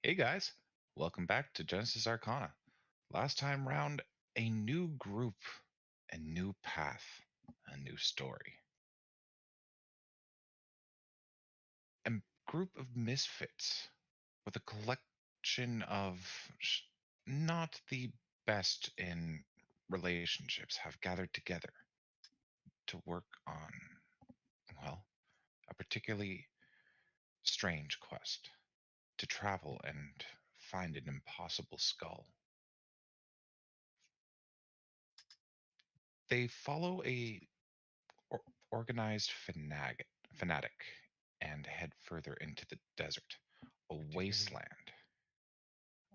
Hey guys, welcome back to Genesis Arcana. Last time round, a new group, a new path, a new story. A group of misfits with a collection of not the best in relationships have gathered together to work on, well, a particularly strange quest to travel and find an impossible skull. They follow a or- organized fanatic and head further into the desert, a wasteland,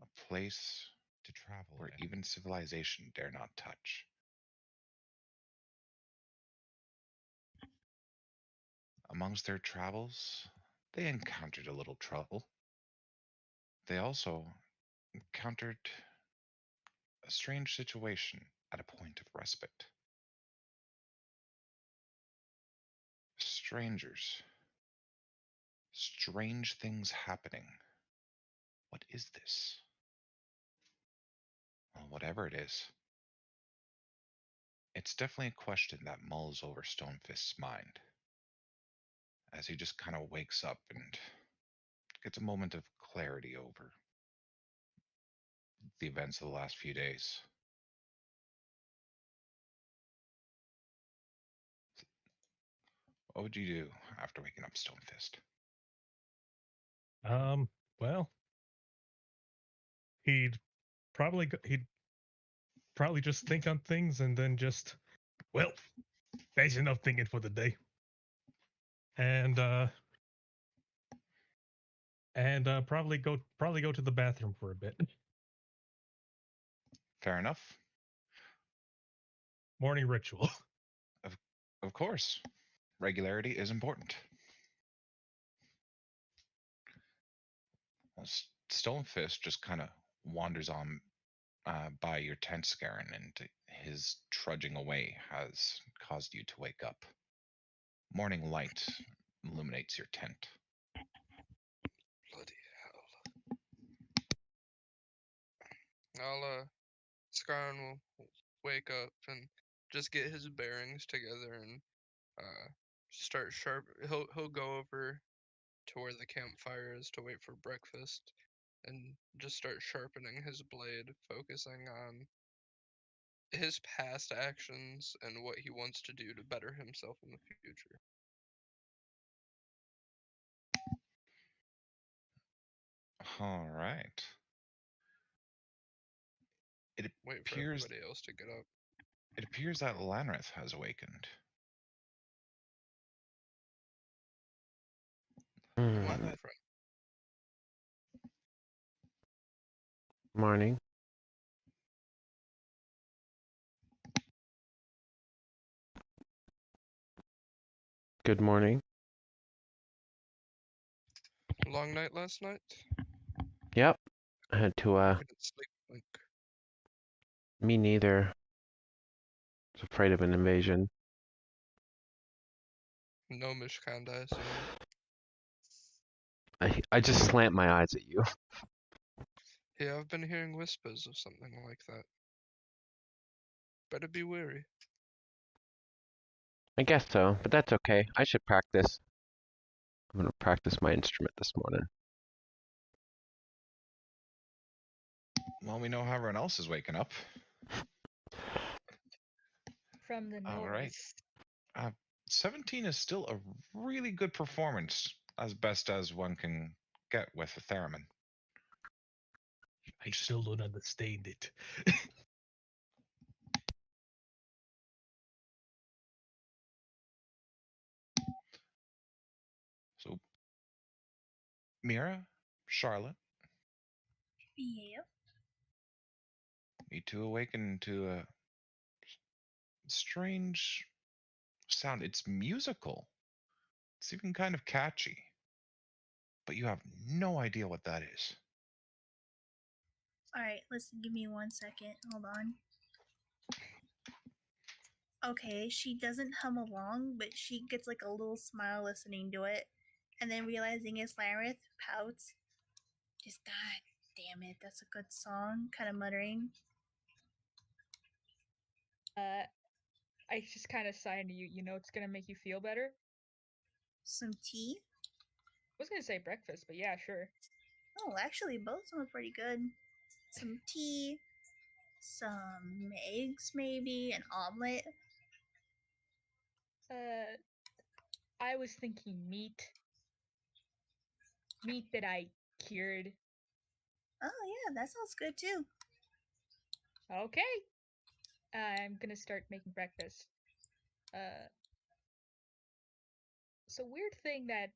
a place to travel where and even civilization dare not touch. Amongst their travels, they encountered a little trouble. They also encountered a strange situation at a point of respite. Strangers, strange things happening. What is this? Well, whatever it is, it's definitely a question that mulls over Stonefist's mind as he just kind of wakes up and gets a moment of clarity over the events of the last few days. What would you do after waking up, Stonefist? um well he'd he'd probably just think on things and then just well that's enough thinking for the day and probably go to the bathroom for a bit. Fair enough. Morning ritual. Of, of course, regularity is important. Well, Stonefist just kind of wanders on by your tent, Scarin, and his trudging away has caused you to wake up. Morning light illuminates your tent. Bloody hell. Scarn will wake up and just get his bearings together and uh, start sharp. He'll go over to where the campfire is to wait for breakfast and just start sharpening his blade, focusing on his past actions and what he wants to do to better himself in the future. All right. It Wait for appears everybody else to get up. it appears that Lanrith has awakened. Come on, Lanrith, friend. Morning. Good morning. Long night last night? Yep. I had to, Couldn't sleep. Like, me neither. I was afraid of an invasion. no Mishkanda, I assume. I just slant my eyes at you. Yeah, I've been hearing whispers of something like that. Better be wary. I guess so, but that's okay. I should practice. I'm gonna practice my instrument this morning. well, we know how everyone else is waking up. From the All right. north. 17 is still a really good performance, as best as one can get with a theremin. I still don't understand it. So, Mira, Charlotte, Yeah. you two awaken to a strange sound. It's musical, it's even kind of catchy, but you have no idea what that is. Alright, listen, give me 1 second. Hold on. Okay, she doesn't hum along, but she gets like a little smile listening to it. And then realizing it's Larith, pouts. Just God damn it, that's a good song. Kind of muttering. I just kind of sigh into you. You know, it's gonna make you feel better. Some tea. I was gonna say breakfast, but yeah, sure. Oh, actually, both sound pretty good. Some tea, some eggs, maybe an omelet. I was thinking meat. Meat that I cured. Oh yeah, that sounds good too. Okay. I'm gonna start making breakfast. So weird thing that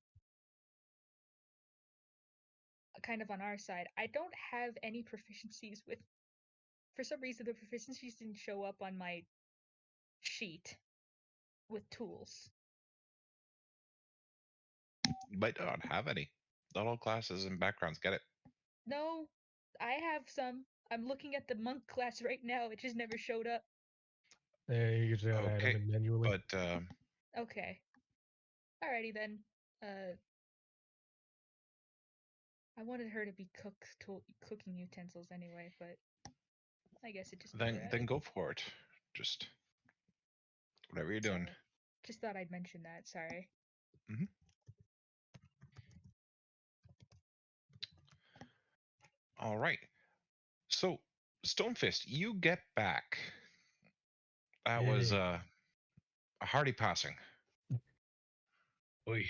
kind of on our side, I don't have any proficiencies with. For some reason, the proficiencies didn't show up on my sheet with tools. You might not have any. Not all classes and backgrounds get it. No, I have some. I'm looking at the monk class right now. It just never showed up. You just gotta add them Okay, in manually. but Okay. Alrighty then. I wanted her to be cooking utensils anyway, but I guess it just never then added. go for it. Just whatever you're doing. Sorry. Just thought I'd mention that. Sorry. All right. So, Stonefist, you get back. That was Yay. a hearty passing. Oy.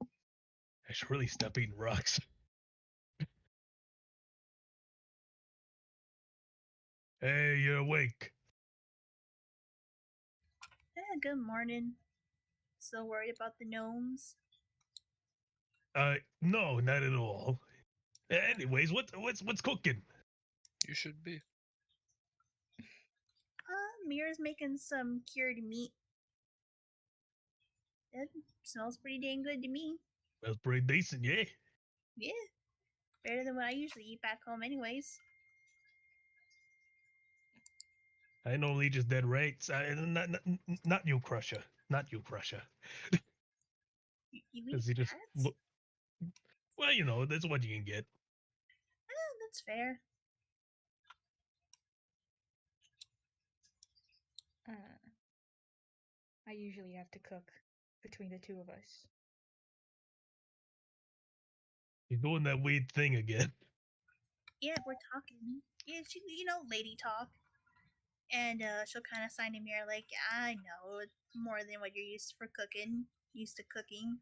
I should really stop eating rocks. Hey, you're awake. Yeah, good morning. Still worried about the gnomes? No, not at all. Anyways, what's cooking? You should be. Mira's making some cured meat. It smells pretty dang good to me. Smells pretty decent, yeah. Yeah, better than what I usually eat back home, anyways. I normally just dead rates. Not you, Crusher. Not you, Crusher. You Because eat he just cats? well, you know, that's what you can get. That's fair. I usually have to cook between the two of us. You're doing that weird thing again. Yeah, we're talking. Yeah, lady talk. And she'll kind of sign to Mira like, I know, it's more than what you're used to cooking.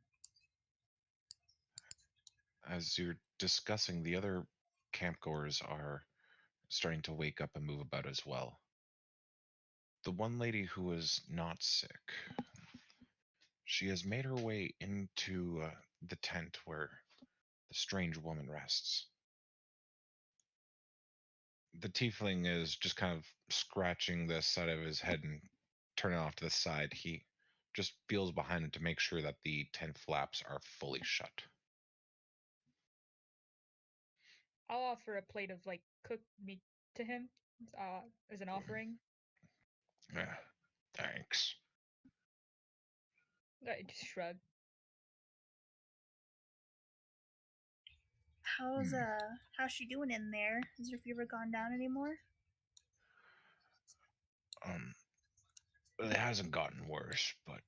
As you're discussing, the other campgoers are starting to wake up and move about as well. The one lady who was not sick, she has made her way into the tent where the strange woman rests. The tiefling is just kind of scratching the side of his head and turning off to the side. He just feels behind it to make sure that the tent flaps are fully shut. I'll offer a plate of cooked meat to him as an offering. Yeah, thanks. I just shrug. How's she doing in there? Has her fever gone down anymore? It hasn't gotten worse, but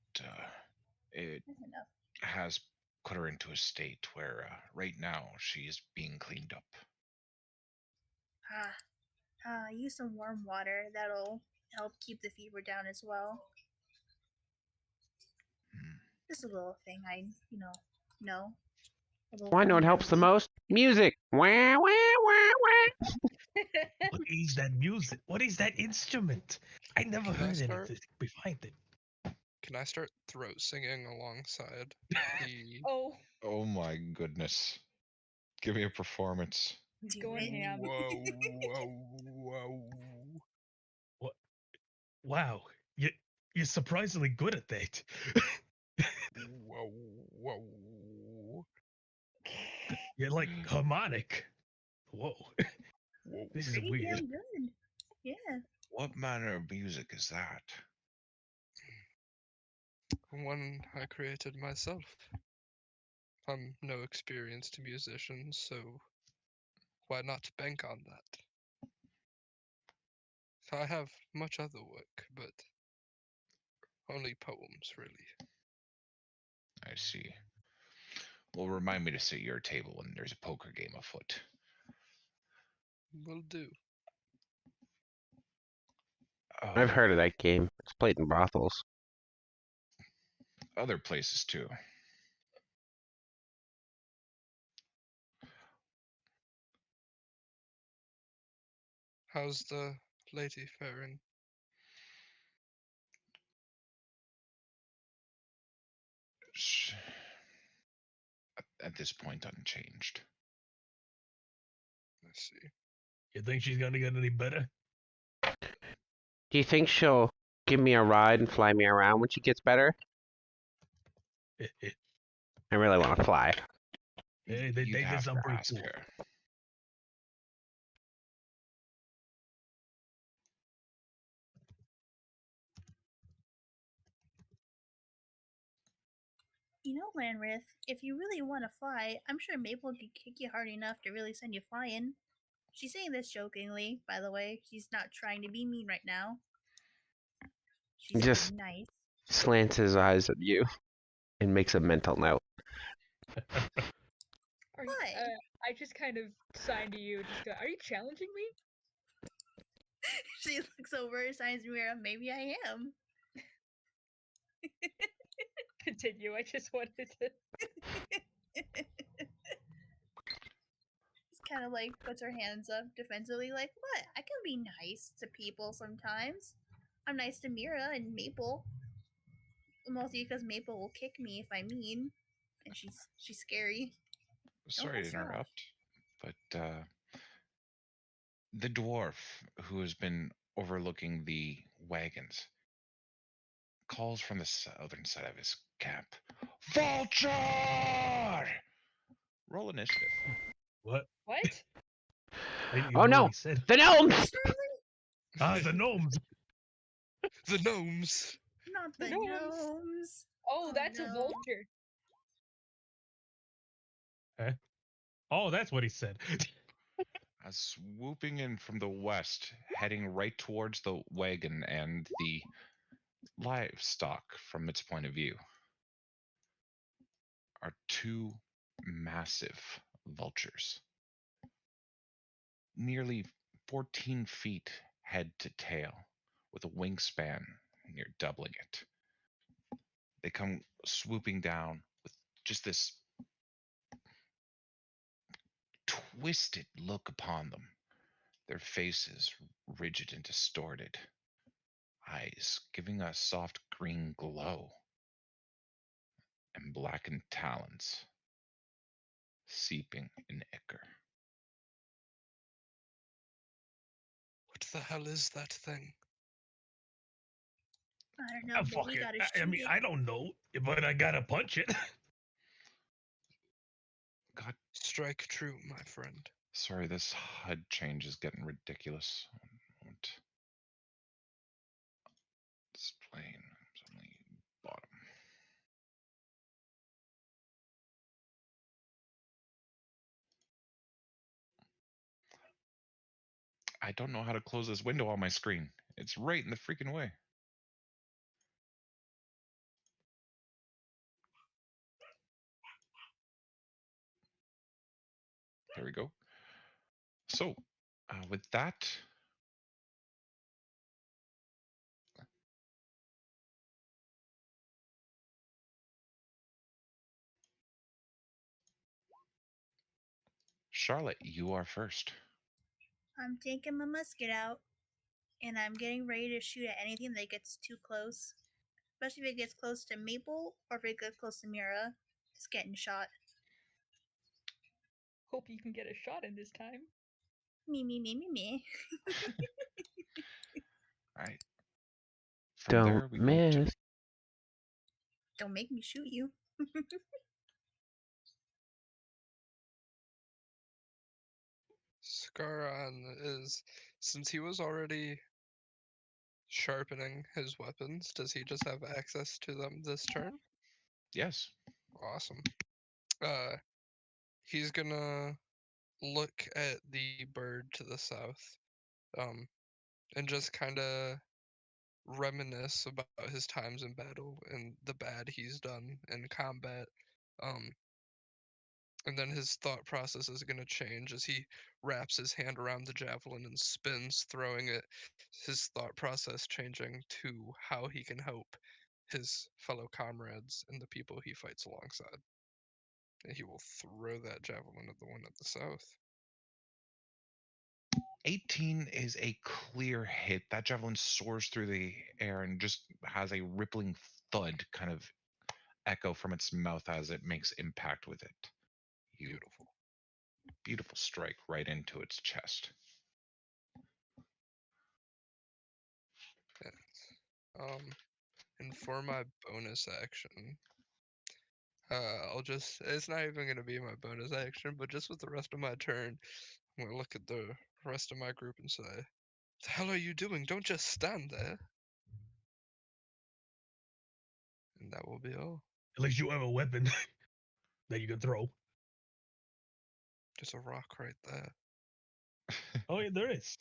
it That's enough. has put her into a state where right now she's being cleaned up. Use some warm water. That'll help keep the fever down as well. Just a little thing know. Well, I know what helps the most? Music. Wah, wah, wah, wah. What is that music? What is that instrument? I never Can I heard start? anything behind it. Can I start throat singing alongside the? Oh, my goodness. Give me a performance. he's Do going it. ham. Whoa. What? Wow, you're surprisingly good at that. Whoa. You're like harmonic. Whoa, this is Pretty weird. damn good. Yeah. What manner of music is that? One I created myself. I'm no experienced musician, so why not bank on that? So I have much other work, but only poems, really. I see. Well, remind me to sit your table when there's a poker game afoot. Will do. I've heard of that game. It's played in brothels. Other places too. How's the lady faring? Sh- At this point, unchanged. I see. You think she's gonna get any better? Do you think she'll give me a ride and fly me around when she gets better? I really want to fly. Hey, You'd they have did some to pretty ask cool. her. You know, Lanrith, if you really want to fly, I'm sure Maple could kick you hard enough to really send you flying. She's saying this jokingly, by the way. She's not trying to be mean right now. She's Just being nice. slants his eyes at you and makes a mental note. Are you, What? I just kind of sign to you. Just go. Are you challenging me? She looks over, signs mirror. Maybe I am. Continue. I just wanted to. Just kind of like puts her hands up defensively, like, what? I can be nice to people sometimes. I'm nice to Mira and Maple. Mostly because Maple will kick me if I'm mean. And she's scary. Sorry to that's off. interrupt, but the dwarf who has been overlooking the wagons calls from the southern side of his camp. Vulture! Roll initiative. What? What? I didn't even Oh know no! what he said. The gnomes! Ah, the gnomes. The gnomes. Not the Gnomes. gnomes. Oh, Oh, that's a no. vulture. Oh, that's what he said. Swooping in from the west, heading right towards the wagon and the livestock from its point of view, are two massive vultures. Nearly 14 feet head to tail, with a wingspan near doubling it. They come swooping down with just this twisted look upon them, their faces rigid and distorted, eyes giving a soft green glow, and blackened talons seeping in ichor. What the hell is that thing? I don't know, Ah, but fuck we it. gotta I shoot mean, it. I don't know, but I gotta punch it. God, Strike true, my friend. sorry, this HUD change is getting ridiculous. Displaying only bottom. I don't know how to close this window on my screen. It's right in the freaking way. There we go. So, with that, Charlotte, you are first. I'm taking my musket out, and I'm getting ready to shoot at anything that gets too close. Especially if it gets close to Maple or if it gets close to Mira. It's getting shot. Hope you can get a shot in this time. Me. All right. From there, Don't we go to miss. Don't make me shoot you. Scaron is, since he was already sharpening his weapons, does he just have access to them this turn? yes. Awesome. He's gonna look at the bird to the south, and just kind of reminisce about his times in battle and the bad he's done in combat. Um, and then his thought process is going to change as he wraps his hand around the javelin and spins, throwing it. His thought process changing to how he can help his fellow comrades and the people he fights alongside. And he will throw that javelin at the one at the south. 18 is a clear hit. That javelin soars through the air and just has a rippling thud kind of echo from its mouth as it makes impact with it. You Beautiful. beautiful strike right into its chest. Yes. And for my bonus action, it's not even gonna be my bonus action, but just with the rest of my turn, I'm gonna look at the rest of my group and say, "The hell are you doing? Don't just stand there." And that will be all. At least you have a weapon that you can throw. There's a rock right there. Oh, yeah, there is.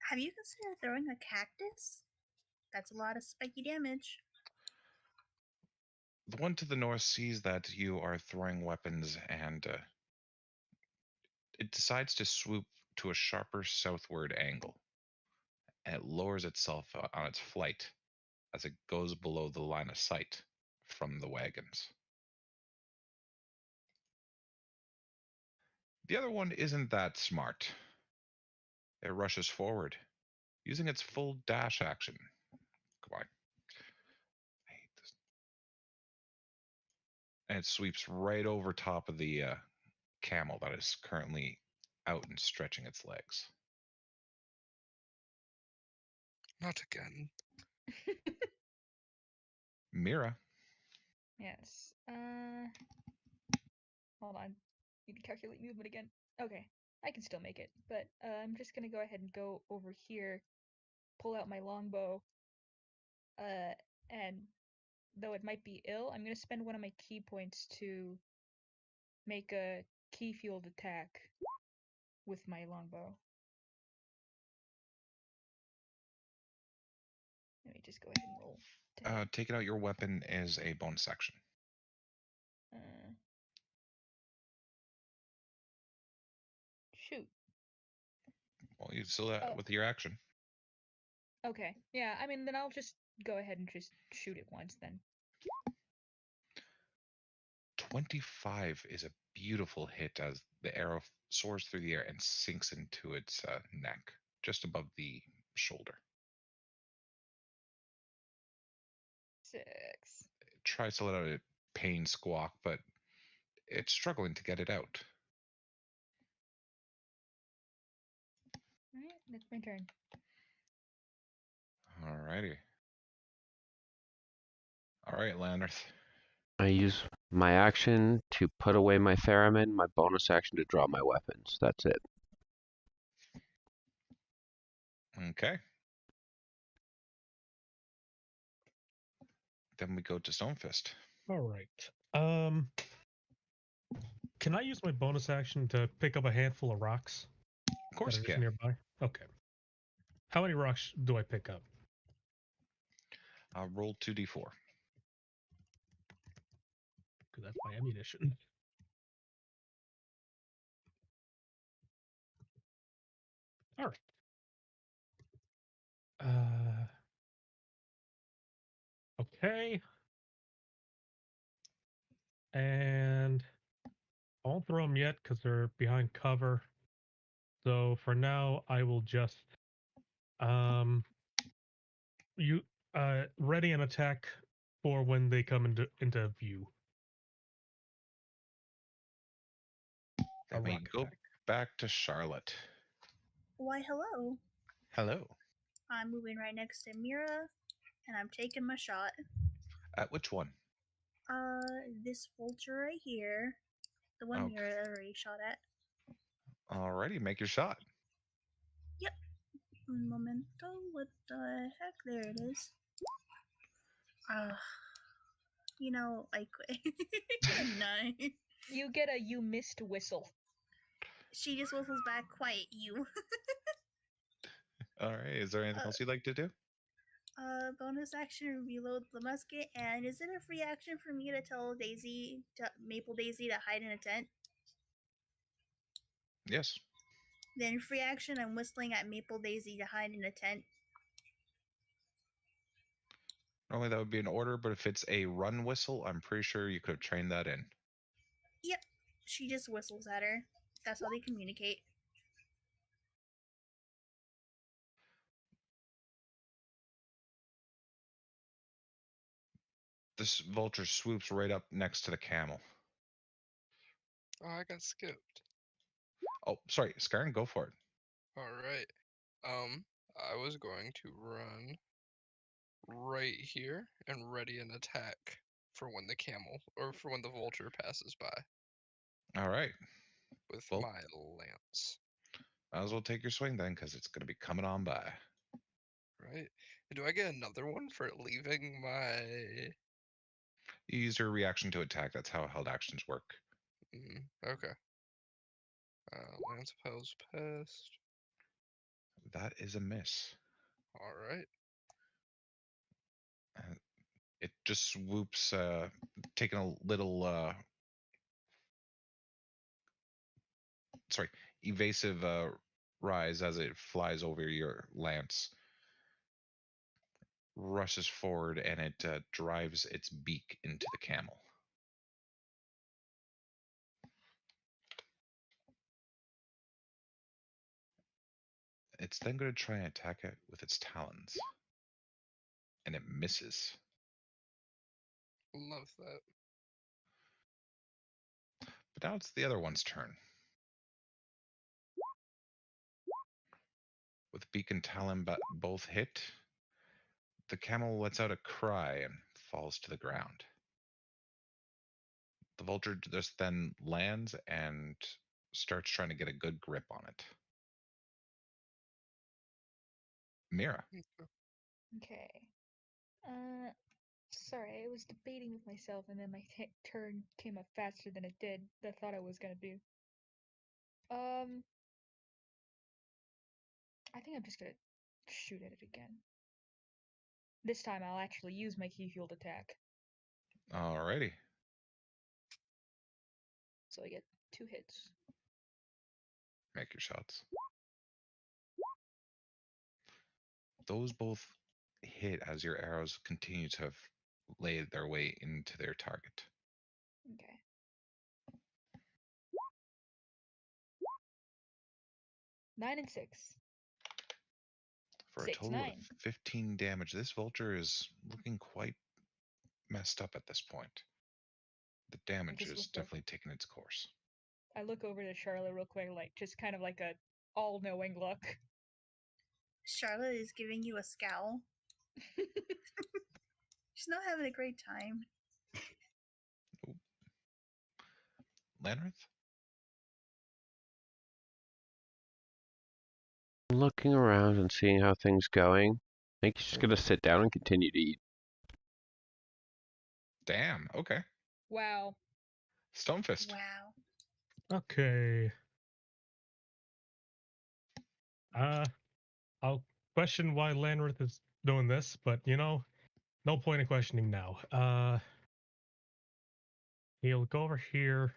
Have you considered throwing a cactus? That's a lot of spiky damage. The one to the north sees that you are throwing weapons and it decides to swoop to a sharper southward angle. And it lowers itself on its flight as it goes below the line of sight from the wagons. The other one isn't that smart. It rushes forward, using its full dash action. Come on. I hate this. And it sweeps right over top of the camel that is currently out and stretching its legs. Not again. Mira. Yes. Hold on. Need to calculate movement again. Okay, I can still make it, but I'm just gonna go ahead and go over here, pull out my longbow, and though it might be ill, I'm gonna spend one of my key points to make a key fueled attack with my longbow. Let me just go ahead and roll. to hit. Taking out your weapon is a bonus action. Shoot. Well, you still that Oh. with your action. Okay. Yeah, I mean, then I'll just go ahead and just shoot it once then. 25 is a beautiful hit as the arrow soars through the air and sinks into its neck, just above the shoulder. 6. It tries to let out a pain squawk, but it's struggling to get it out. Alright, that's my turn. Alrighty. Alright, Lanarth. I use my action to put away my theremin, my bonus action to draw my weapons. That's it. Okay. Then we go to Stonefist. All right. Can I use my bonus action to pick up a handful of rocks Of course that you are just can. nearby? Okay. How many rocks do I pick up? Roll 2d4. Because that's my ammunition. All right. Okay. And I won't throw them yet because they're behind cover. So for now, I will just ready an attack for when they come into view. Then we go back to Charlotte. Why, hello. Hello. I'm moving right next to Mira, and I'm taking my shot. At which one? This vulture right here. The one Okay. Mira already shot at. Alrighty, make your shot. Yep. Un momento. What the heck? There it is. You know, I quit. 9. You get a you missed whistle. She just whistles back, quiet you. All right. Is there anything Uh, else you'd like to do? Bonus action, reload the musket, and is it a free action for me to tell Maple Daisy to hide in a tent? Yes. Then free action, I'm whistling at Maple Daisy to hide in a tent. Normally that would be an order, but if it's a run whistle, I'm pretty sure you could have trained that in. Yep, she just whistles at her. That's how they communicate. This vulture swoops right up next to the camel. Oh, I got skipped. Oh, sorry, Skyrim, go for it. All right. I was going to run right here and ready an attack for when the camel or for when the vulture passes by All right. with Well- my lance. Might as well take your swing then, because it's going to be coming on by. Right? Do I get another one for leaving my? You use your reaction to attack. That's how held actions work. Okay. Lance Pals pest. That is a miss. All right. It just swoops, taking a little, evasive rise as it flies over your lance, rushes forward, and it drives its beak into the camel. It's then going to try and attack it with its talons. And it misses. Love that. But now it's the other one's turn. With beak and talon both hit, the camel lets out a cry and falls to the ground. The vulture just then lands and starts trying to get a good grip on it. Mira. Okay. Sorry, I was debating with myself, and then my turn came up faster than it did. I thought I was gonna do. I think I'm just gonna shoot at it again. This time I'll actually use my key field attack. Alrighty. So I get 2 hits. Make your shots. Those both hit as your arrows continue to have laid their way into their target. Okay. Nine and 6. For a 6, total 9. of 15 damage. This vulture is looking quite messed up at this point. The damage just is look up. definitely taking its course. I look over to Charlotte real quick, like just kind of like a all-knowing look. Charlotte is giving you a scowl. She's not having a great time. Lanrith? Looking around and seeing how things going. I think he's just gonna sit down and continue to eat. Damn, okay. Wow. Stonefist. Wow. Okay. I'll question why Lanrith is doing this, but no point in questioning now. He'll go over here,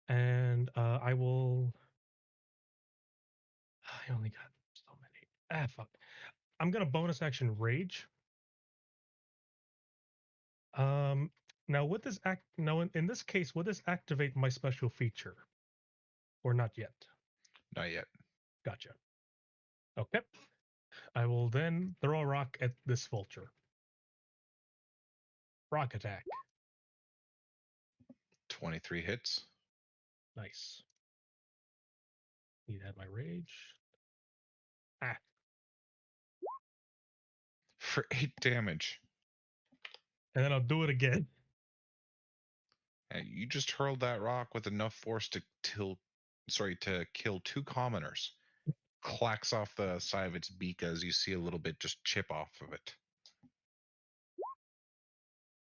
and I will. I only got so many. Fuck. I'm gonna bonus action rage. Now would this in this case, would this activate my special feature, or not yet? Not yet. Gotcha. Okay. I will then throw a rock at this vulture. Rock attack. 23 hits. Nice. Need to add my rage. For 8 damage. And then I'll do it again. And you just hurled that rock with enough force to kill 2 commoners. Clacks off the side of its beak as you see a little bit just chip off of it.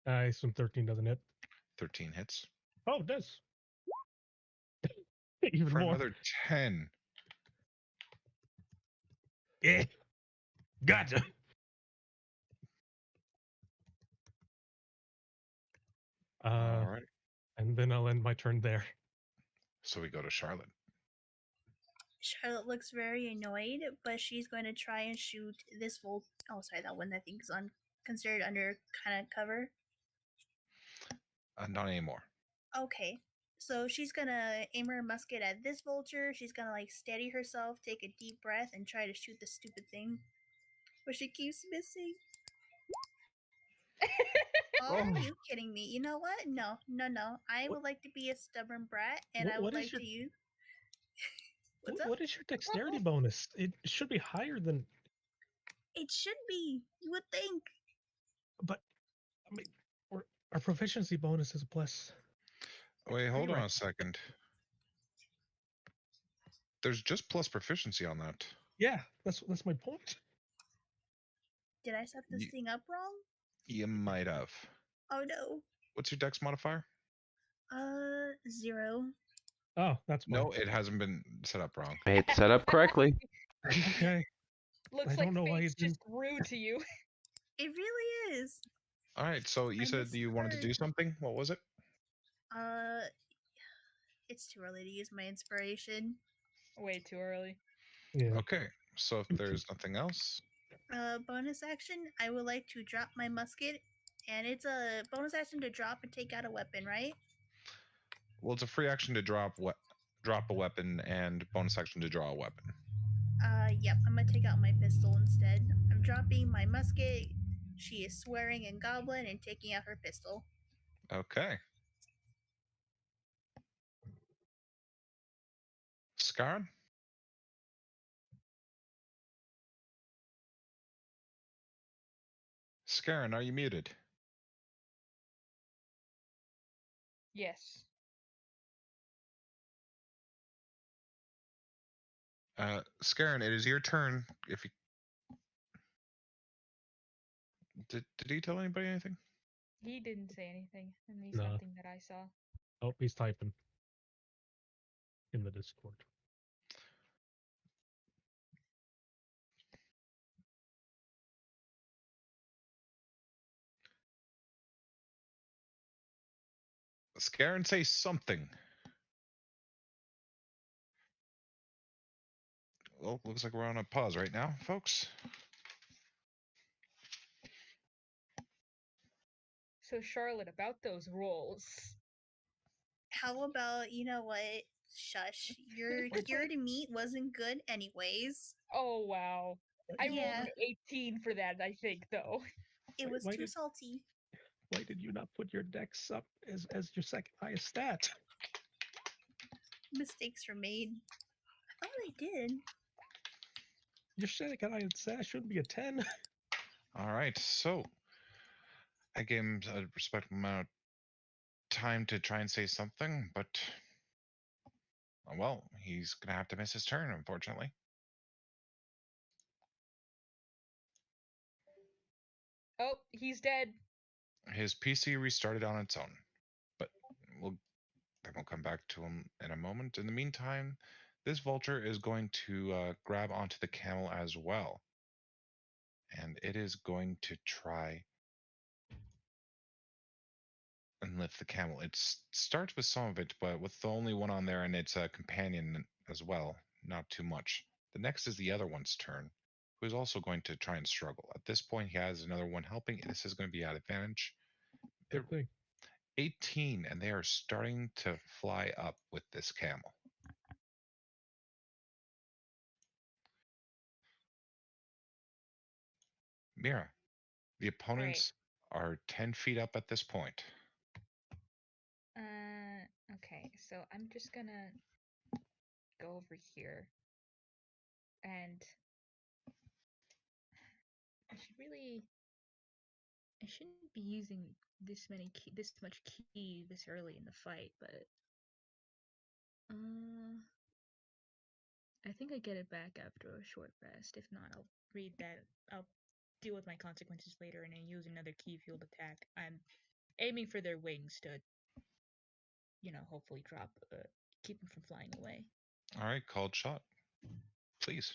I assume 13 doesn't hit. 13 hits. Oh, it does. Even For more. another 10. Yeah. Gotcha. All right. And then I'll end my turn there. So we go to Charlotte. Charlotte looks very annoyed, but she's going to try and shoot this volt. Oh, sorry, that one I think is considered under kind of cover. Not anymore. Okay, so she's gonna aim her musket at this vulture. She's gonna like steady herself, take a deep breath, and try to shoot the stupid thing, but she keeps missing. Oh, Oh. are you kidding me? You know what? No. I What- would like to be a stubborn brat, and I what would is like your- to use. What's up? What is your dexterity bonus? It should be higher than. It should be. You would think. But I mean, our proficiency bonus is a plus. Wait, hold on Right. a second. There's just plus proficiency on that. Yeah, that's my point. Did I set this Ye- thing up wrong? You might have. Oh no. What's your dex modifier? 0. Oh, that's why. No, it hasn't been set up wrong. It's set up correctly. Okay. Looks I like don't know why fate's it just rude to you. It really is. All right, so you I said you wanted to do misheard. something. What was it? It's too early to use my inspiration. Way too early. Yeah. Okay, so if there's nothing else, Bonus action, I would like to drop my musket, and it's a bonus action to drop and take out a weapon, right? well, it's a free action to drop a weapon and bonus action to draw a weapon. Yep, I'm gonna take out my pistol instead. I'm dropping my musket. She is swearing in Goblin and taking out her pistol. Okay. Scarn? Scarn, are you muted? Yes. Scarn, it is your turn. If you did he tell anybody anything? He didn't say anything, at least No. nothing that I saw. Oh, he's typing in the Discord. Scarn, say something. Well, looks like we're on a pause right now, folks. So Charlotte, about those rolls. How about, you know what? Shush. Your cured meat wasn't good anyways. Oh wow. I rolled Yeah. an 18 for that, I think, though. It Wait, was why too did- salty. Why did you not put your dex up as your second highest stat? Mistakes were made. I thought I did. Your second highest stat shouldn't be a 10. All right, so I gave him a respectable amount of time to try and say something, but well, he's gonna have to miss his turn, unfortunately. Oh, he's dead. His PC restarted on its own, but we'll come back to him in a moment. In the meantime, this vulture is going to grab onto the camel as well, and it is going to try and lift the camel. It starts with some of it, but with the only one on there and its a companion as well, not too much. The next is the other one's turn, who is also going to try and struggle. At this point, he has another one helping. This is going to be at advantage. Good thing. 18, and they are starting to fly up with this camel. Mira, the opponents are 10 feet up at this point. Okay, so I'm just gonna go over here. And I shouldn't be using this much key this early in the fight, but I think I get it back after a short rest. If not, I'll read that. I'll deal with my consequences later and then use another key fueled attack. I'm aiming for their wings to hopefully keep him from flying away. All right, called shot, please.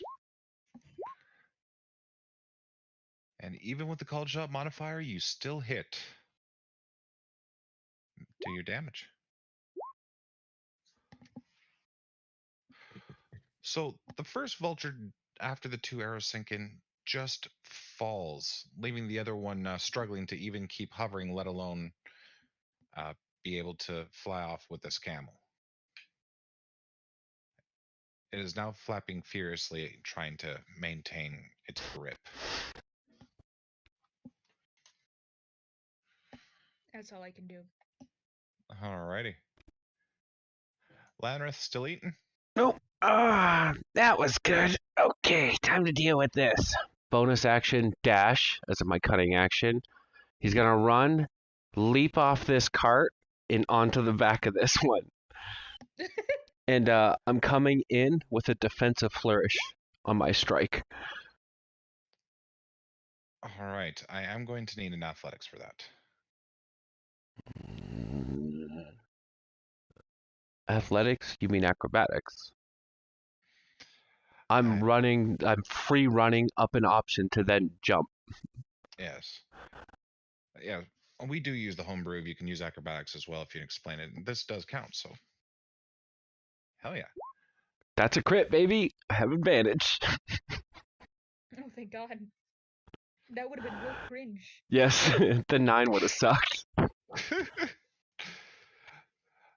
And even with the called shot modifier, you still hit. Do your damage. So the first vulture, after the 2 arrows sink in, just falls, leaving the other one struggling to even keep hovering, let alone be able to fly off with this camel. It is now flapping furiously, trying to maintain its grip. That's all I can do. Alrighty. Lanrith still eating? Nope. Ah, that was good. Okay, time to deal with this. Bonus action dash as my cutting action. He's gonna run, leap off this cart, and onto the back of this one. And I'm coming in with a defensive flourish on my strike. All right, I am going to need an athletics for that. Athletics? You mean acrobatics? I'm free running up an option to then jump. Yes. Yeah, we do use the homebrew. You can use acrobatics as well if you explain it. And this does count, so. Hell yeah. That's a crit, baby. I have advantage. Oh, thank God. That would have been real cringe. Yes, the 9 would have sucked.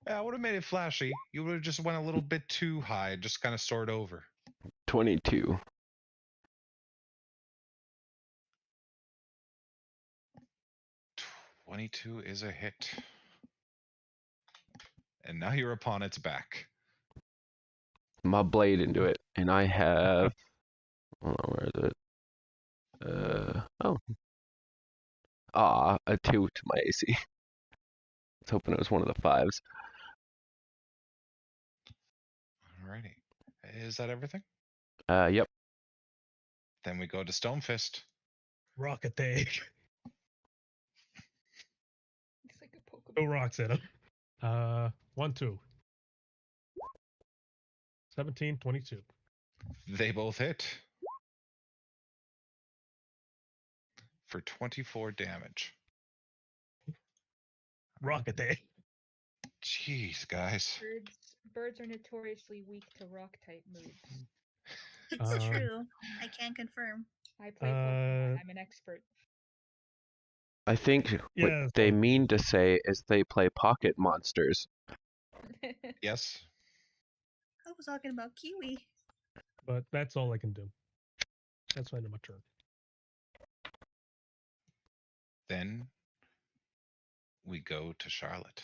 Yeah, I would have made it flashy. You would have just went a little bit too high, just kind of soared over. 22. 22 is a hit. And now you're upon its back. My blade into it, and I have. Hold on, where is it? A 2 to my AC. I was hoping it was one of the 5s. Alrighty. Is that everything? Yep. Then we go to Stonefist. Rock attack. It's like a Pokemon. Throw rocks at him. 1, 2. 17, 22. They both hit. For 24 damage. Rock attack. Jeez, guys. Birds are notoriously weak to rock type moves. It's true. I can confirm. I play Pokemon. I'm an expert. I think Yeah, what they so- mean to say is they play pocket monsters. Yes. I was talking about Kiwi. But that's all I can do. That's my turn. Then we go to Charlotte.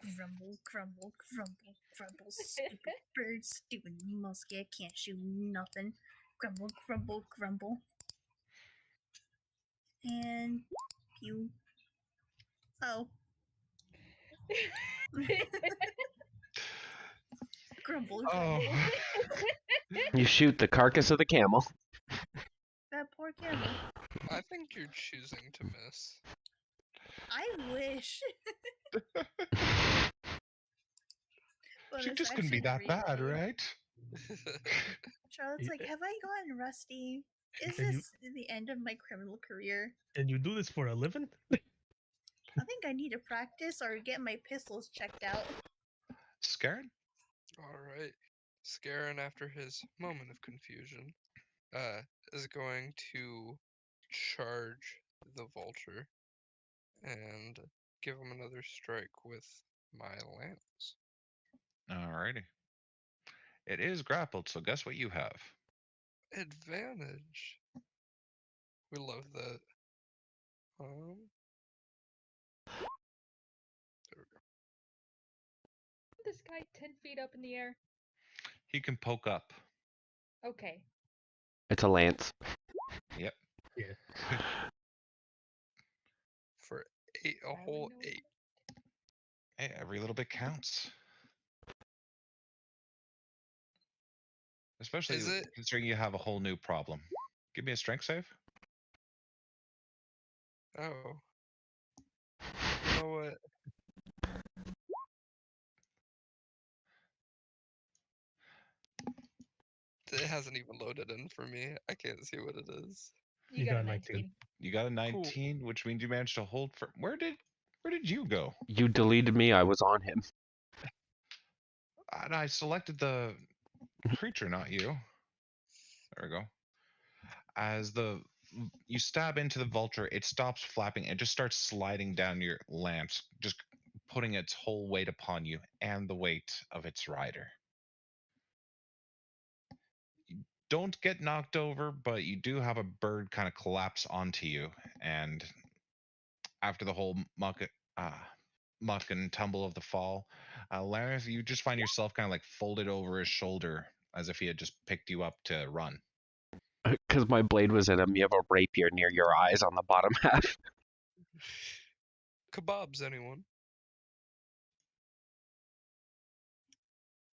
Grumble, grumble, grumble, grumble. Stupid bird, stupid musket, can't shoot nothing. Grumble, grumble, grumble. And pew. Oh. Grumble, grumble. Oh. You shoot the carcass of the camel. That poor camel. I think you're choosing to miss. I wish. She Bonus just couldn't be action that bad, replay. right? Charlotte's like, have I gotten rusty? Is And you- this the end of my criminal career? And you do this for a living? I think I need to practice or get my pistols checked out. Scared? Alright. Scarin, after his moment of confusion, is going to charge the vulture and give him another strike with my lance. Alrighty. It is grappled, so guess what you have? Advantage. We love that. There we go. This guy 10 feet up in the air. He can poke up. Okay. It's a lance. Yep. For a I would whole know 8. Hey, every little bit counts. Especially Is it? considering you have a whole new problem. Give me a strength save. Oh. You know what? It hasn't even loaded in for me. I can't see what it is. You got a 19. You got a 19, which means you managed to hold for. Where did you go? You deleted me. I was on him. And I selected the creature, not you. There we go. As you stab into the vulture, it stops flapping and just starts sliding down your lance, just putting its whole weight upon you and the weight of its rider. You don't get knocked over, but you do have a bird kind of collapse onto you, and after the whole muck and tumble of the fall, Lareth, you just find yourself kind of like folded over his shoulder as if he had just picked you up to run. Because my blade was in him. You have a rapier near your eyes on the bottom half. Kebabs, anyone?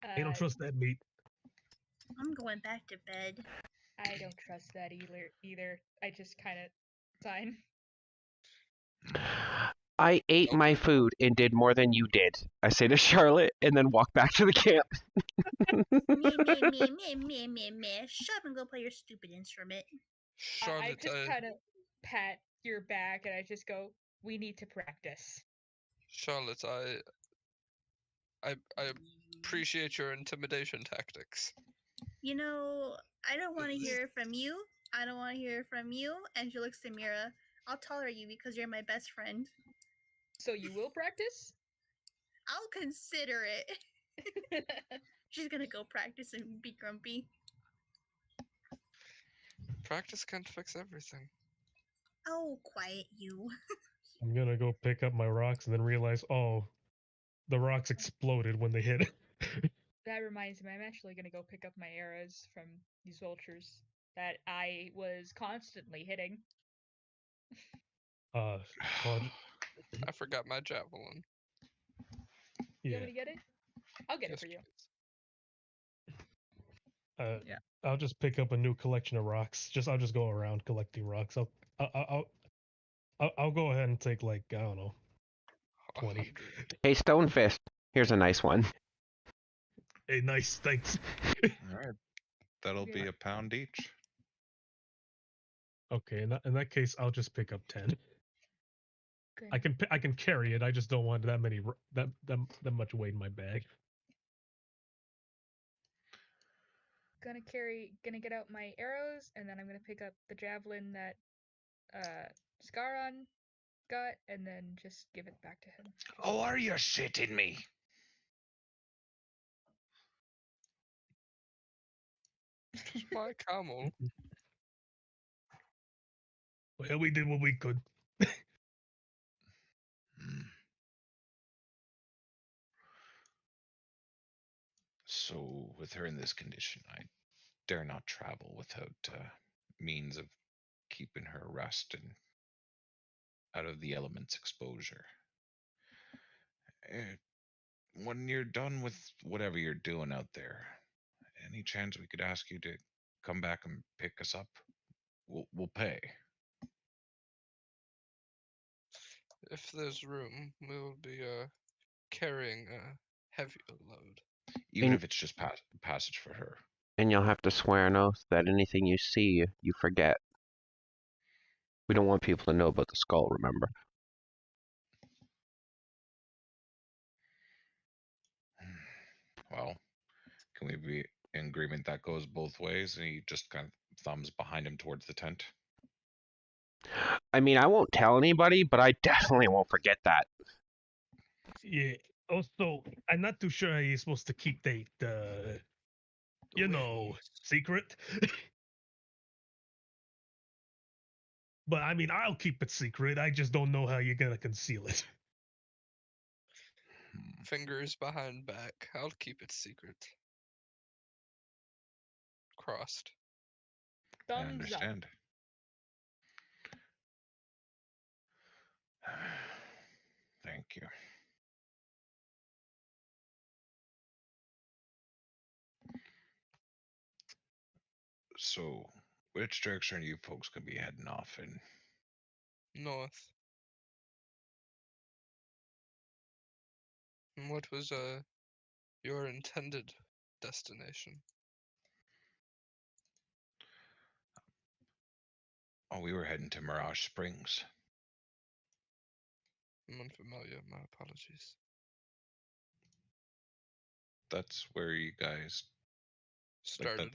I don't trust that meat. I'm going back to bed. I don't trust that either. I just kind of sign. I ate my food and did more than you did. I say to Charlotte and then walk back to the camp. Me. Shut up and go play your stupid instrument. I Charlotte, just kind of pat your back and I just go, "We need to practice." Charlotte, I appreciate your intimidation tactics. You know, I don't want to hear it from you. I don't want to hear it from you. And she looks to Mira. I'll tolerate you because you're my best friend. So you will practice? I'll consider it. She's gonna go practice and be grumpy. Practice can't fix everything. Oh, quiet you. I'm gonna go pick up my rocks and then realize, oh, the rocks exploded when they hit it. That reminds me, I'm actually gonna go pick up my arrows from these vultures that I was constantly hitting. Claude, I forgot my javelin. You yeah. want me to get it? I'll get it Yes, for you. please. Yeah. I'll just pick up a new collection of rocks. I'll just go around collecting rocks. I'll go ahead and take like, I don't know, 20. 100. Hey, Stonefist. Here's a nice one. Hey, nice, thanks. All right. That'll be a pound each. Okay, in that case, I'll just pick up 10. Good. I can carry it. I just don't want that many that much weight in my bag. Gonna get out my arrows, and then I'm gonna pick up the javelin that Scaron got, and then just give it back to him. Oh, are you shitting me? Just my camel. Well, we did what we could. Hmm. So, with her in this condition, I dare not travel without means of keeping her rest and out of the elements exposure. When you're done with whatever you're doing out there, any chance we could ask you to come back and pick us up? We'll pay. If there's room, we'll be carrying a heavier load. Even And- if it's just passage for her. And you'll have to swear an oath that anything you see, you forget. We don't want people to know about the skull, remember? Well, can we be in agreement that goes both ways? And he just kind of thumbs behind him towards the tent. I mean, I won't tell anybody, but I definitely won't forget that. Yeah. Also, I'm not too sure how you're supposed to keep the you know, secret. But I mean, I'll keep it secret. I just don't know how you're gonna conceal it. Fingers behind back. I'll keep it secret. Crossed. I Thumbs up. understand. Thank you. So, which direction are you folks gonna be heading off in? North. And what was your intended destination? Oh, we were heading to Mirage Springs. I'm unfamiliar. My apologies. That's where you guys. Like Started.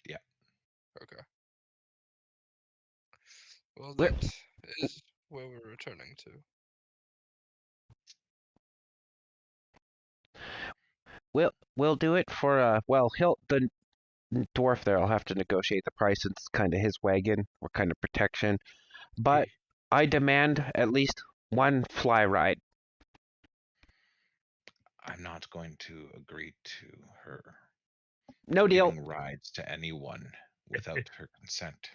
yeah. Okay. Well, Where- that is where we're returning to. We'll do it for the dwarf there. I'll have to negotiate the price. It's kind of his wagon or kind of protection, but I demand at least one fly ride. I'm not going to agree to her No deal. giving rides to anyone without her consent.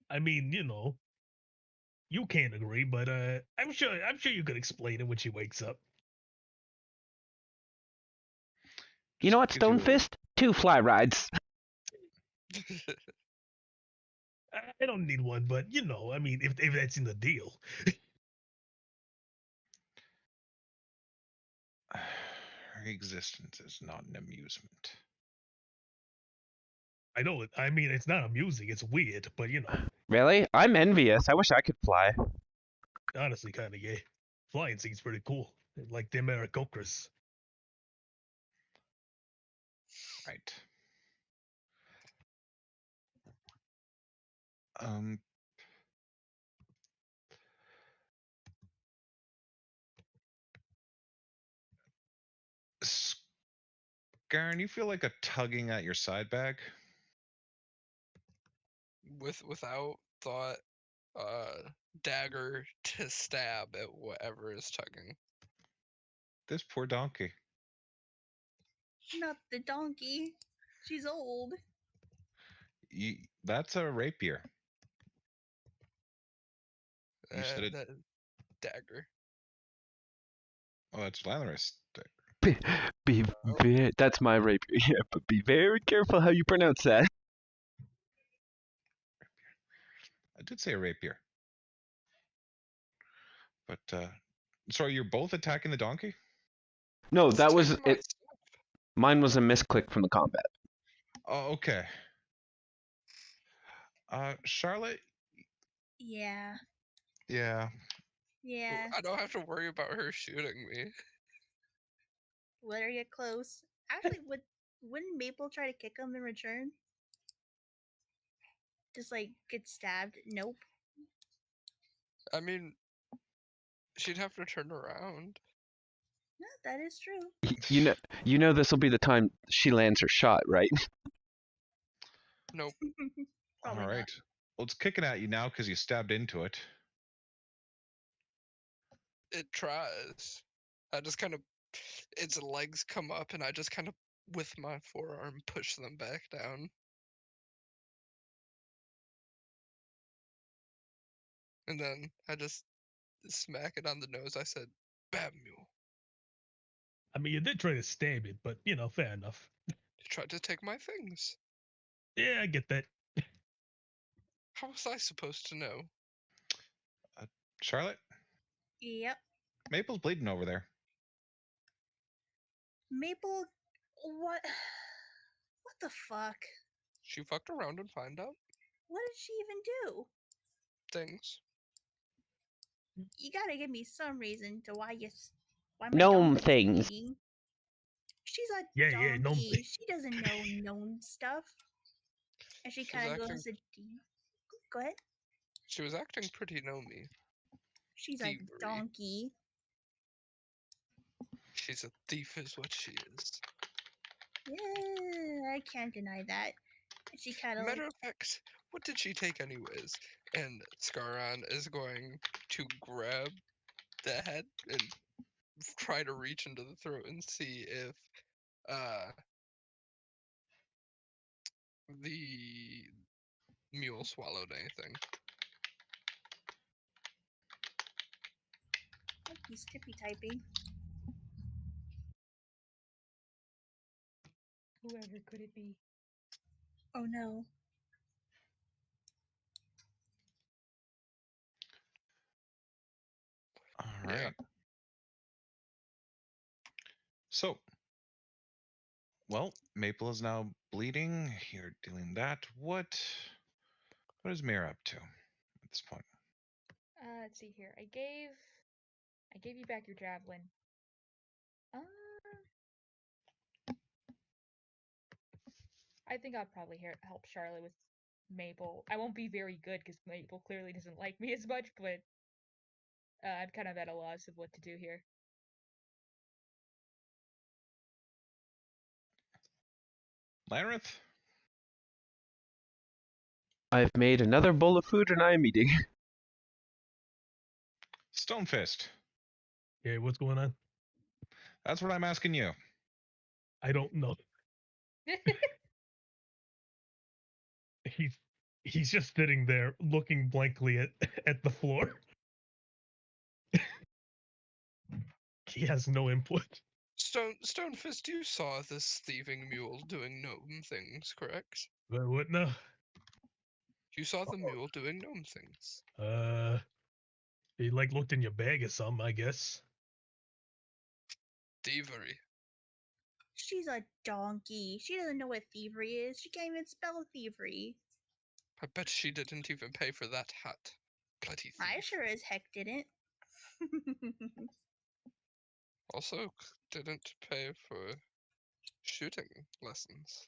I mean, you can't agree, but I'm sure you could explain it when she wakes up. You know what, Just gives you a- Stonefist? 2 fly rides. I don't need one, but I mean, if that's in the deal. Her existence is not an amusement. I know it. I mean, it's not amusing. It's weird, but Really? I'm envious. I wish I could fly. honestly, kind of gay. Flying seems pretty cool, like the Aarakocras. Right. Um. Garen, you feel like a tugging at your side bag? Without thought, dagger to stab at whatever is tugging. This poor donkey. Not the donkey. She's old. That's a rapier. You said it. That dagger. Oh, that's Lanarus. That's my rapier. Yeah, but be very careful how you pronounce that. I did say a rapier. But so you're both attacking the donkey? No, It's that was taking my it. stuff. Mine was a misclick from the combat. Oh, okay. Charlotte. Yeah. Yeah. Yeah. I don't have to worry about her shooting me. Let her get close. Actually, wouldn't Maple try to kick him in return? Just like get stabbed? Nope. I mean, she'd have to turn around. No, that is true. You know this will be the time she lands her shot, right? Nope. Probably All not. right. Well, it's kicking at you now because you stabbed into it. It tries. I just kind of, its legs come up, and I just kind of, with my forearm, push them back down. And then I just smack it on the nose. I said, "Bad mule." I mean, you did try to stab it, but fair enough. You tried to take my things. Yeah, I get that. How was I supposed to know? Charlotte, Yep. Maple's bleeding over there. Maple, what? What the fuck? She fucked around and find out What did she even do? things. You gotta give me some reason to why why my Gnome donkey's things. bleeding. She's a Yeah, donkey. gnome thing. She doesn't know gnome stuff. And she She's kind of acting- goes to. Go ahead. She was acting pretty gnomey. She's a Thievery. donkey. She's a thief, is what she is. Yeah, I can't deny that. And she kind of Matter of fact, what did she take anyways? And Scaron is going to grab the head and try to reach into the throat and see if the mule swallowed anything. he's tippy typing. Whoever could it be? Oh no. All Yeah. right. So, well, Maple is now bleeding. You're dealing that. What is Mira up to at this point? Let's see here. I gave you back your javelin. I think I'll probably help Charlotte with Maple. I won't be very good because Maple clearly doesn't like me as much, but I'm kind of at a loss of what to do here. Lanrith? I've made another bowl of food and I am eating. Stonefist. Yeah, what's going on? That's what I'm asking you. I don't know. He's just sitting there looking blankly at the floor. He has no input. Stonefist, you saw this thieving mule doing gnome things, correct? But what now? You saw the mule doing gnome things. He like looked in your bag or something, I guess. Thievery. She's a donkey. She doesn't know what thievery is. She can't even spell thievery. I bet she didn't even pay for that hat. Bloody thief. I sure as heck didn't. Also, didn't pay for shooting lessons.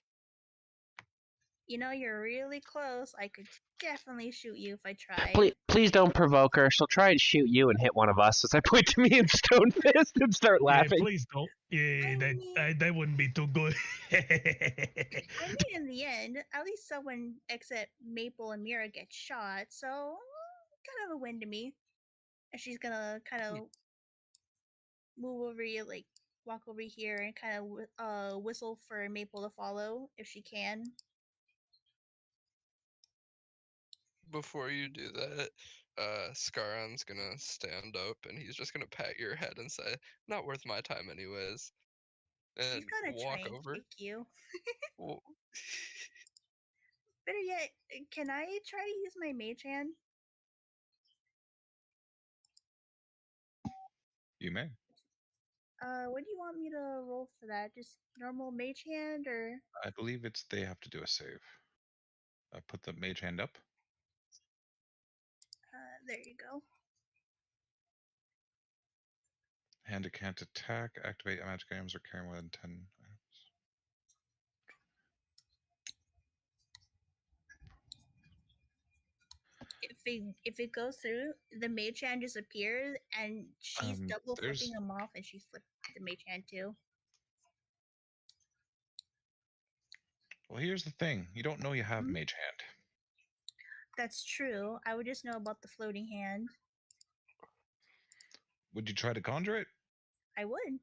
You know, you're really close. I could definitely shoot you if I tried. Please don't provoke her. She'll try and shoot you and hit one of us as I point to me and Stonefist and start laughing. Yeah, please don't. Yeah, that wouldn't be too good. I mean, in the end, at least someone except Maple and Mira gets shot, so kind of a win to me. And she's gonna kind of move over here, like walk over here and kind of whistle for Maple to follow if she can. Before you do that, Scaron's gonna stand up and he's just gonna pat your head and say, "Not worth my time, anyways." And She's gonna walk try and over. kick you. Well, Better yet, can I try to use my mage hand? You may. What do you want me to roll for that? Just normal mage hand or? I believe they have to do a save. Put the mage hand up. There you go. Hand it can't attack, activate magic items, or carry more than 10 items. If it goes through, the mage hand just appears and she's double flipping them off, and she's flipped the mage hand too. Well, here's the thing. You don't know you have mage hand. That's true. I would just know about the floating hand. Would you try to conjure it? I would.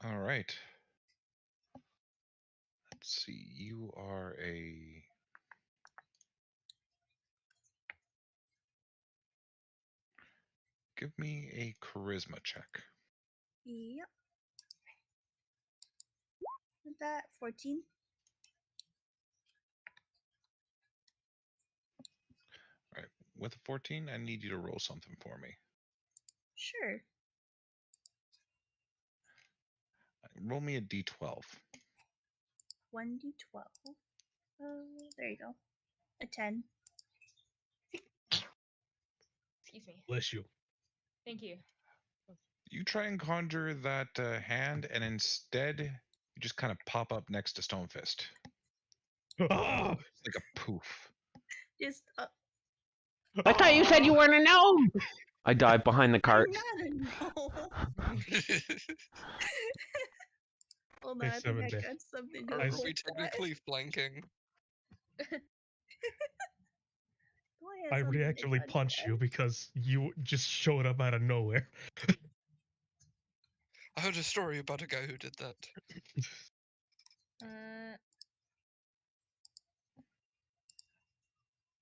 All right. Let's see. You are a... Give me a charisma check. Yep. With that, 14. All right. With a 14, I need you to roll something for me. Sure. Roll me a d12. 1d12. There you go. A 10. Excuse me. Bless you. Thank you. You try and conjure that hand, and instead, you just kind of pop up next to Stonefist. Ah! It's like a poof. Just. I thought you said you weren't a gnome! I dive behind the cart. I'm not a gnome. Hold on, I Hey, think I 7 got something to are I we hold that. technically flanking? I would actually punch you because you just showed up out of nowhere. I heard a story about a guy who did that.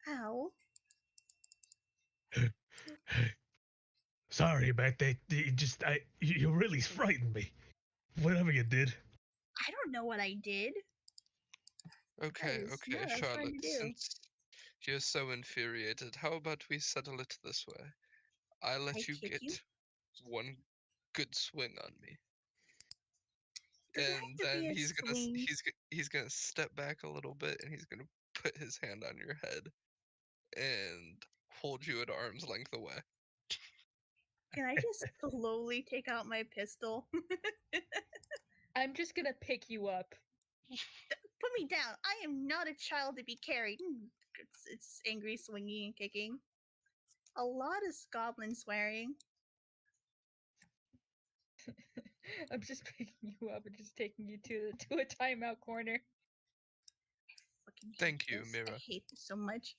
Ow. Sorry about that. You really frightened me. Whatever you did. I don't know what I did. Okay, That was okay, fun to Charlotte, do. since you're so infuriated, how about we settle it this way? I let I you kick get you? one good swing on me. Does it have and to be then a he's gonna swing? he's gonna step back a little bit, and he's gonna put his hand on your head and hold you at arm's length away. Can I just slowly take out my pistol? I'm just gonna pick you up. Put me down. I am not a child to be carried. It's angry swinging and kicking. A lot of goblin swearing. I'm just picking you up and just taking you to a timeout corner. Fucking hate Thank you, this. Mira. I hate this so much.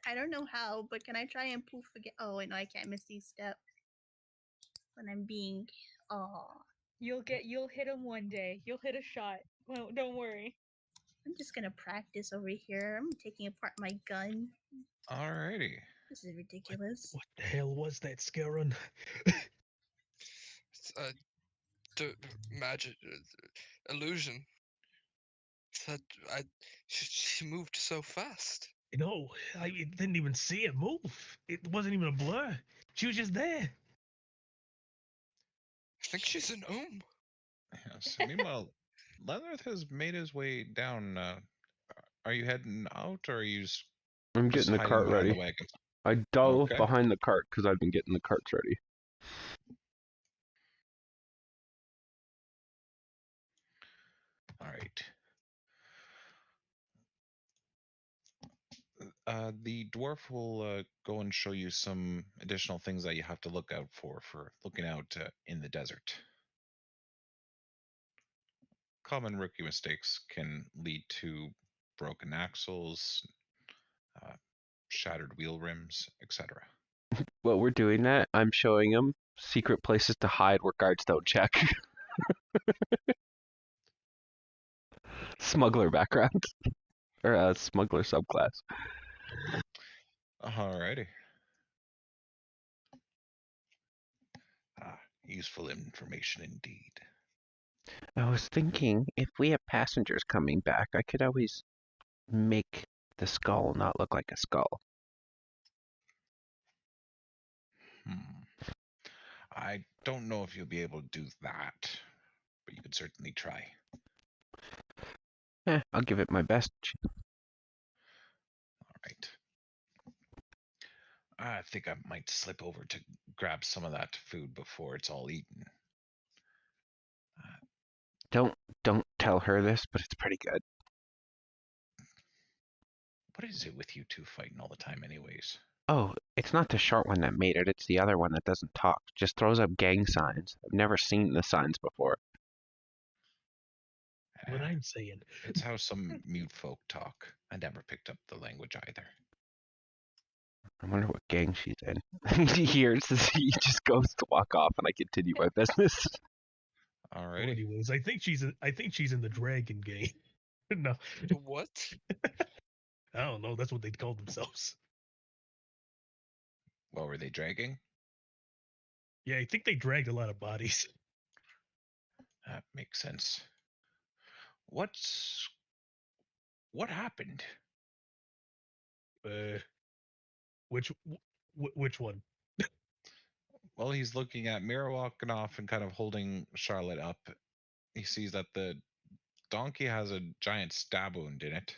I don't know how, but can I try and poof again? Oh, wait, no, I can't misty step. When I'm being. Oh, You'll hit him one day. You'll hit a shot. Well, don't worry. I'm just gonna practice over here. I'm taking apart my gun. Alrighty. This is ridiculous. What the hell was that, Scaron? It's magic illusion. That she moved so fast. You know, I didn't even see it move. It wasn't even a blur. She was just there. I think she's an Yes. Meanwhile, Leatherith has made his way down. Are you heading out, or are you I'm just getting the hiding cart behind ready. the wagons? I dove Okay. behind the cart because I've been getting the carts ready. All right. The dwarf will go and show you some additional things that you have to look out for looking out in the desert. Common rookie mistakes can lead to broken axles, shattered wheel rims, etc. While we're doing that, I'm showing them secret places to hide where guards don't check. Smuggler background. Or smuggler subclass. Alrighty. Useful information indeed. I was thinking if we have passengers coming back, I could always make the skull not look like a skull. I don't know if you'll be able to do that, but you could certainly try. I'll give it my best. All right. I think I might slip over to grab some of that food before it's all eaten. Don't tell her this, but it's pretty good. What is it with you two fighting all the time anyways? Oh, it's not the short one that made it, it's the other one that doesn't talk. Just throws up gang signs. I've never seen the signs before. What I'm saying. It's how some mute folk talk. I never picked up the language either. I wonder what gang she's in. He hears this, he just goes to walk off, and I continue my business. Well, Alrighty. anyways, I think she's in the dragon game. No, The what? I don't know. That's what they call themselves. What were they dragging? Yeah, I think they dragged a lot of bodies. That makes sense. What happened? Which one? Well, he's looking at Mira walking off and kind of holding Charlotte up. He sees that the donkey has a giant stab wound in it.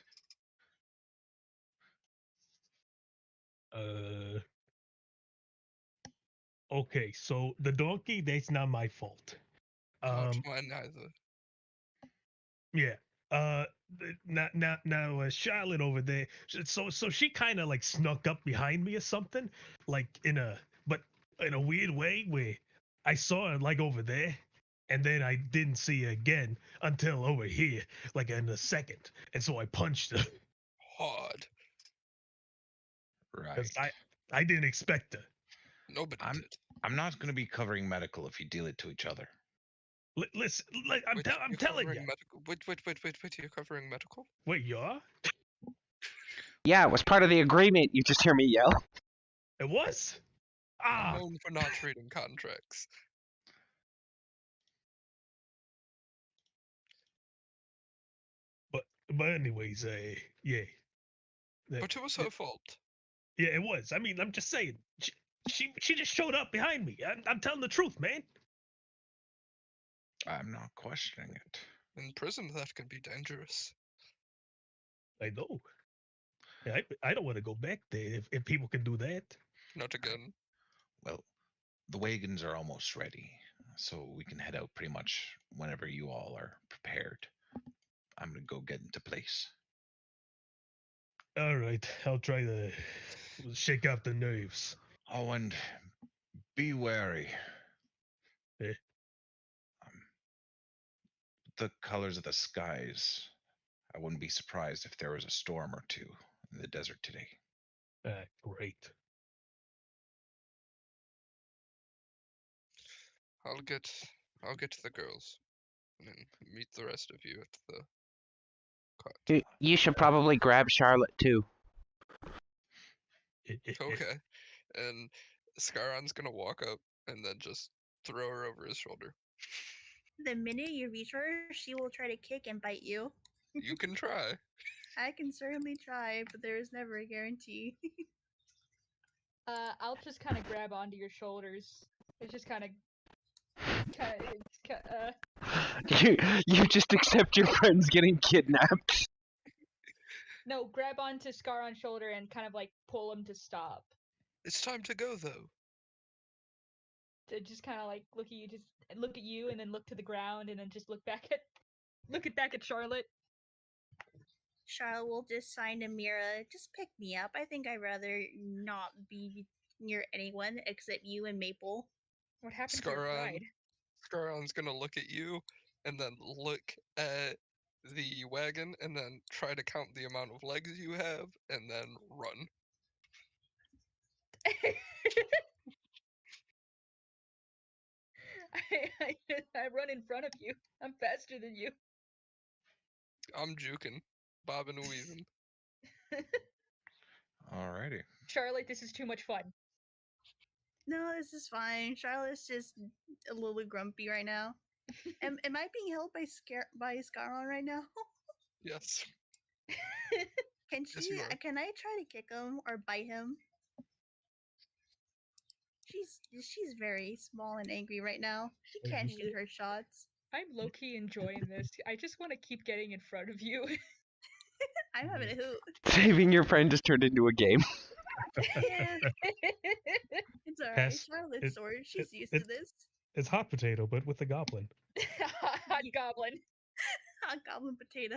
Okay, so the donkey, that's not my fault. Not mine either. Yeah. Now, Charlotte over there. So she kind of like snuck up behind me or something, like in a weird way where I saw her like over there, and then I didn't see her again until over here, like in a second, and so I punched her Hard. Right. because I didn't expect her. Nobody I'm- did. I'm not going to be covering medical if you deal it to each other. Listen, like, I'm You're telling covering you. medical. Wait, you're covering medical? Wait, you are? Yeah, it was part of the agreement. You just hear me yell. It was. I'm Ah, known for not reading contracts. but anyways, yeah. But it was her fault. Yeah, it was. I mean, I'm just saying. She just showed up behind me. I'm telling the truth, man. I'm not questioning it. In prison, that can be dangerous. I know. Yeah, I don't want to go back there if people can do that. Not again. Well, the wagons are almost ready, so we can head out pretty much whenever you all are prepared. I'm gonna go get into place. All right, I'll try to shake out the nerves. Oh, and be wary. Eh? Um, the colors of the skies. I wouldn't be surprised if there was a storm or two in the desert today. Great. I'll get to the girls, and then meet the rest of you at the cot. You should probably grab Charlotte too. Okay. And Scaron's gonna walk up and then just throw her over his shoulder. The minute you reach her, she will try to kick and bite you. You can try. I can certainly try, but there is never a guarantee. I'll just kind of grab onto your shoulders. It's just kind of, You just accept your friends getting kidnapped. no, grab onto Scaron's shoulder and kind of like pull him to stop. It's time to go, though. To just kind of like look at you, and then look to the ground, and then just look back at Charlotte. Charlotte will just sign to Mira, just pick me up. I think I'd rather not be near anyone except you and Maple. What happened to your pride? Scaron's gonna look at you, and then look at the wagon, and then try to count the amount of legs you have, and then run. I run in front of you. I'm faster than you. I'm juking, bobbing and weaving. Alrighty. Charlotte, this is too much fun. No, this is fine. Charlotte's just a little grumpy right now. Am I being held by Scaron right now? Yes. Can Yes, she? you are. Can I try to kick him or bite him? She's very small and angry right now. She can't shoot her shots. I'm low-key enjoying this. I just want to keep getting in front of you. I'm having a hoot. Saving your friend just turned into a game. Yeah, it's alright. Pass- Charlotte's it- sword. She's used it- to this. It's hot potato, but with a goblin. Hot goblin. Hot goblin potato.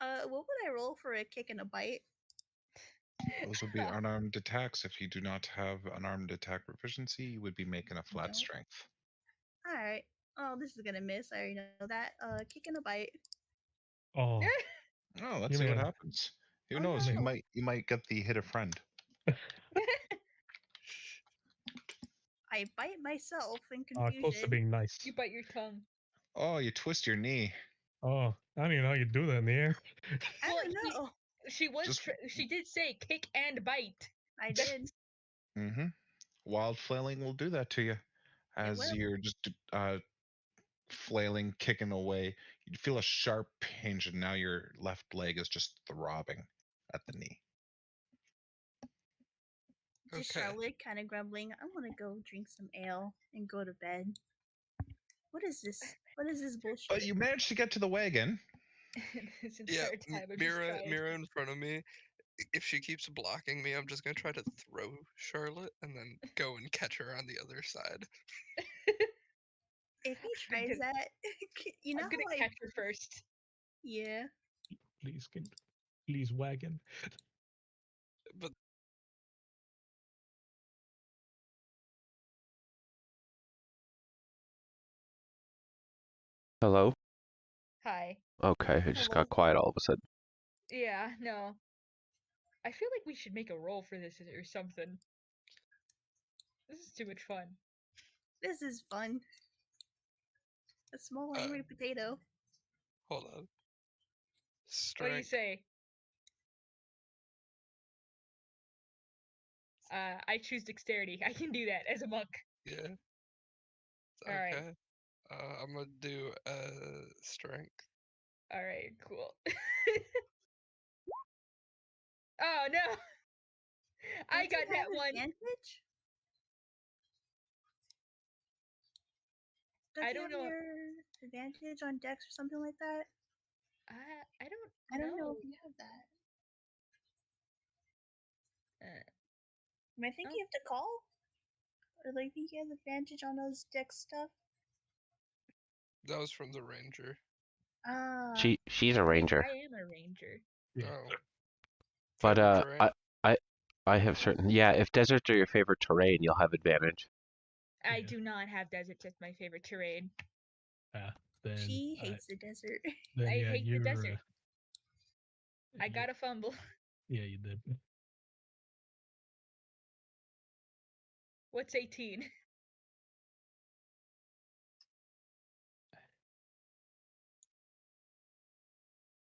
What would I roll for a kick and a bite? Those would be unarmed attacks. If you do not have unarmed attack proficiency, you would be making a flat No. strength. Alright. Oh, this is gonna miss. I already know that. Kick and a bite. Oh, Oh, let's You see what mean- happens. Who Oh, knows? You no. might get the hit a friend. I bite myself in close to confusion. being nice. You bite your tongue. Oh, you twist your knee. Oh, I don't even know how you do that in the air. I Well, don't he- know. She did say kick and bite. I did. Mm-hmm. Wild flailing will do that to you. As will. you're just flailing, kicking away, you feel a sharp pinch, and now your left leg is just throbbing at the knee. Just Okay. Charlotte kind of grumbling. I want to go drink some ale and go to bed. What is this? What is this bullshit? But you managed to get to the wagon. This Yeah, entire time I'm just Mira trying. in front of me. If she keeps blocking me, I'm just gonna try to throw Charlotte and then go and catch her on the other side. If he I'm tries gonna- that, you know I'm gonna how I catch her first. yeah. Please wagon. But Hello? Hi. Okay, it just Hello. got quiet all of a sudden. Yeah, no. I feel like we should make a roll for this or something. This is too much fun. This is fun. A small angry potato. hold on. What do you Strength. say? I choose dexterity. I can do that as a monk. Yeah. It's Alright. okay. I'm gonna do strength. Alright, cool. Oh no! I Don't you got that have one. advantage? Does I he don't have know. your advantage on Dex or something like that? I I don't don't know know. if you have that. Uh, I think Oh. you have to call. Or like, think he has advantage on those Dex stuff. That was from the ranger. Ah. She's a ranger, I am a ranger. Yeah. Oh. but Favorite terrain? I have certain. Yeah, if deserts are your favorite terrain, you'll have advantage. I Yeah. do not have deserts as my favorite terrain. Then She hates the desert. then I yeah, hate the you're. desert. I you- got a fumble. Yeah, you did. What's 18?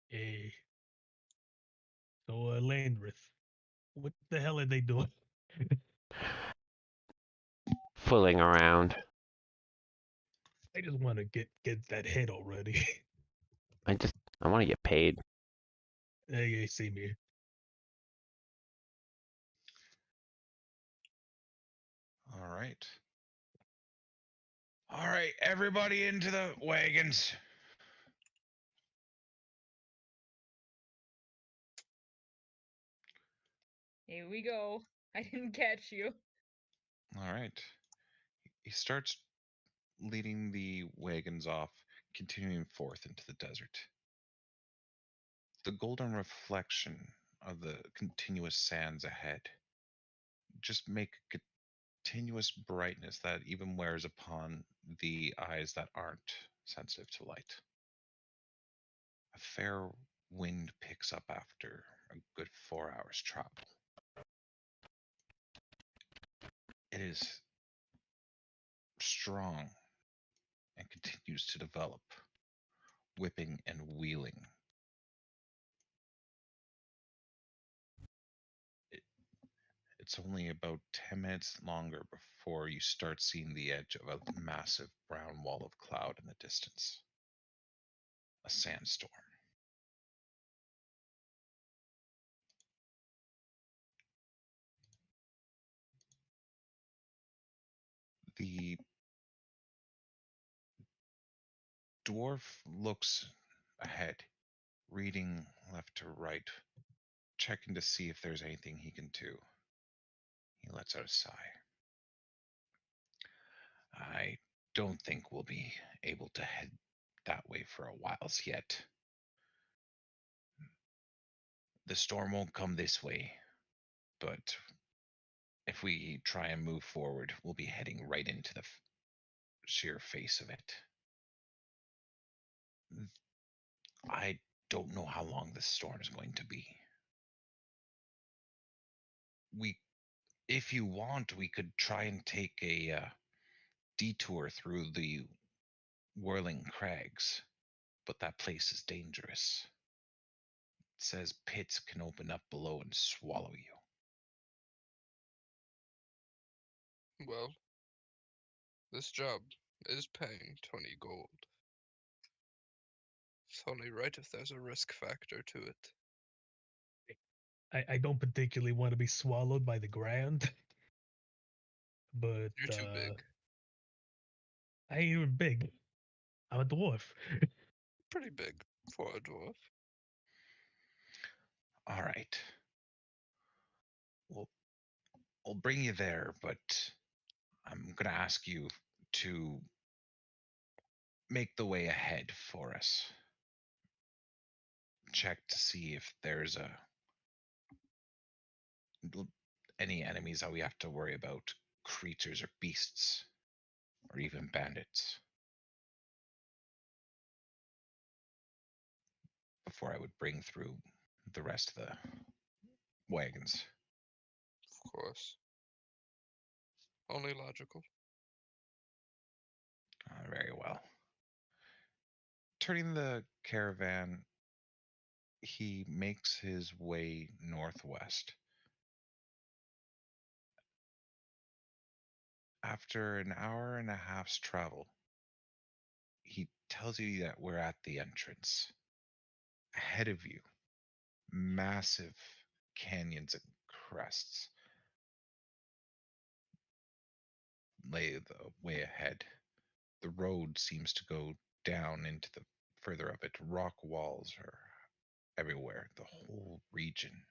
Hey. So Landrith, what the hell are they doing? Fooling around. I just want to get that head already. I want to get paid. Hey, same here. All right. All right, everybody into the wagons. Here we go. I didn't catch you. All right. He starts leading the wagons off, continuing forth into the desert. The golden reflection of the continuous sands ahead just make a continuous brightness that even wears upon the eyes that aren't sensitive to light. A fair wind picks up after a good 4 hours travel. It is strong and continues to develop, whipping and wheeling. It's only about 10 minutes longer before you start seeing the edge of a massive brown wall of cloud in the distance. A sandstorm. The dwarf looks ahead, reading left to right, checking to see if there's anything he can do. He lets out a sigh. I don't think we'll be able to head that way for a while yet. The storm won't come this way, but if we try and move forward, we'll be heading right into the sheer face of it. I don't know how long this storm is going to be. If you want, we could try and take a detour through the whirling crags, but that place is dangerous. It says pits can open up below and swallow you. Well, this job is paying 20 gold. It's only right if there's a risk factor to it. I don't particularly want to be swallowed by the ground, but You're too big. I ain't even big. I'm a dwarf. Pretty big for a dwarf. All right. We'll bring you there, but I'm going to ask you to make the way ahead for us. Check to see if there's any enemies that we have to worry about, creatures or beasts, or even bandits, before I would bring through the rest of the wagons. Of course. Only logical. Very well. Turning the caravan, he makes his way northwest. After an hour and a half's travel, he tells you that we're at the entrance. Ahead of you, massive canyons and crests lay the way ahead. the road seems to go down into the further of it. Rock walls are everywhere. The whole region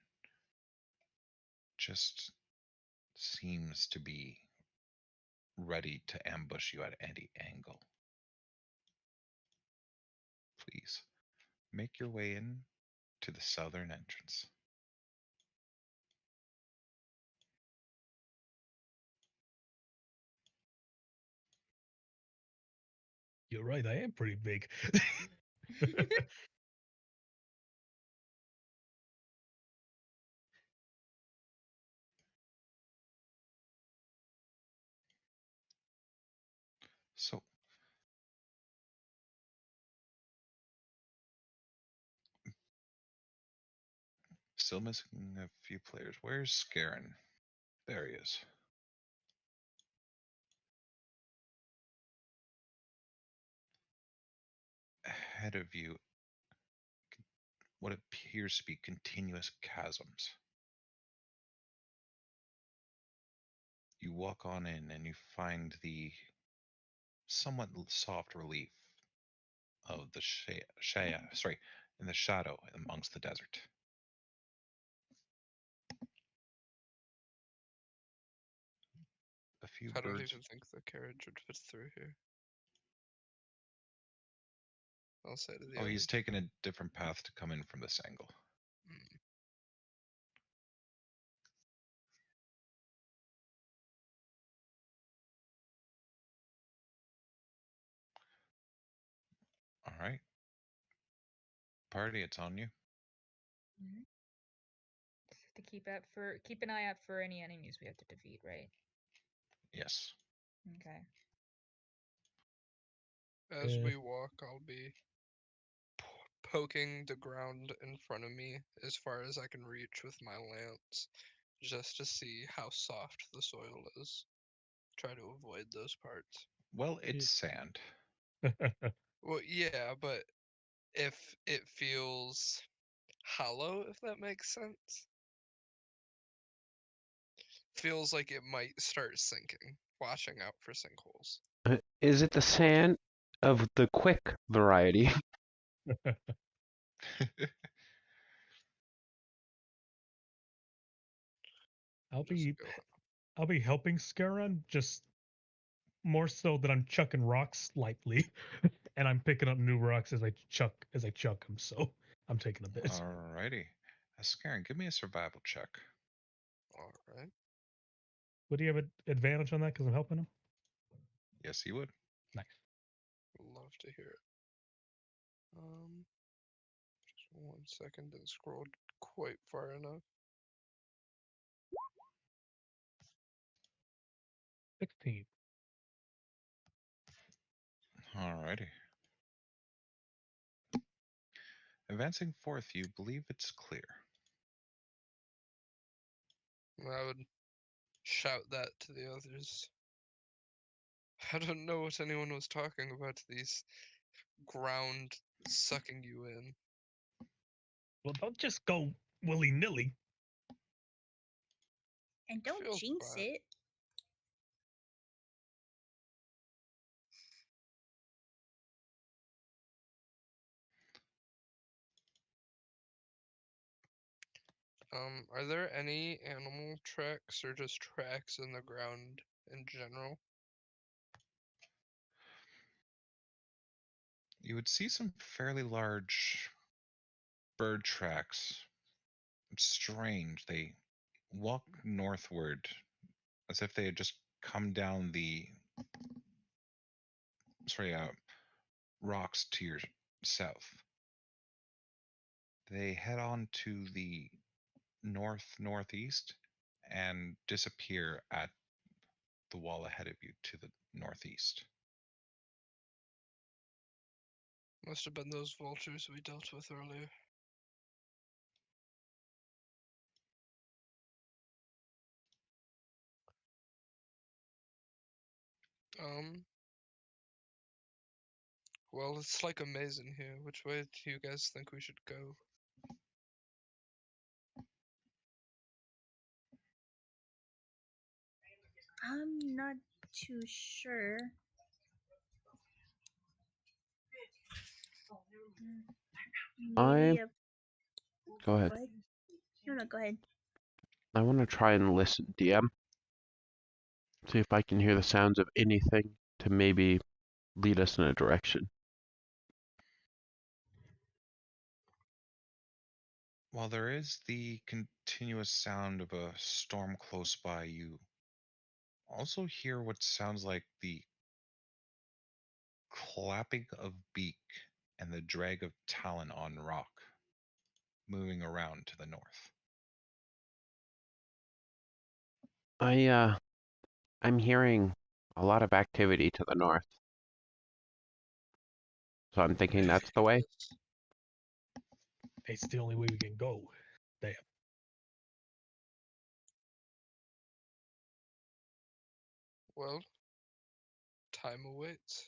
just seems to be ready to ambush you at any angle. Please make your way in to the southern entrance. You're right, I am pretty big. So, still missing a few players. Where's Scarin? There he is. Ahead of you, what appears to be continuous chasms. You walk on in and you find the somewhat soft relief of the in the shadow amongst the desert. A few I don't birds. even think the carriage would fit through here. I'll say to the Oh, he's others. taken a different path to come in from this angle. Mm. All right. Party, it's on you. Mhm. To keep an eye out for any enemies we have to defeat, right? Yes. Okay. As we walk, I'll be poking the ground in front of me as far as I can reach with my lance, just to see how soft the soil is. Try to avoid those parts. Well, it's sand. Well, yeah, but if it feels hollow, if that makes sense. Feels like it might start sinking. Watching out for sinkholes. Is it the sand of the quick variety? Just go. I'll be helping Scaron, just more so that I'm chucking rocks lightly, and I'm picking up new rocks as I chuck them. So I'm taking a bit. Alrighty. Scarin, give me a survival check. All right. Would you have an advantage on that because I'm helping him? Yes, he would. Nice. Love to hear it. Just 1 second. Didn't scroll quite far enough. 16. Alrighty. Advancing forth, you believe it's clear. I would shout that to the others. I don't know what anyone was talking about. These ground sucking you in. Well, don't just go willy nilly. And don't Feels jinx bad. it. Are there any animal tracks or just tracks in the ground in general? You would see some fairly large bird tracks. It's strange. They walk northward as if they had just come down the rocks to your south. They head on to the northeast and disappear at the wall ahead of you to the northeast. Must have been those vultures we dealt with earlier. Well, it's like a maze in here. Which way do you guys think we should go? I'm not too sure. Maybe a. Go ahead. No, go ahead. I want to try and listen, DM. See if I can hear the sounds of anything to maybe lead us in a direction. While there is the continuous sound of a storm close by, you also hear what sounds like the clapping of beak and the drag of talon on rock, moving around to the north. I'm hearing a lot of activity to the north. So I'm thinking that's the way. It's the only way we can go. Damn. Well, time awaits.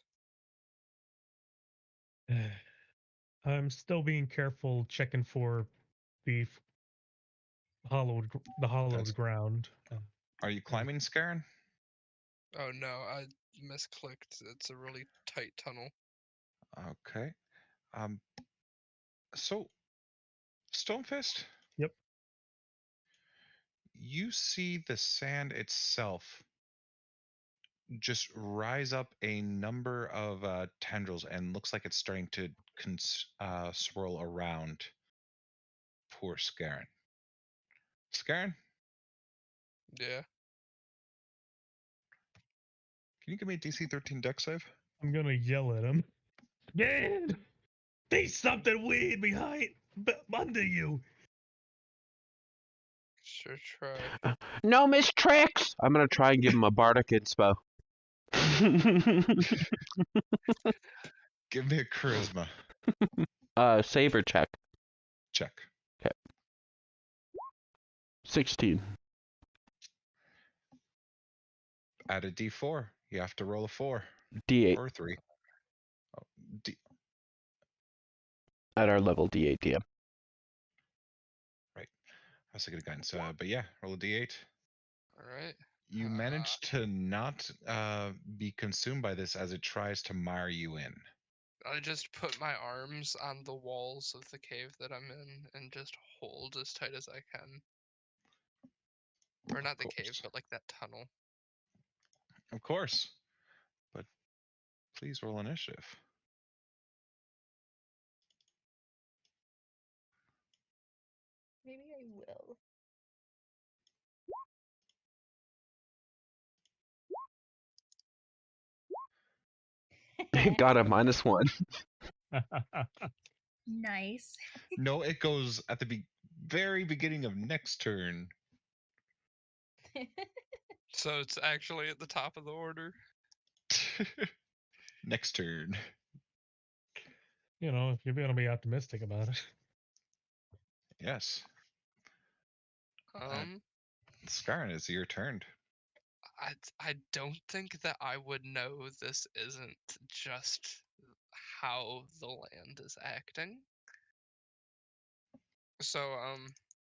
I'm still being careful, checking for the hollowed That's- ground. Are you climbing, Scarin? Oh no, I misclicked. It's a really tight tunnel. Okay. So, Stonefist? Yep. You see the sand itself just rise up a number of tendrils and looks like it's starting to swirl around poor Scarin. Scarin, Yeah. can you give me a DC 13 deck save? I'm gonna yell at him. Man, there's something weird under you. Sure try. No, Miss Tricks! I'm gonna try and give him a bardic inspo. Give me a charisma Saber check. check. 16. Add a D4. You have to roll a 4 D8 or 3. Oh, at our level D8 DM. that's a good guidance. But yeah, roll a D8. All right. You manage to not be consumed by this as it tries to mire you in. I just put my arms on the walls of the cave that I'm in and just hold as tight as I can. Or not the cave, course. but like that tunnel. Of course. But please roll initiative. Maybe I will. Got a -1. Nice. No, it goes at the very beginning of next turn. So it's actually at the top of the order. Next turn. You know, if you're gonna be optimistic about it. Yes. Um, Scarin, it's your turn. I don't think that I would know this isn't just how the land is acting. So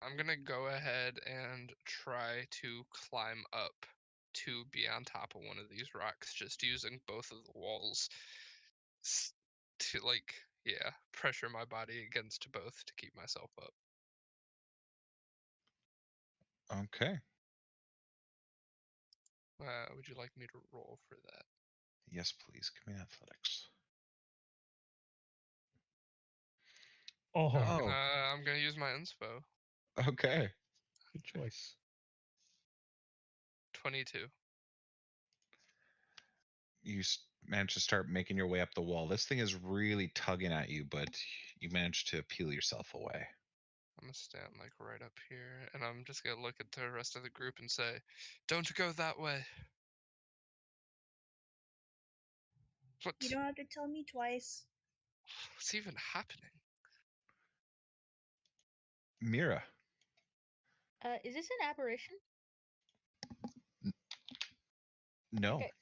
I'm gonna go ahead and try to climb up to be on top of one of these rocks, just using both of the walls to pressure my body against both to keep myself up. Okay. Would you like me to roll for that? Yes, please. Give me athletics. Oh, Oh, I'm gonna use my inspo. okay. good choice. 22. You manage to start making your way up the wall. This thing is really tugging at you, but you manage to peel yourself away. I'm gonna stand like right up here, and I'm just gonna look at the rest of the group and say, "Don't go that way." What? You don't have to tell me twice. What's even happening? Mira. Is this an apparition? No. Okay.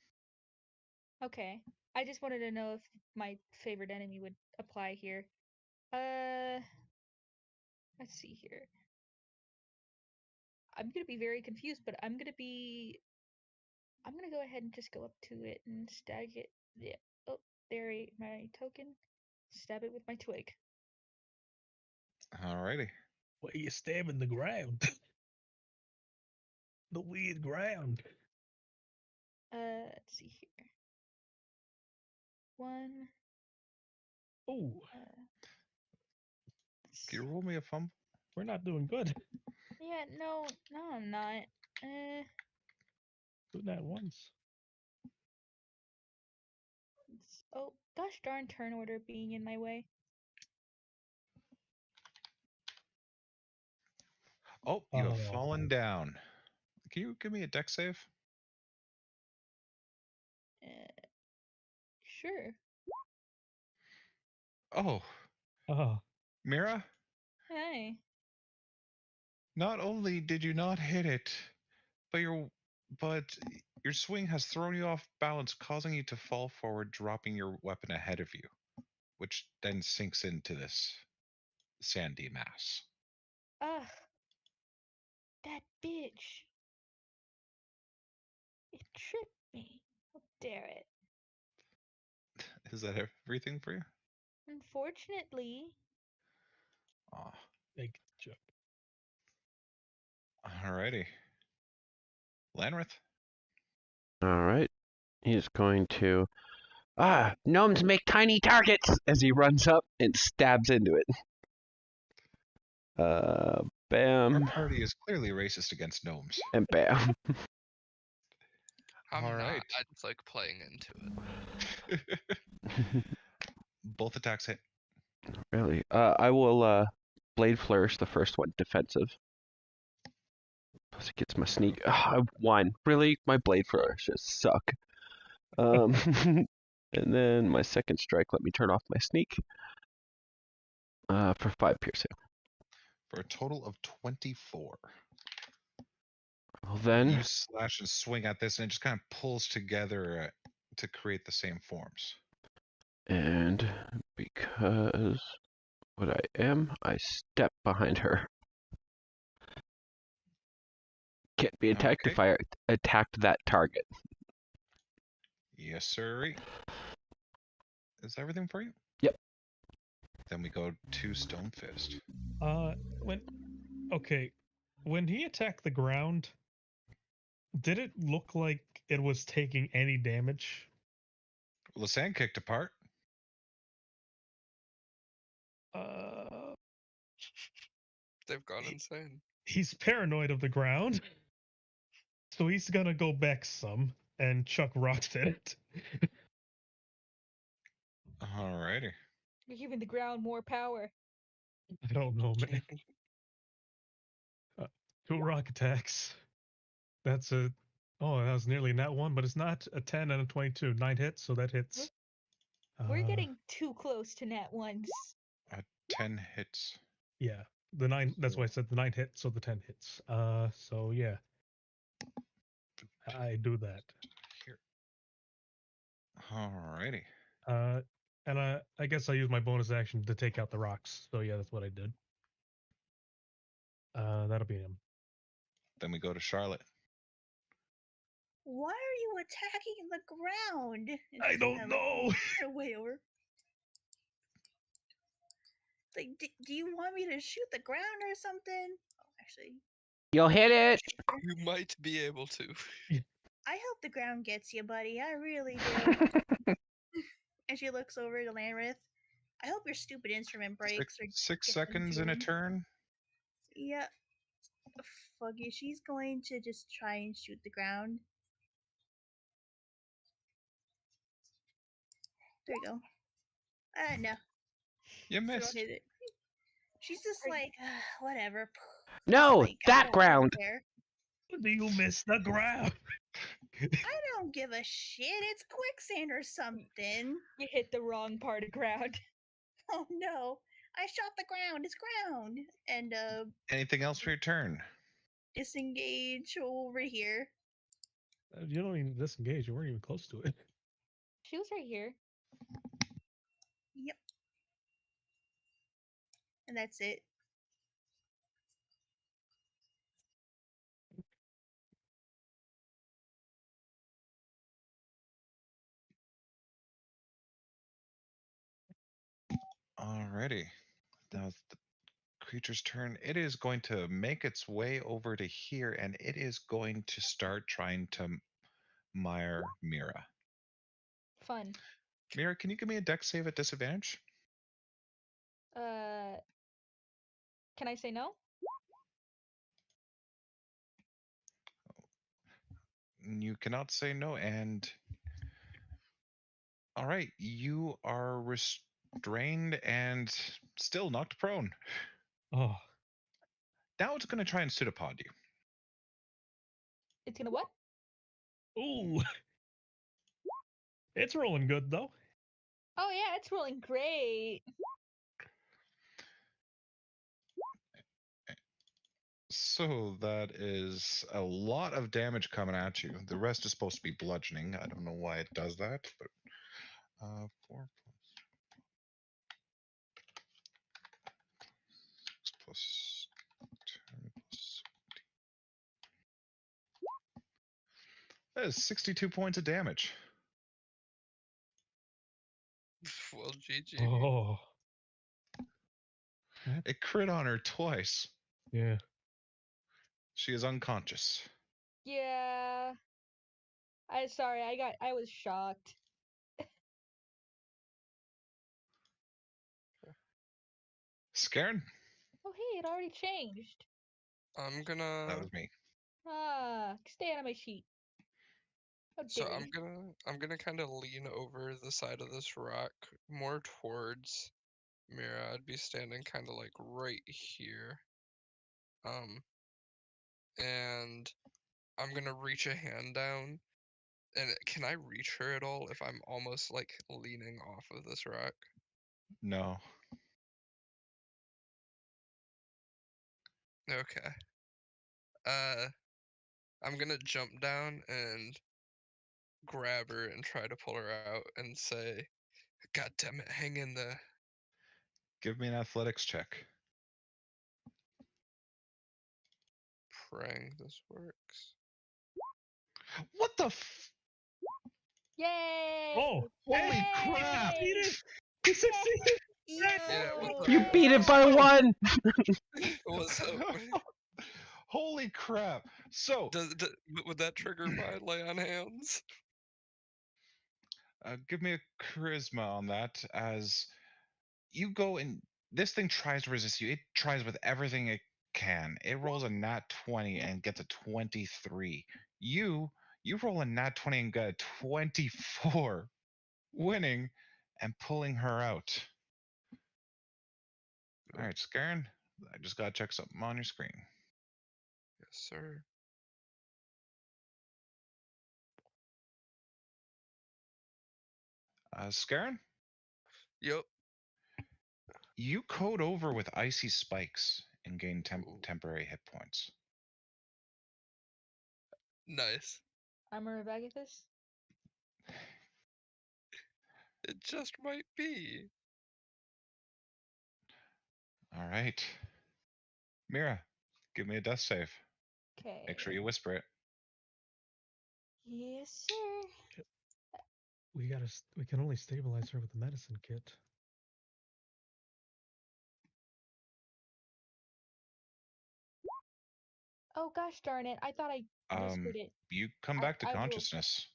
Okay. I just wanted to know if my favorite enemy would apply here. Let's see here. I'm gonna be very confused, but I'm gonna go ahead and just go up to it and stag it. Yeah. Oh, there my token. stab it with my twig. Alrighty. Why are you stabbing the ground? The weird ground. Let's see here. One. Oh, Can you roll me a fumble? we're not doing good. Yeah, no, I'm not. Doing that once. Oh, gosh darn turn order being in my way. Oh, you have Oh. fallen down. Can you give me a deck save? Sure. Oh, Oh, Mira, Hey. not only did you not hit it, but your swing has thrown you off balance, causing you to fall forward, dropping your weapon ahead of you, which then sinks into this sandy mass. Ugh. That bitch. It tripped me. How dare it? Is that everything for you? Unfortunately. Ah, make the joke. alrighty. Lanrith. All right. He's going to. Gnomes make tiny targets as he runs up and stabs into it. Our Bam party is clearly racist against gnomes. and bam. I'm All not. right. I just like playing into it. Both attacks hit. Really? I will blade flourish the first one, defensive. Plus it gets my sneak. I won. Really? My blade flourishes suck. And then my second strike. Let me turn off my sneak. For 5 piercing. For a total of 24. Well then, You slash and swing at this, and it just kind of pulls together to create the same forms. and because what I am, I step behind her. Can't be attacked if Okay. I attacked that target. Yes, sir. Is that everything for you? Yep. Then we go to Stone Fist. When he attacked the ground, did it look like it was taking any damage? Well, the sand kicked apart. Uh, They've gone insane. he's paranoid of the ground, so he's gonna go back some and chuck rocks at it. Alrighty. You're giving the ground more power. I don't know, man. 2 rock attacks. That's a. Oh, that was nearly nat 1, but it's not a 10 and a 22. 9 hits, so that hits. We're getting too close to nat ones. 10 hits. Yeah, the 9. That's why I said the 9 hit, so the 10 hits. So yeah, I do that. Here. Alrighty. And I guess I use my bonus action to take out the rocks. So yeah, that's what I did. That'll be him. Then we go to Charlotte. Why are you attacking the ground? And I she's don't kinda, like, know. kinda way over. Like, do you want me to shoot the ground or something? Oh, actually, You'll hit it. You might be able to. I hope the ground gets you, buddy. I really do. And she looks over to Lanrith. I hope your stupid instrument breaks. Six gets seconds in a into him. turn. Yeah. Fuck you. She's going to just try and shoot the ground. There you go. No. You She don't missed. hit it. She's just like, whatever. No, Like, I that don't ground. care. Do you miss the ground? I don't give a shit. It's quicksand or something. You hit the wrong part of ground. Oh no. I shot the ground. It's ground. And Anything else for your turn? disengage over here. You don't even disengage. You weren't even close to it. She was right here. Yep. And that's it. Alrighty. Now it's the creature's turn. It is going to make its way over to here, and it is going to start trying to mire Mira. Fun. Mira, can you give me a dex save at disadvantage? Can I say no? You cannot say no, and all right, you are restrained and still knocked prone. Oh, Now it's going to try and pseudopod you. It's gonna what? ooh. It's rolling good though. Oh yeah, it's rolling great. So that is a lot of damage coming at you. The rest is supposed to be bludgeoning. I don't know why it does that, but 4 plus 10 plus. That is 62 points of damage. Well, GG. Oh, It crit on her twice. yeah. She is unconscious. Yeah. I was shocked. Scared? Oh hey, it already changed. I'm That gonna. was me. Stay out of my sheet. How So dare I'm you. gonna kind of lean over the side of this rock more towards Mira. I'd be standing kind of like right here. And I'm gonna reach a hand down. And can I reach her at all if I'm almost like leaning off of this rock? No. Okay. I'm gonna jump down and grab her and try to pull her out and say, "God damn it, hang in there." Give me an athletics check. Praying this works. What the f- Yay! Oh, Holy crap! Yay! He succeeded. Yeah, what the You beat it by fuck? 1! What's up? Holy crap! So, Would that trigger my lay on hands? give me a charisma on that as you go and this thing tries to resist you. It tries with everything it can. It rolls a nat 20 and gets a 23. You roll a nat 20 and get a 24, winning and pulling her out. All right, Scarin, I just gotta check something on your screen. Yes, sir. Scarin, Yep. you code over with icy spikes and gain Ooh. temporary hit points. Nice. I'm Rebecca's. It just might be. All right. Mira, give me a death save. Okay. Make sure you whisper it. Yes, sir. We can only stabilize her with the medicine kit. Oh gosh darn it! I thought I whispered it. You come back to I will- consciousness.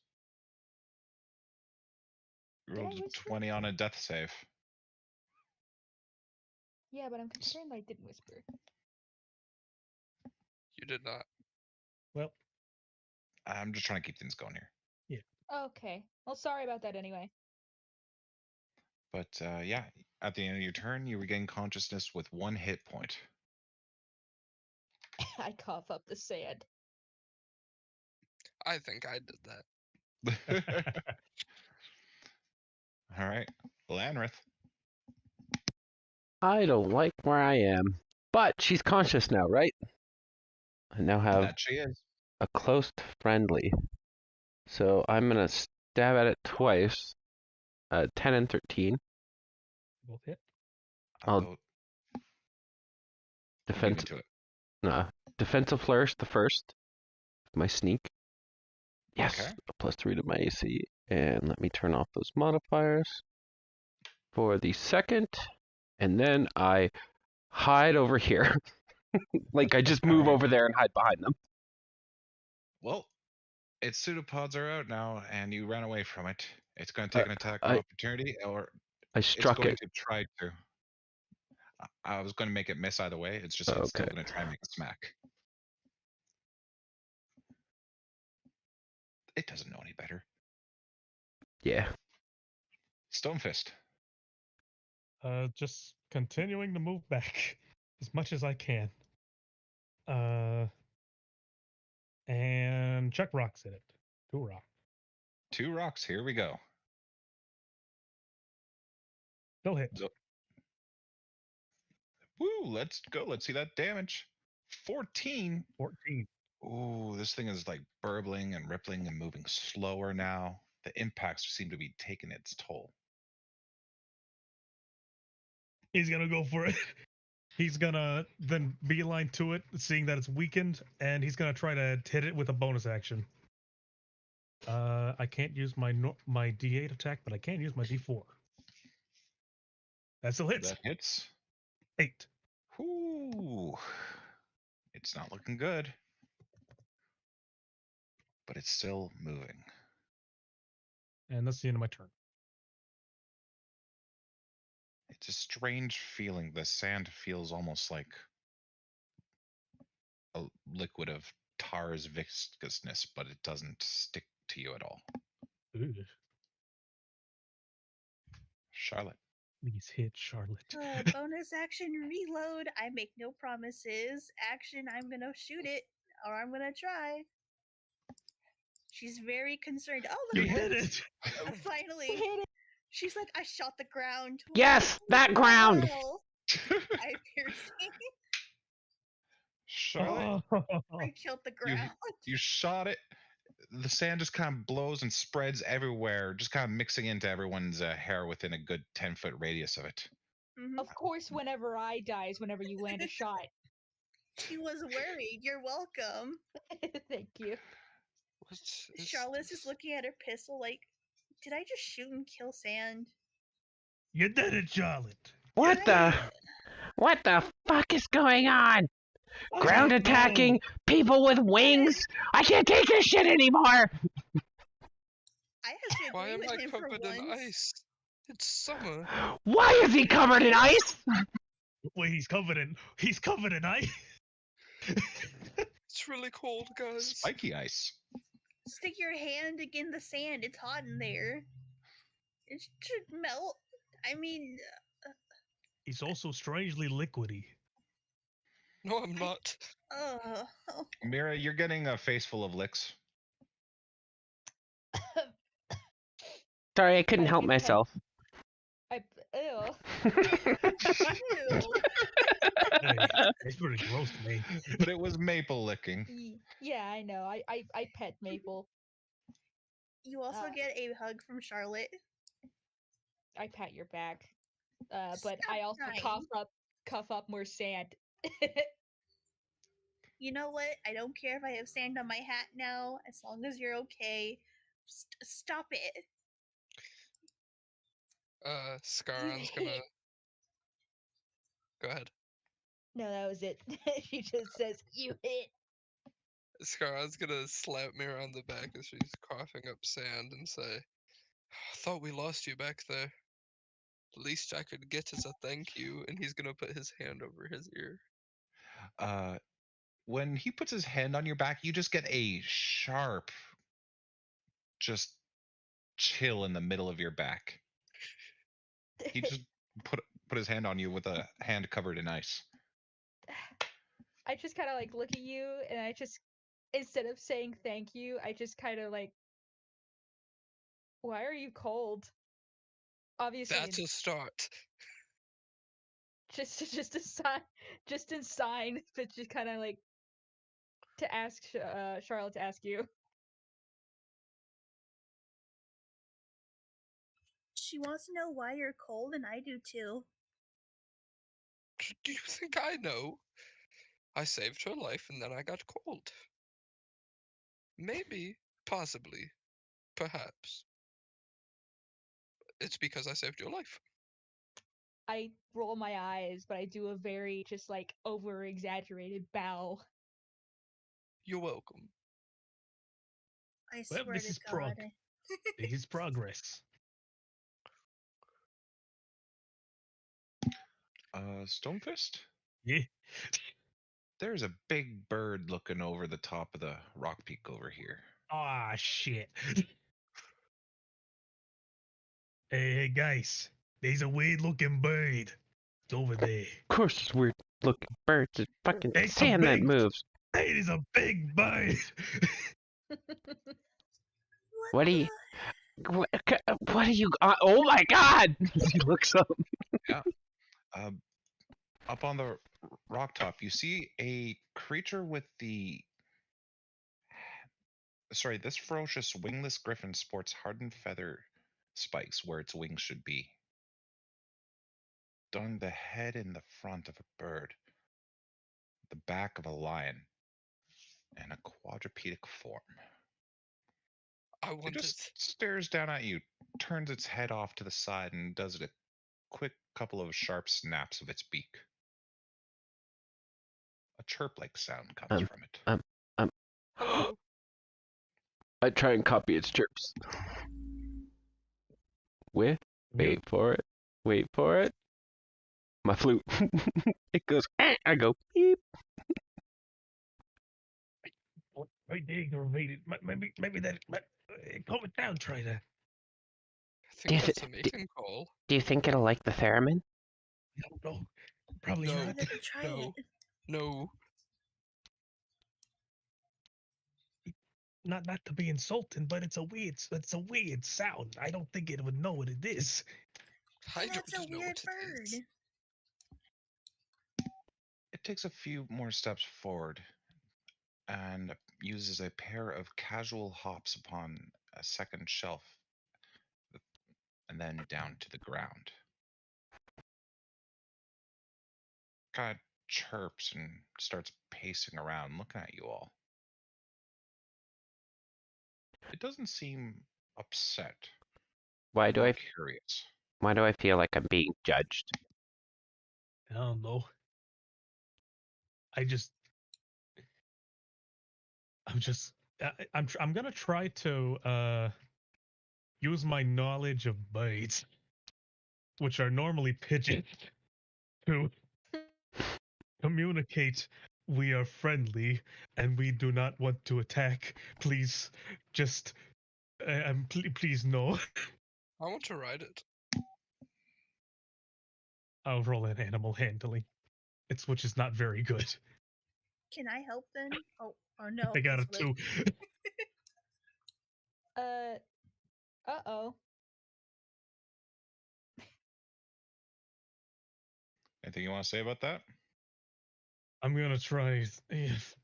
You Did I rolled a whisper? 20 on a death save. Yeah, but I'm concerned I didn't whisper. You did not. Well, I'm just trying to keep things going here. Okay. Well, sorry about that anyway. But yeah, at the end of your turn, you regain consciousness with 1 hit point. I cough up the sand. I think I did that. All right, Lanrith. I don't like where I am. But she's conscious now, right? I now have That she is. a close friendly. So I'm going to stab at it twice. 10 and 13. both hit. I'll Although- I'll beat me defense, to it. defensive flourish the first. My sneak. Yes, Okay. a +3 to my AC. And let me turn off those modifiers. For the second, and then I hide over here. Like I just move Alright. over there and hide behind them. Well, its pseudopods are out now, and you ran away from it. It's going to take an attack of I opportunity, or I it's struck going it. to try to. I was going to make it miss either way. It's just it's still Okay. going to try and make a smack. It doesn't know any better. Yeah. Stone Fist. Just continuing to move back as much as I can. And chuck rocks at it. 2 rocks. 2 rocks. Here we go. No hit. Woo! Let's go. Let's see that damage. 14. 14. Ooh, this thing is like burbling and rippling and moving slower now. The impacts seem to be taking its toll. He's gonna go for it. He's gonna then beeline to it, seeing that it's weakened, and he's gonna try to hit it with a bonus action. I can't use my my D8 attack, but I can use my D4. That still hits. That hits. 8. Ooh, it's not looking good, but it's still moving. And that's the end of my turn. It's a strange feeling. The sand feels almost like a liquid of tar's viscousness, but it doesn't stick to you at all. Ooh, Charlotte. please hit Charlotte. Bonus action reload. I make no promises. Action, I'm gonna shoot it, or I'm gonna try. She's very concerned. Oh, You look at hit this. it. Finally. Hit it. She's like, I shot the ground. Yes, that ground. Wow. I piercing. Charlotte, I killed the you, ground. you shot it. The sand just kind of blows and spreads everywhere, just kind of mixing into everyone's hair within a good 10-foot radius of it. Mhm. Of course, whenever I die is whenever you land a shot. She was worried. You're welcome. Thank you. What is Charlotte's this? just looking at her pistol like, did I just shoot and kill sand? You did it, Charlotte. What the fuck is going on? I Ground don't know. attacking people with wings. I can't take this shit anymore. I have to Why agree am with I him for covered in once. ice? It's summer. Why is he covered in ice? Wait, he's covered in ice. It's really cold, guys. Spiky ice. Stick your hand against the sand. It's hot in there. It should melt. I mean, He's also strangely liquidy. No, I'm not. oh, Mira, you're getting a face full of licks. Sorry, I couldn't I help do myself. Ew. ew. Hey, it's pretty gross to me. But it was maple licking. Yeah, I know. I pet Maple. You also get a hug from Charlotte. I pat your back. But I Stop also crying. cough up more sand. You know what? I don't care if I have sand on my hat now, as long as you're okay. Stop it. Scarron's gonna. Go ahead. No, that was it. She just says, "You hit." Scarron's gonna slap Mira on the back as she's coughing up sand and say, I thought we lost you back there. The least I could get is a thank you, and he's gonna put his hand over his ear. When he puts his hand on your back, you just get a sharp, just chill in the middle of your back. He just put his hand on you with a hand covered in ice. I just kind of like look at you, and I just, instead of saying thank you, I just kind of like, why are you cold? Obviously, That's a start. just a sign, just in sign, but just kind of like to ask Charlotte to ask you. She wants to know why you're cold, and I do too. Do you think I know? I saved her life and then I got cold. Maybe, possibly, perhaps. It's because I saved your life. I roll my eyes, but I do a very just like over exaggerated bow. You're welcome. I Well, swear this to is God. This is progress. Stonefist? Yeah. There's a big bird looking over the top of the rock peak over here. Ah, shit. Hey, guys. There's a weird looking bird. It's over there. Of course, it's weird looking birds. It's fucking It's a sand that big- moves. It is a big bird. What do you? What are you? Oh my God! He looks up. Up on the rock top, you see a creature with the. Sorry, this ferocious wingless griffin sports hardened feather spikes where its wings should be. Dong the head and the front of a bird, the back of a lion, and a quadrupedic form. I It want just it. stares down at you, turns its head off to the side, and does a quick couple of sharp snaps of its beak. A chirp-like sound comes from it. Hello. I try and copy its chirps. Wait for it. Wait for it. My flute. It goes. I go beep. Right there, you repeat it. Maybe that. Calm it down, Trader. I Do you think thi- that's a mating call. Do you think it'll like the theremin? I don't know. Probably No. not. Never tried No. it. No. Not to be insulting, but it's a weird sound. I don't think it would know what it is. I That's don't a know weird what it is. bird. It takes a few more steps forward and uses a pair of casual hops upon a second shelf and then down to the ground. Kind of chirps and starts pacing around, looking at you all. It doesn't seem upset. Why do More I? curious. Why do I feel like I'm being judged? I don't know. I'm gonna try to use my knowledge of birds, which are normally pigeons, to communicate we are friendly and we do not want to attack. Please, just please no. I want to ride it. I'll roll an animal handling. Which is not very good. Can I help then? Oh no. I got a it's Will. 2. Uh-oh. Anything you want to say about that? I'm gonna try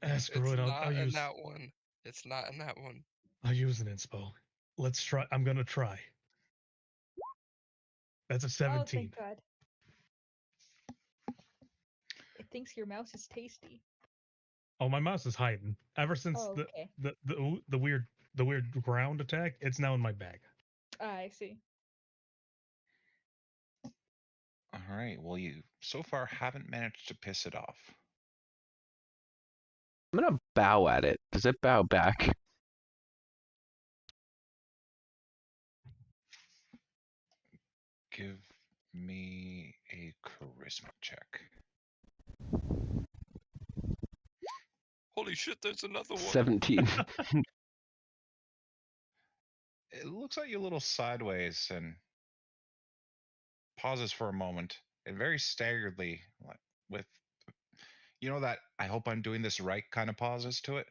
ask her It's what not I'll in use. that one. It's not in that one. I'll use an inspo. Let's try. I'm gonna try. That's a Oh, 17. thank God. It thinks your mouse is tasty. Oh, my mouse is hiding. Ever since Oh, okay. the weird ground attack, it's now in my bag. I see. All right. Well, you so far haven't managed to piss it off. I'm gonna bow at it. Does it bow back? Give me a charisma check. Holy shit, there's another one. 17. It looks at you a little sideways and pauses for a moment and very staggeredly, like with, you know, that I hope I'm doing this right kind of pauses to it.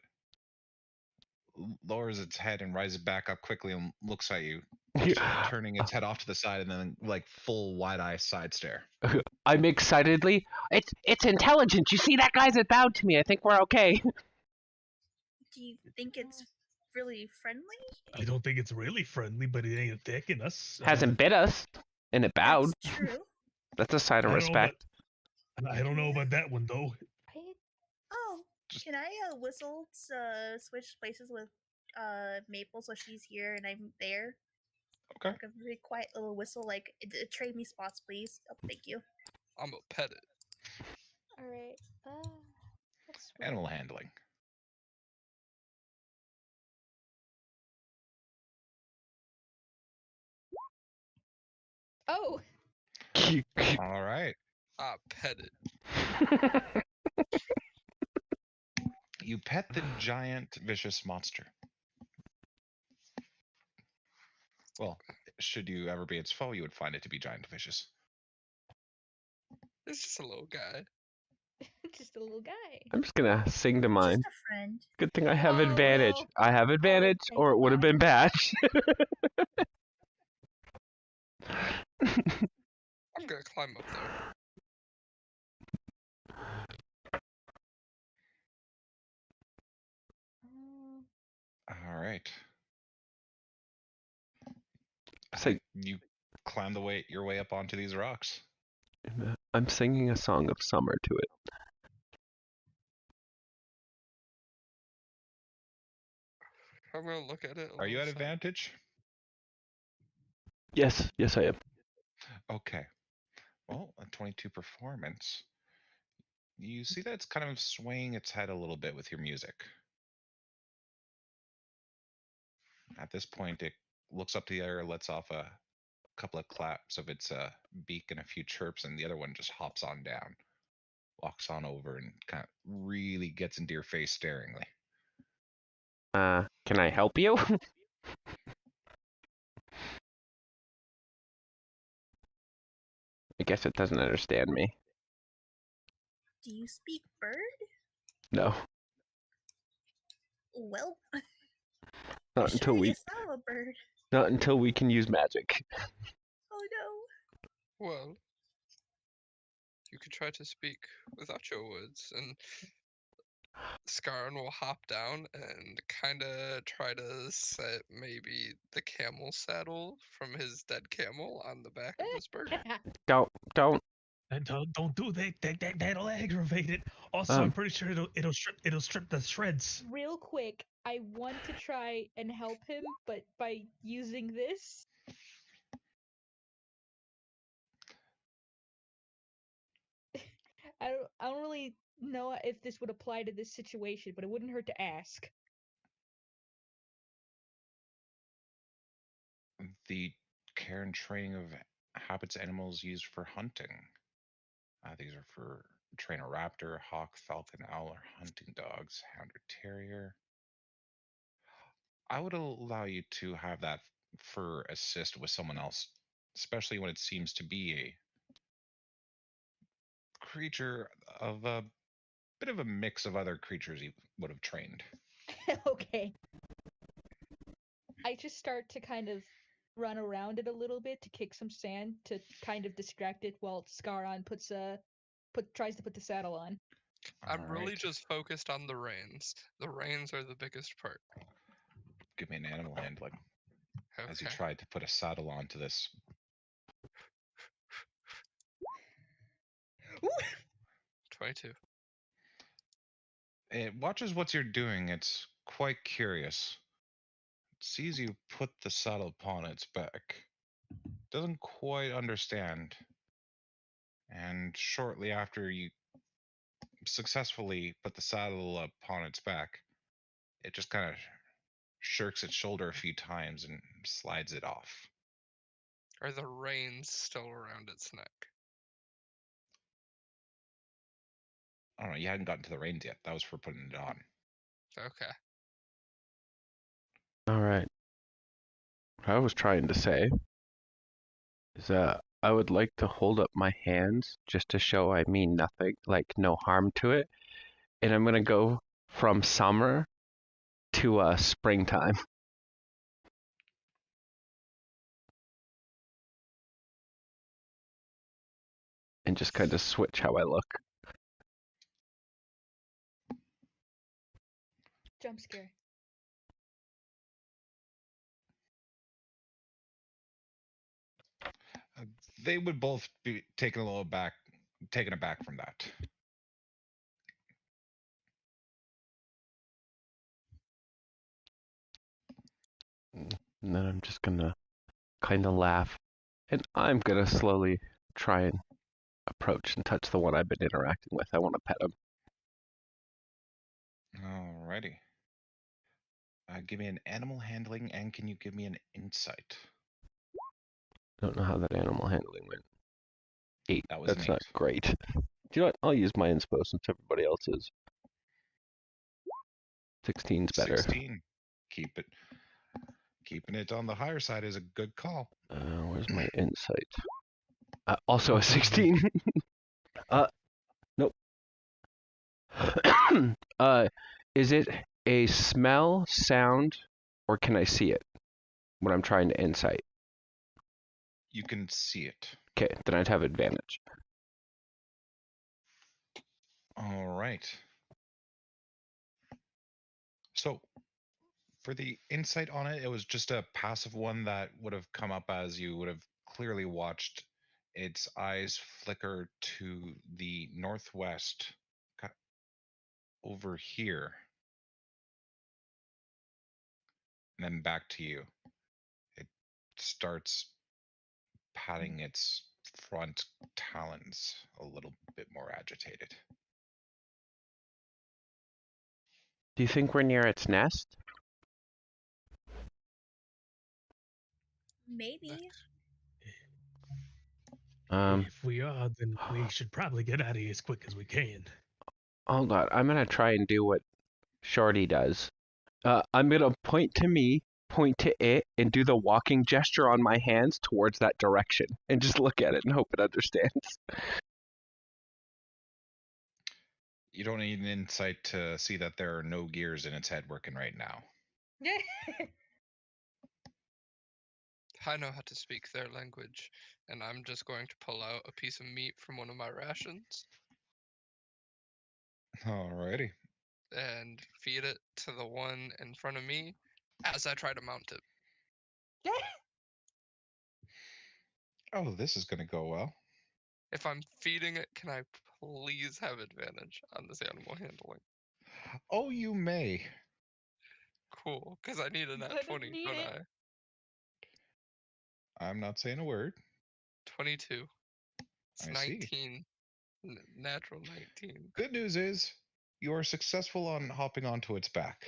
Lowers its head and rises back up quickly and looks at you, turning its head off to the side and then like full wide-eye side stare. I'm excitedly. It's intelligent. You see that guy's that bowed to me. I think we're okay. Do you think it's really friendly? I don't think it's really friendly, but it ain't attacking us. Hasn't bit us, and it bowed. That's true. That's a sign of I don't know respect. I don't know about that one though. Oh, Just- can I whistle switch places with Maple so she's here and I'm there? Okay. Like a very quiet little whistle, like trade me spots, please. Oh, thank you. I'm gonna pet it. All right. That's sweet. Animal handling. Oh, All right. I pet it. You pet the giant vicious monster. Well, should you ever be its foe, you would find it to be giant vicious. It's just a little guy. just a little guy. I'm just gonna sing to mine. Just a friend. Good thing I have Oh, advantage. no. I have advantage, thank or it would have been bad. I'm gonna climb up there. All right. So You climb your way up onto these rocks. I'm singing a song of summer to it. I'm gonna look at it. Are you at alongside. advantage? Yes, yes, I am. Okay. Well, a 22 performance. You see that it's kind of swaying its head a little bit with your music. At this point, it looks up to the air, lets off a couple of claps of its beak and a few chirps, and the other one just hops on down, walks on over, and kind of really gets into your face staringly. Can I help you? I guess it doesn't understand me. Do you speak bird? No, Well, not until sure we you saw a bird. not until we can use magic. Oh no. Well, you could try to speak without your words, and Scarn will hop down and kind of try to set maybe the camel saddle from his dead camel on the back of this bird. Don't. And don't do that. That'll aggravate it. Also, I'm Um. pretty sure it'll strip the shreds. Real quick, I want to try and help him, but by using this. I don't really know if this would apply to this situation, but it wouldn't hurt to ask. The care and training of habits animals used for hunting. These are for train a raptor, hawk, falcon, owl, or hunting dogs, hound or terrier. I would allow you to have that for assist with someone else, especially when it seems to be a creature of a bit of a mix of other creatures you would have trained. Okay. I just start to kind of run around it a little bit to kick some sand to kind of distract it while Scaron tries to put the saddle on. I'm really Alright. just focused on the reins. The reins are the biggest part. Give me an animal handling as you Okay. try to put a saddle onto this. 22. It watches what you're doing. It's quite curious. It sees you put the saddle upon its back. Doesn't quite understand. And shortly after you successfully put the saddle upon its back, it just kind of shirks its shoulder a few times and slides it off. Are the reins still around its neck? I don't know, you hadn't gotten to the reins yet. That was for putting it on. Okay. All right. What I was trying to say is I would like to hold up my hands just to show I mean nothing, like no harm to it. And I'm gonna go from summer to springtime. And just kind of switch how I look. Jump scare. They would both be taken aback from that. And then I'm just gonna kind of laugh, and I'm gonna slowly try and approach and touch the one I've been interacting with. I want to pet him. Alrighty. Give me an animal handling, and can you give me an insight? Don't know how that animal handling went. 8. That was an That's not 8. great. Do you know what? I'll use my inspo since everybody else is. 16's better. 16. Keeping it on the higher side is a good call. Where's my insight? Also a 16. Nope. Is it a smell, sound, or can I see it when I'm trying to insight? You can see it. Okay, then I'd have advantage. All right. So for the insight on it, it was just a passive one that would have come up as you would have clearly watched its eyes flicker to the northwest over here. And then back to you. It starts patting its front talons a little bit more agitated. Do you think we're near its nest? Maybe. If we are, then we should probably get out of here as quick as we can. Hold on. I'm gonna try and do what Shorty does. I'm gonna point to me, point to it, and do the walking gesture on my hands towards that direction, and just look at it and hope it understands. You don't need an insight to see that there are no gears in its head working right now. I know how to speak their language, and I'm just going to pull out a piece of meat from one of my rations Alrighty. and feed it to the one in front of me as I try to mount it. Oh, this is going to go well. If I'm feeding it, can I please have advantage on this animal handling? Oh, you may. Cool, because I need a nat Gonna 20, need don't it. I'm not saying a word. 22. It's I see. 19. Natural 19. Good news is you are successful on hopping onto its back.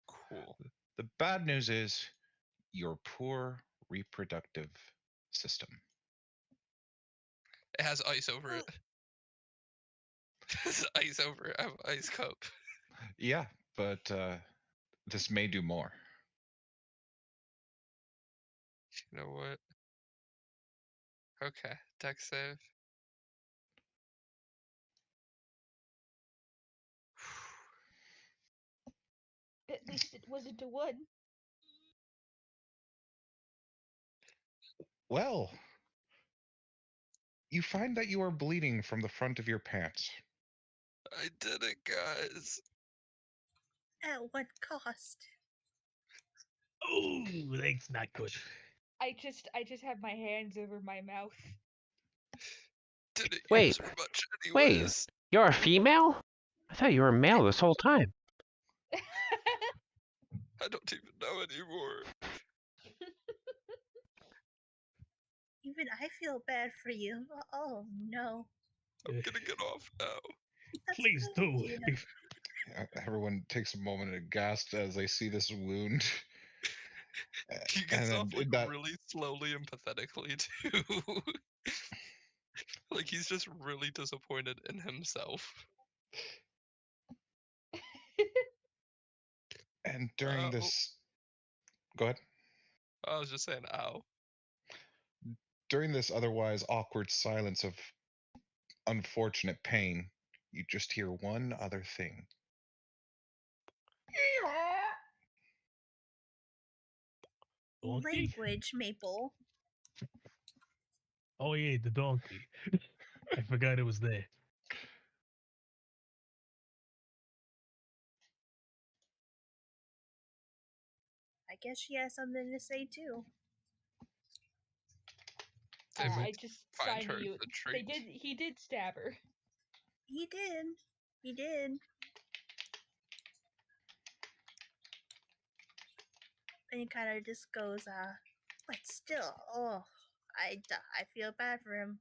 Cool. The bad news is your poor reproductive system. It has ice over it. There's ice over it. I have an ice cup. Yeah, but this may do more. You know what? Okay, deck save. At least it wasn't a 1. Well, you find that you are bleeding from the front of your pants. I did it, guys. At what cost? Oh, that's not good. I just have my hands over my mouth. Didn't Wait, use much wait. anyways. You're a female? I thought you were a male this whole time. I don't even know anymore. Even I feel bad for you. Oh no. I'm gonna get off now. That's Please a good do. idea. Everyone takes a moment and gasp as they see this wound. He gets And off then like that- really slowly and pathetically too. Like he's just really disappointed in himself. And during Oh. this, go ahead. I was just saying, ow. During this otherwise awkward silence of unfortunate pain, you just hear one other thing. Donkey? Language, Maple. Oh yeah, the donkey. I forgot it was there. I guess she has something to say too. They I might just find signed her you. the treat. He did stab her. He did. He did. And he kind of just goes, But still, I feel bad for him.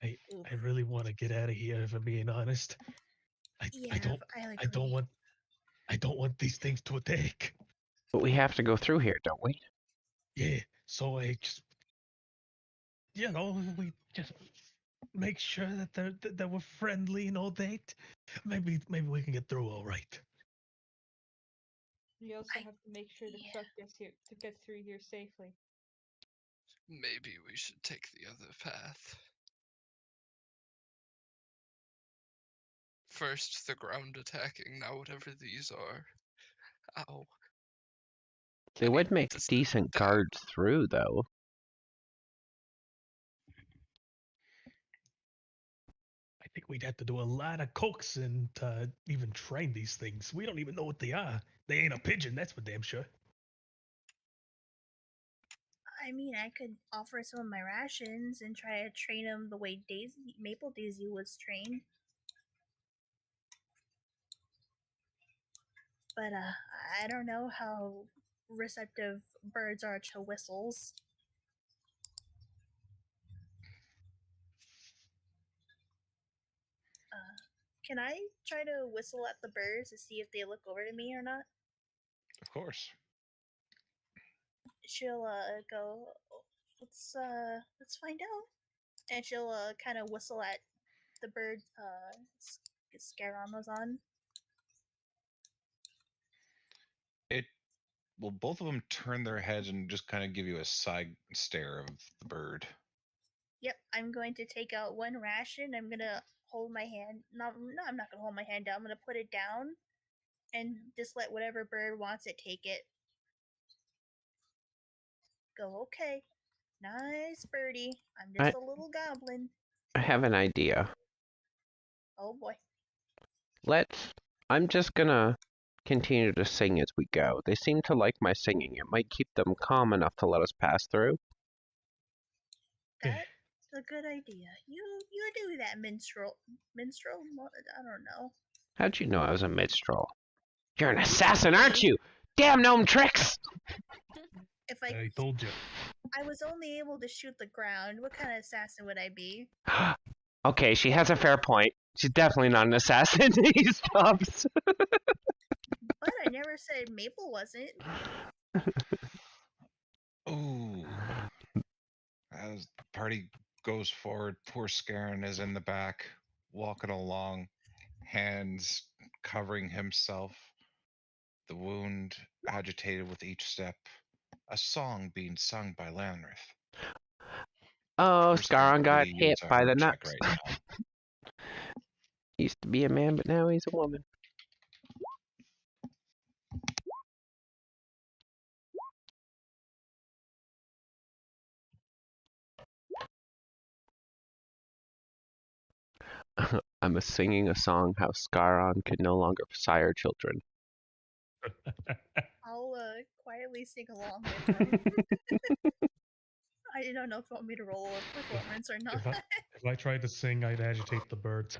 I Oof. I really want to get out of here. If I'm being honest, I Yeah, don't I I don't agree. want I don't want these things to attack. But we have to go through here, don't we? Yeah, so I just we just make sure that we're friendly and all that. Maybe we can get through all right. We also I- have to make sure the yeah. truck gets here to get through here safely. Maybe we should take the other path. First the ground attacking, now whatever these are. Ow. They would make Just decent that. guards through, though. I think we'd have to do a lot of coaxing to even train these things. We don't even know what they are. They ain't a pigeon, that's for damn sure. I mean, I could offer some of my rations and try to train him the way Maple Daisy was trained. But I don't know how receptive birds are to whistles. Can I try to whistle at the birds to see if they look over to me or not? Of course. She'll go, let's find out, and she'll kind of whistle at the bird Scaron was on. Well, both of them turn their heads and just kind of give you a side stare of the bird. Yep, I'm going to take out one ration. I'm gonna hold my hand. No, I'm not gonna hold my hand down. I'm gonna put it down, and just let whatever bird wants it take it. Go, okay. Nice birdie. I'm just a little goblin. I have an idea. Oh boy. I'm just gonna continue to sing as we go. They seem to like my singing. It might keep them calm enough to let us pass through. That's a good idea. You do that, minstrel. Minstrel? I don't know. How'd you know I was a minstrel? You're an assassin, aren't you? Damn gnome tricks! If I told you. I was only able to shoot the ground, what kind of assassin would I be? Okay, she has a fair point. She's definitely not an assassin. He stops. But I never said Maple wasn't. Ooh. As the party goes forward, poor Scarin is in the back, walking along, hands covering himself, the wound agitated with each step, a song being sung by Lanrith. Oh, Person Scaron got really hit needs a by the hurt check nuts. right now. Used to be a man, but now he's a woman. I'm singing a song how Scaron could no longer sire children. I'll quietly sing along with them. I don't know if you want me to roll a performance or not. If I tried to sing, I'd agitate the birds.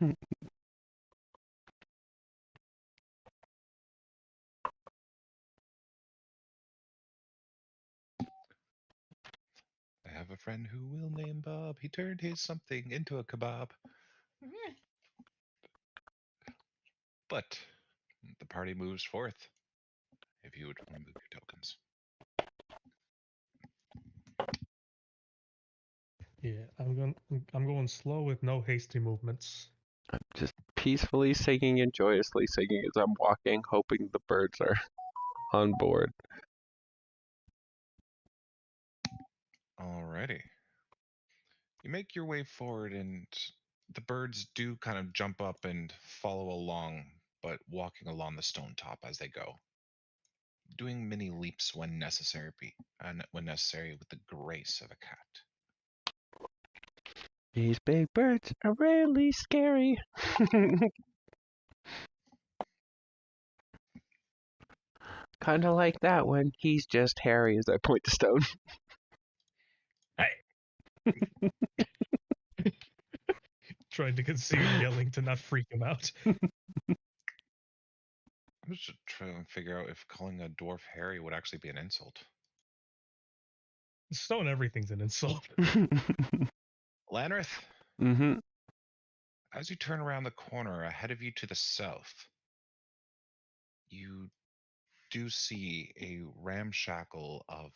I have a friend who will name Bob. He turned his something into a kebab. But the party moves forth. If you would remove your tokens. Yeah, I'm going slow with no hasty movements. I'm just peacefully singing and joyously singing as I'm walking, hoping the birds are on board. Alrighty. You make your way forward, and the birds do kind of jump up and follow along, but walking along the stone top as they go, doing mini leaps when necessary, with the grace of a cat. These big birds are really scary. Kind of like that one. He's just Harry as I point to Stone. Trying to conceal yelling to not freak him out. I'm just trying to figure out if calling a dwarf Harry would actually be an insult. Stone everything's an insult. Lanrith, Mm-hmm. as you turn around the corner ahead of you to the south, you do see a ramshackle of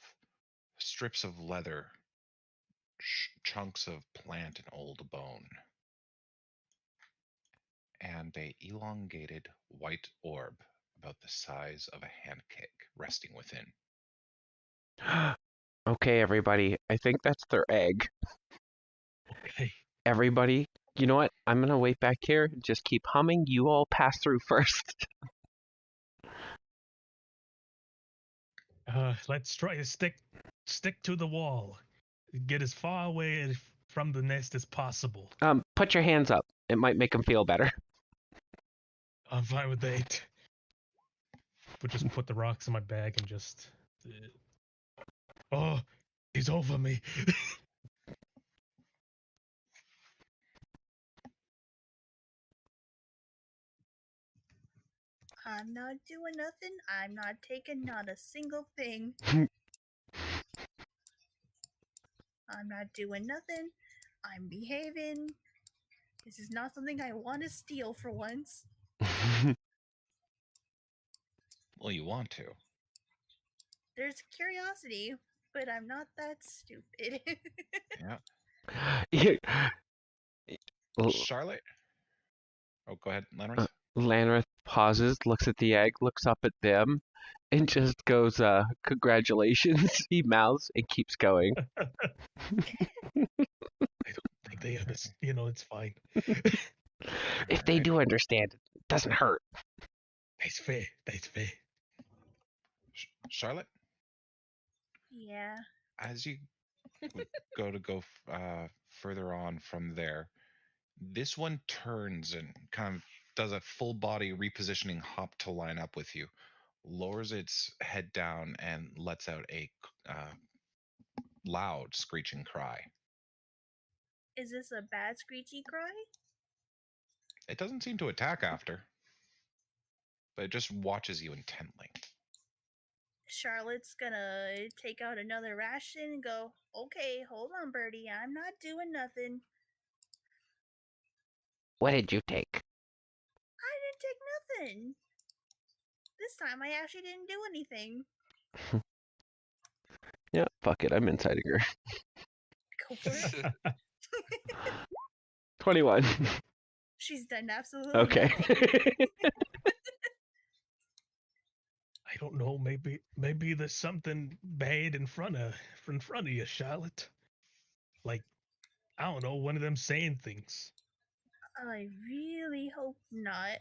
strips of leather, chunks of plant and old bone, and a elongated white orb about the size of a hand cake resting within. Okay, everybody. I think that's their egg. Okay. Everybody, you know what? I'm gonna wait back here. Just keep humming. You all pass through first. Let's try to stick to the wall. Get as far away from the nest as possible. Put your hands up. It might make them feel better. I'm fine with that. But just put the rocks in my bag and just. Oh, he's over me. I'm not doing nothing. I'm not taking not a single thing. I'm not doing nothing. I'm behaving. This is not something I want to steal for once. Well, you want to. There's curiosity, but I'm not that stupid. Yeah. L- Charlotte? Oh, go ahead, Lanrith. Lanrith pauses, looks at the egg, looks up at them, and just goes, congratulations. He mouths and keeps going. I don't think they understand. It's fine. If they do understand, it doesn't hurt. That's fair. That's fair. Charlotte, Yeah. as you go further on from there, this one turns and kind of does a full body repositioning hop to line up with you, lowers its head down, and lets out a loud screeching cry. Is this a bad screechy cry? It doesn't seem to attack after, but it just watches you intently. Charlotte's gonna take out another ration and go, okay, hold on, Birdie. I'm not doing nothing. What did you take? I didn't take nothing. This time I actually didn't do anything. Yeah, fuck it. I'm inciting her. Go for it. 21. She's done absolutely Okay. nothing. I don't know. Maybe there's something bad in front of you, Charlotte. Like, I don't know, one of them saying things. I really hope not.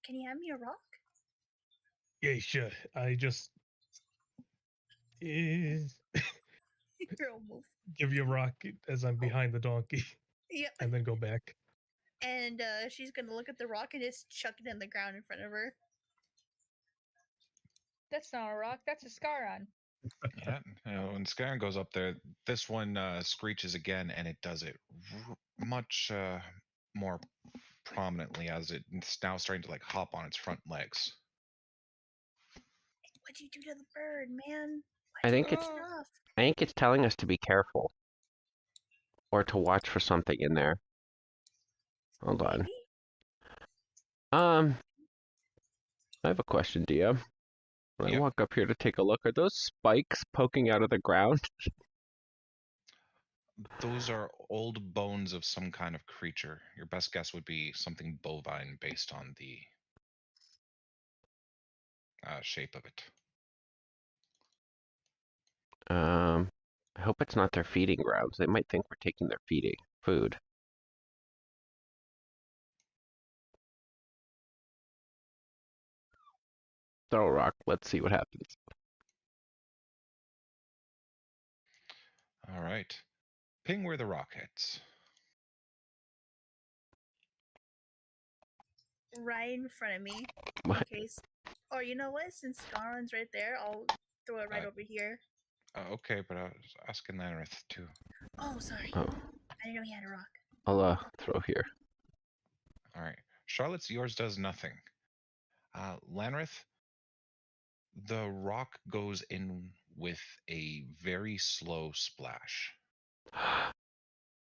Can you hand me a rock? Yeah, sure. I just You're almost. give you a rock as I'm behind the donkey, Yep. and then go back. And she's gonna look at the rock and just chuck it in the ground in front of her. That's not a rock. That's a Scaron. Yeah, when Skyrim goes up there, this one screeches again, and it does it much more prominently as it's now starting to like hop on its front legs. What'd you do to the bird, man? I think Why'd you it's- take it off? I think it's telling us to be careful. Or to watch for something in there. Hold on. Maybe? I have a question, DM. When I Yeah. walk up here to take a look, are those spikes poking out of the ground? Those are old bones of some kind of creature. Your best guess would be something bovine based on the shape of it. I hope it's not their feeding grounds. They might think we're taking their food. Throw a rock. Let's see what happens. All right. Ping where the rock hits. Right in front of me. What? In case. Or you know what? Since Scaron's right there, I'll throw it right over here. Okay, but I was asking Lanrith too. Oh, sorry. Oh. I didn't know he had a rock. I'll throw here. All right. Charlotte's yours does nothing. Lanrith, The rock goes in with a very slow splash.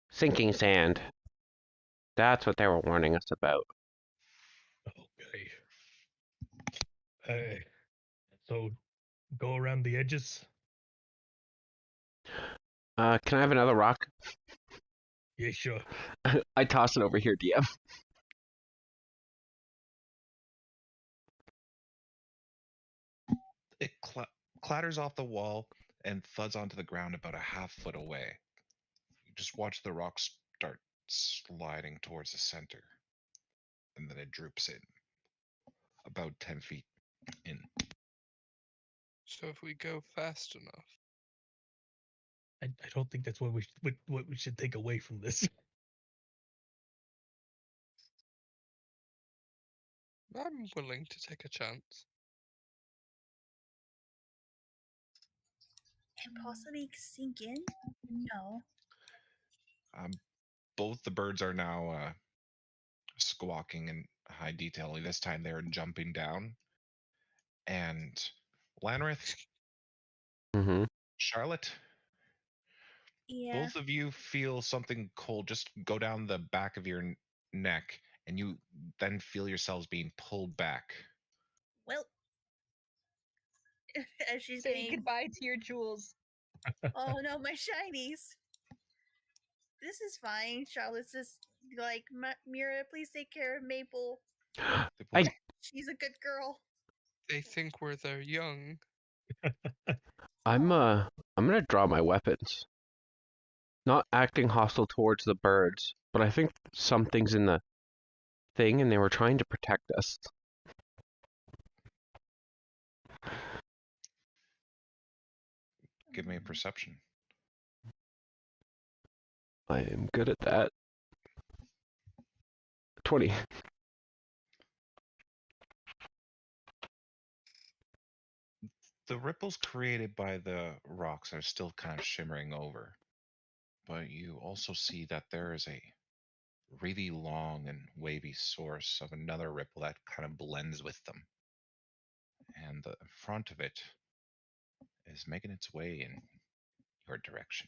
Sinking sand. That's what they were warning us about. Okay. So go around the edges. Can I have another rock? Yeah, sure. I toss it over here, DM. It clatters off the wall and thuds onto the ground about a half foot away. You just watch the rock start sliding towards the center, and then it droops in about 10 feet in. So if we go fast enough, I don't think that's what we should take away from this. I'm willing to take a chance. And possibly sink in? No. Both the birds are now squawking in high detail. This time they're jumping down. And Lanrith, Mm-hmm. Charlotte, Yeah. both of you feel something cold just go down the back of your neck, and you then feel yourselves being pulled back. Well, as she's Say saying, goodbye to your jewels. oh no, my shinies. This is fine. Charlotte's just like, Mira, please take care of Maple. They both- She's a good girl. They think we're their young. I'm gonna draw my weapons. Not acting hostile towards the birds, but I think something's in the thing and they were trying to protect us. Give me a perception. I am good at that. 20. The ripples created by the rocks are still kind of shimmering over, but you also see that there is a really long and wavy source of another ripple that kind of blends with them. And the front of it is making its way in your direction.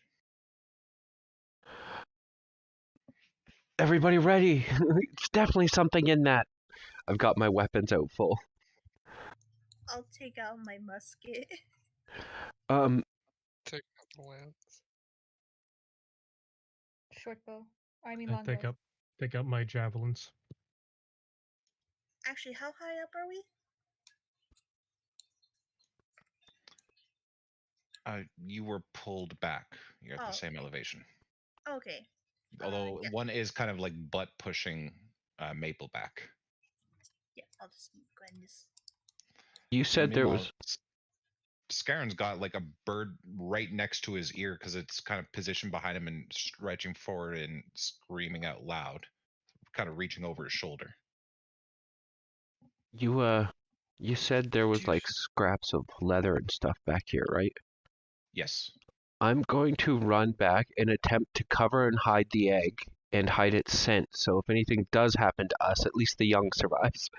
Everybody ready? It's definitely something in that. I've got my weapons out full. I'll take out my musket. Take out the lance. Short bow. I mean I long bow. take out my javelins. Actually, how high up are we? You were pulled back. You're at Oh, the same okay. elevation. Okay. Although yeah. one is kind of like butt pushing Maple back. Yeah, I'll just go ahead and just. You said there was. Scaren's got like a bird right next to his ear because it's kind of positioned behind him and stretching forward and screaming out loud, kind of reaching over his shoulder. You said there was like scraps of leather and stuff back here, right? Yes. I'm going to run back and attempt to cover and hide the egg and hide its scent, so if anything does happen to us, at least the young survives.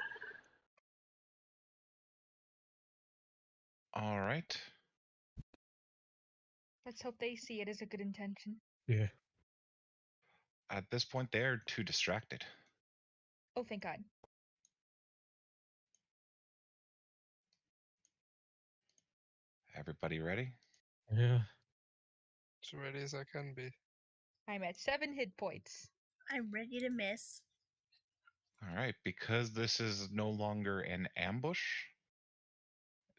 All right. Let's hope they see it as a good intention. Yeah. At this point, they're too distracted. Oh, thank God. Everybody ready? Yeah. As ready as I can be. I'm at 7 hit points. I'm ready to miss. All right. Because this is no longer an ambush,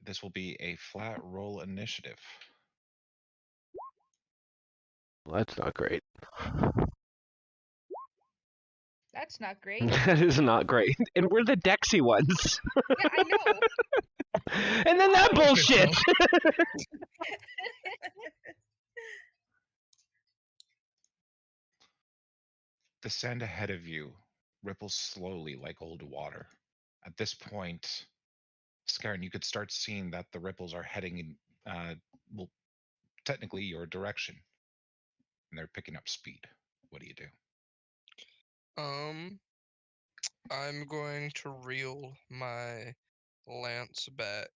this will be a flat roll initiative. Well, that's not great. That's not great. That is not great. And we're the Dexy ones. Yeah, I know. And then that bullshit! The sand ahead of you ripples slowly like old water. At this point, Scarin, you could start seeing that the ripples are heading in, well, technically your direction. And they're picking up speed. What do you do? I'm going to reel my lance back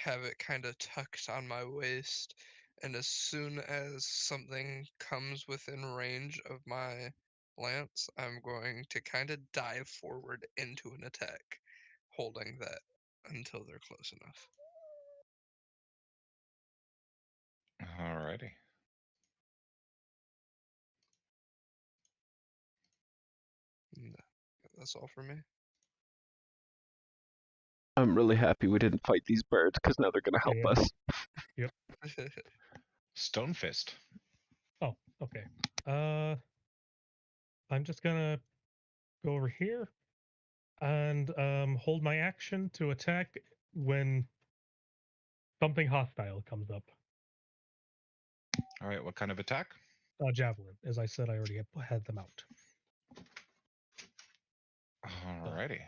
have it kind of tucked on my waist, and as soon as something comes within range of my lance, I'm going to kind of dive forward into an attack, holding that until they're close enough. Alrighty. And that's all for me. I'm really happy we didn't fight these birds because now they're gonna help Yeah. us. Stone Fist. Oh, okay. I'm just gonna go over here and hold my action to attack when something hostile comes up. All right, what kind of attack? Javelin. As I said, I already had them out. Alrighty.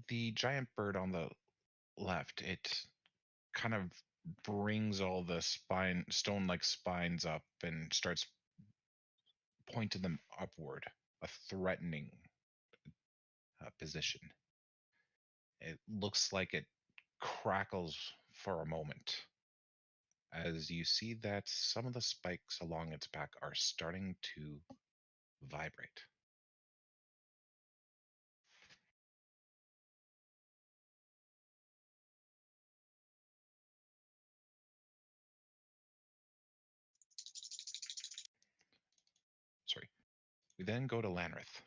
The giant bird on the left, it kind of brings all the stone-like spines up and starts pointing them upward, a threatening position. It looks like it crackles for a moment as you see that some of the spikes along its back are starting to vibrate. Sorry. We then go to Lanrith.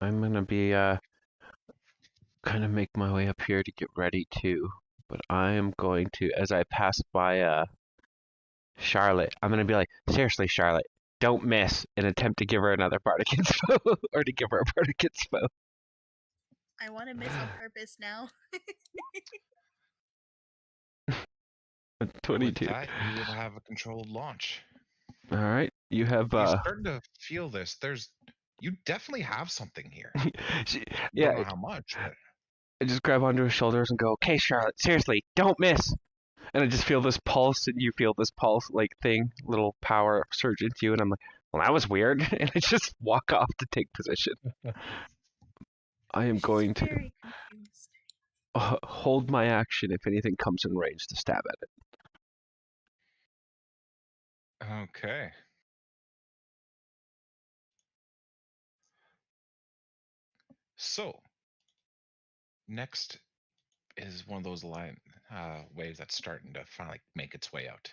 I'm gonna be kind of make my way up here to get ready too. But I am going to, as I pass by Charlotte, I'm gonna be like, seriously, Charlotte, don't miss and attempt to give her another bardic inspo or to give her a bardic inspo. I want to miss on purpose now. 22. With that, you will have a controlled launch. All right, you have You're starting to feel this. You definitely have something here. yeah. Don't know how much, but I just grab onto his shoulders and go, okay, Charlotte, seriously, don't miss. And I just feel this pulse, and you feel this pulse like thing, little power surge into you, and I'm like, well, that was weird, and I just walk off to take position. I am She's going to very confused. hold my action if anything comes in range to stab at it. okay. So, next is one of those waves that's starting to finally make its way out.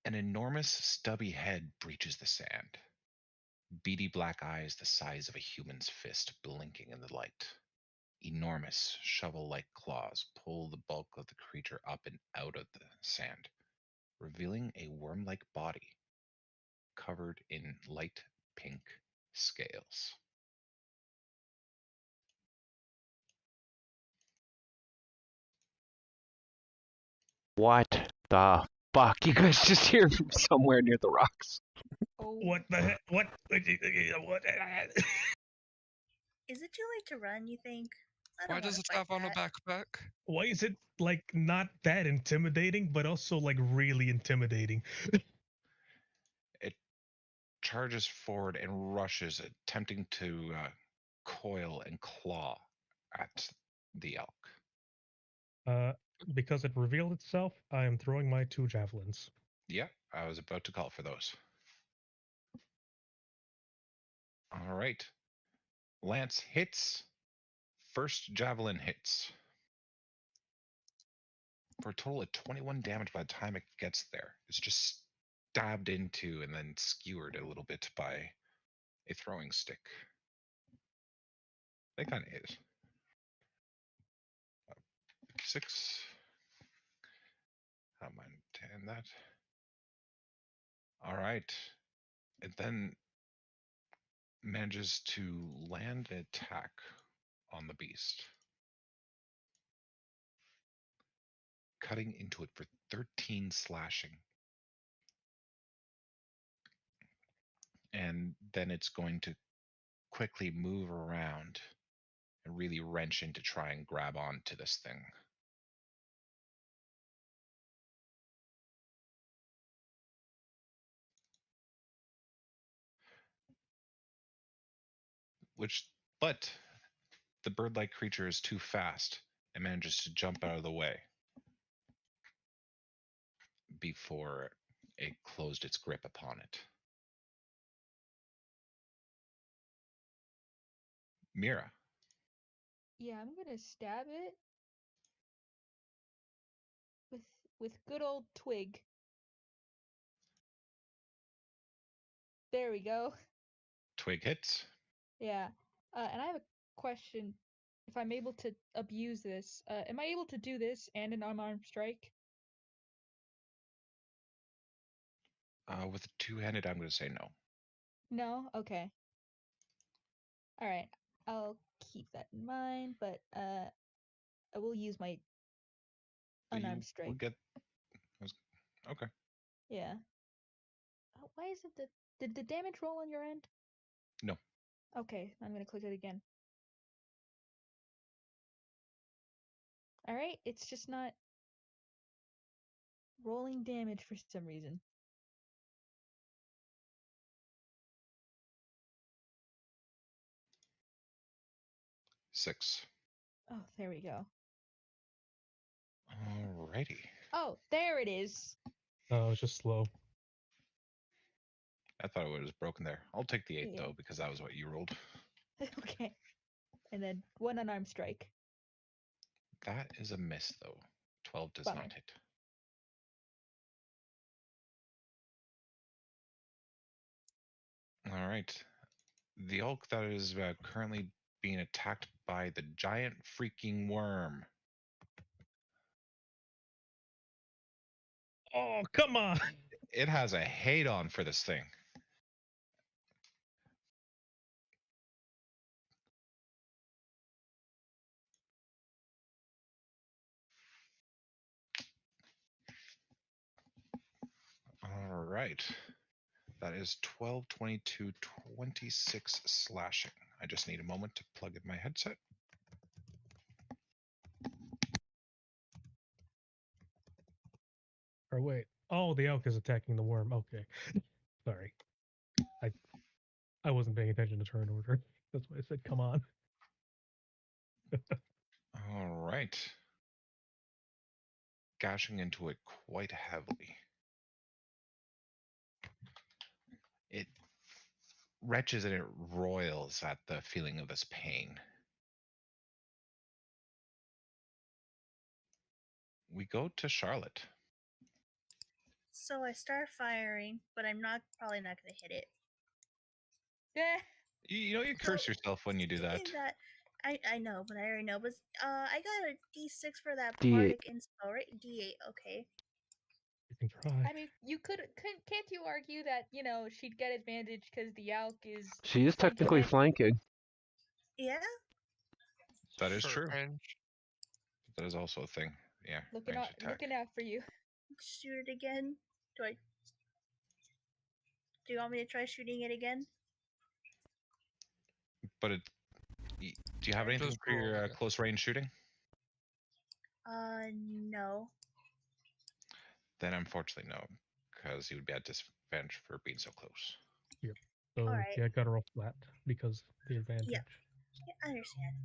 An enormous, stubby head breaches the sand. Beady black eyes the size of a human's fist blinking in the light. Enormous, shovel-like claws pull the bulk of the creature up and out of the sand, revealing a worm-like body covered in light pink scales. What the fuck? You guys just hear from somewhere near the rocks. Oh, What the heck? What? What? Is it too late to run, you think? I don't Why does wanna it fight have on a that. backpack? Why is it like not that intimidating, but also like really intimidating? It charges forward and rushes, attempting to coil and claw at the elk. Because it revealed itself, I am throwing my 2 javelins. Yeah, I was about to call for those. All right. Lance hits. First javelin hits. For a total of 21 damage by the time it gets there. It's just stabbed into and then skewered a little bit by a throwing stick. They kind of is. 6. I might tan that. All right. It then manages to land an attack on the beast, cutting into it for 13 slashing. And then it's going to quickly move around and really wrench in to try and grab onto this thing. But the bird-like creature is too fast and manages to jump out of the way before it closed its grip upon it. Mira. Yeah, I'm gonna stab it with good old twig. There we go. Twig hits. Yeah. And I have a question. If I'm able to abuse this, am I able to do this and an unarmed strike? With a two-handed, I'm going to say no. No? Okay. Alright. I'll keep that in mind, but I will use my But you unarmed strike. will get. Okay. Yeah. Oh, why is it that did the damage roll on your end? No. Okay, I'm gonna click it again. Alright, it's just not rolling damage for some reason. Six. Oh, there we go. Alrighty. Oh, there it is. Oh, it's just slow. I thought it was broken there. I'll take the 8 Yeah. though, because that was what you rolled. Okay. And then one unarmed strike. That is a miss though. 12 does Bummer. not hit. All right. The elk that is currently being attacked by the giant freaking worm. Oh, come on. It has a hate on for this thing. All right. That is 12, 22, 26 slashing. I just need a moment to plug in my headset. Or wait. Oh, the elk is attacking the worm. Okay. Sorry. I wasn't paying attention to turn order. That's why I said, come on. All right. Gashing into it quite heavily. It retches and it roils at the feeling of this pain. We go to Charlotte. So I start firing, but I'm probably not gonna hit it. Yeah. You know you curse yourself when you do that. I know, but I already know. But I got a D6 for that D8. bardic inspo, right? D8. Okay. You can try. I mean, you can't you argue that, she'd get advantage because the elk is She is technically flanking. Yeah. That is Short true. range. That is also a thing. Yeah. looking range out attack. looking out for you. Shoot it again. Do you want me to try shooting it again? But do you have anything Just for your roll, yeah. close range shooting? No. Then unfortunately no, because you would be at disadvantage for being so close. So Alright. yeah, gotta roll flat because the advantage. Yeah, I understand.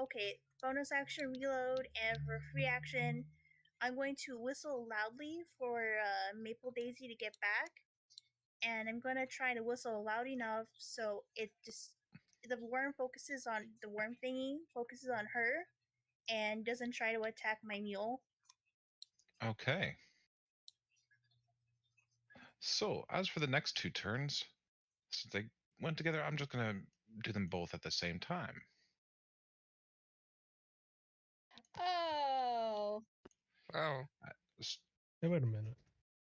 Okay. Bonus action reload, and for free action, I'm going to whistle loudly for Maple Daisy to get back, and I'm going to try to whistle loud enough so the worm focuses on the worm thingy, focuses on her, and doesn't try to attack my mule. Okay. So as for the next two turns, since they went together, I'm just gonna do them both at the same time. Oh. Oh. Hey, wait a minute.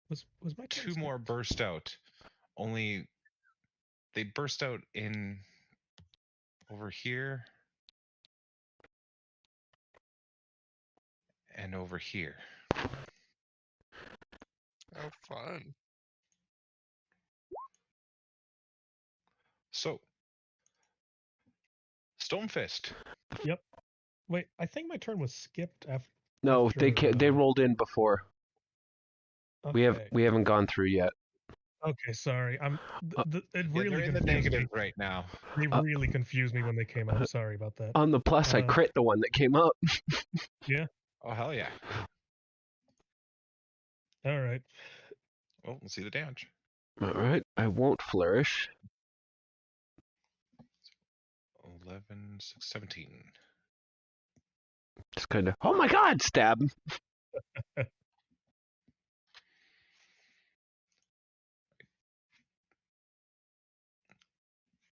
Was my turn Two skipped? more burst out. Only they burst out in over here and over here. Oh, fun. So Stonefist. Wait, I think my turn was skipped after. No, they After, rolled in before. We Okay. haven't gone through yet. Okay, sorry. It Yeah, really they're in the confused me. negative right now. They Uh, really confused me when they came out. Sorry about that. On the plus, I Uh, crit the one that came up. Oh hell yeah! All right. Well, we'll see the damage. All right, I won't flourish. 11, 6, 17. Just kind of, oh my god, stab.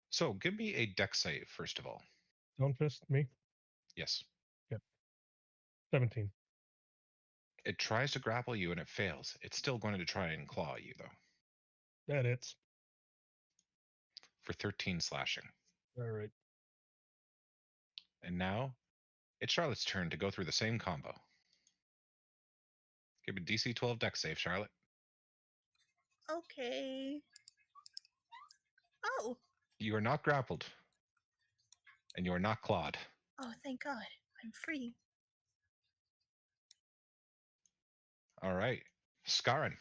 So give me a deck save first of all. Stone fist me. Yes. 17. It tries to grapple you and it fails. It's still going to try and claw you though That hits. for 13 slashing. All right. And now it's Charlotte's turn to go through the same combo. Give a DC 12 deck save, Charlotte. Okay. Oh. You are not grappled. And you are not clawed. Oh, thank God. I'm free. All right. Scarran.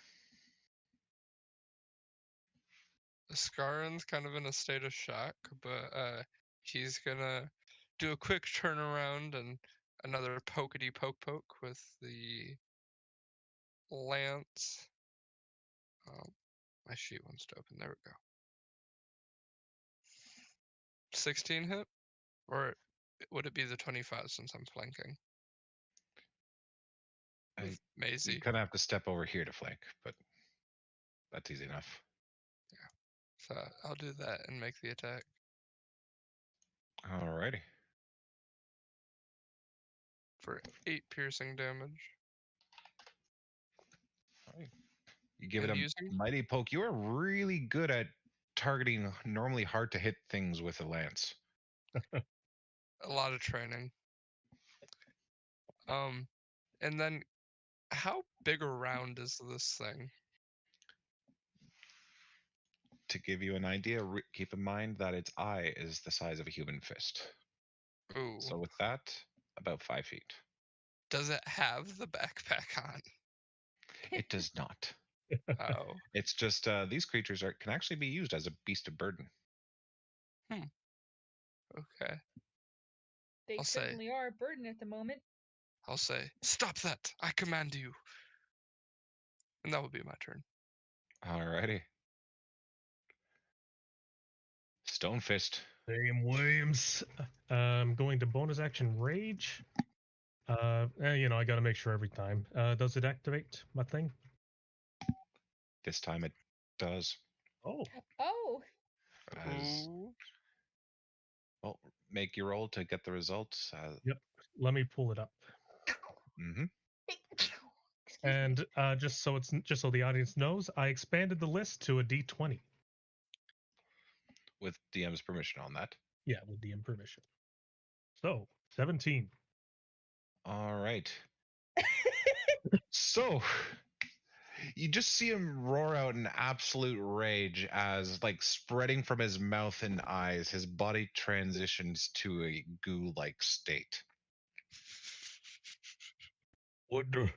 Scarran's kind of in a state of shock, but he's gonna do a quick turnaround and another pokety poke with the lance. My sheet wants to open. There we go. 16 hit, or would it be the 25 since I'm flanking? With You Maisie. kind of have to step over here to flank, but that's easy enough. So I'll do that and make the attack. Alrighty. For 8 piercing damage. You give it And a using? mighty poke. You are really good at targeting normally hard to hit things with a lance. A lot of training. And then how big around is this thing? To give you an idea, keep in mind that its eye is the size of a human fist. Ooh. So with that, about 5 feet. Does it have the backpack on? It does not. Oh. It's just these creatures can actually be used as a beast of burden. Okay. They I'll say- certainly are a burden at the moment. I'll say, stop that! I command you! And that will be my turn. Alrighty. Stone Fist. Damn Williams. Going to bonus action rage. I gotta make sure every time. Does it activate my thing? This time it does. Oh. Oh, As, Ooh. well, make your roll to get the results. Yep. Let me pull it up. Mm-hmm. And just so the audience knows, I expanded the list to a D20. With DM's permission on that. Yeah, with DM permission. So 17. All right. So you just see him roar out in absolute rage as, like, spreading from his mouth and eyes, his body transitions to a goo-like state. What the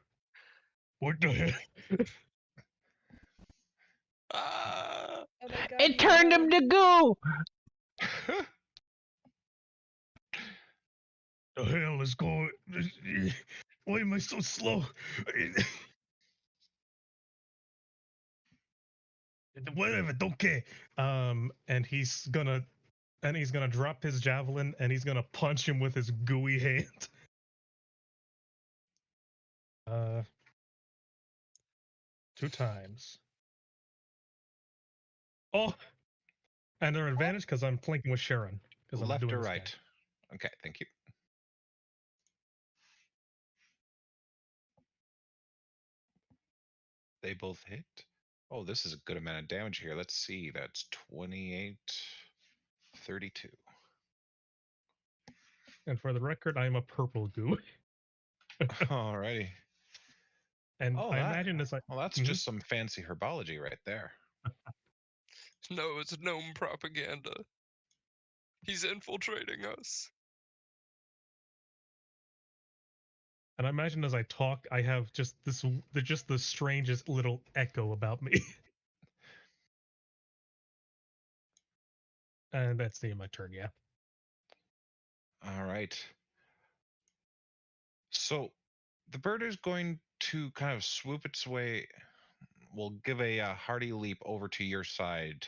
hell? Ah! oh my god. It turned him to goo. The hell is going? Why am I so slow? Whatever, don't care. And he's gonna drop his javelin and he's gonna punch him with his gooey hand. 2 times. Oh, and their advantage because I'm flanking with Sharon. Because I'm Left doing or this guy. right? Okay, thank you. They both hit. Oh, this is a good amount of damage here. Let's see. That's 28, 32. And for the record, I'm a purple goo. Alrighty. And Oh, I imagine it's like, Well, that's Mhm. just some fancy herbology right there. No, it's gnome propaganda. He's infiltrating us. and I imagine as I talk, I have just the strangest little echo about me. And that's the end of my turn, yeah. All right. So the bird is going to kind of swoop its way. Will give a hearty leap over to your side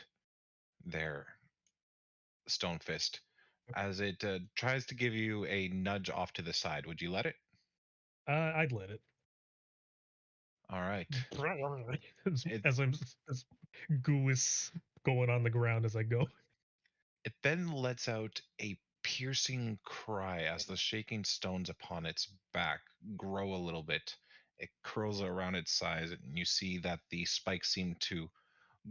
there, Stone Fist, as it tries to give you a nudge off to the side. Would you let it? I'd let it. All right. As goo is going on the ground as I go. It then lets out a piercing cry as the shaking stones upon its back grow a little bit. It curls around its sides, and you see that the spikes seem to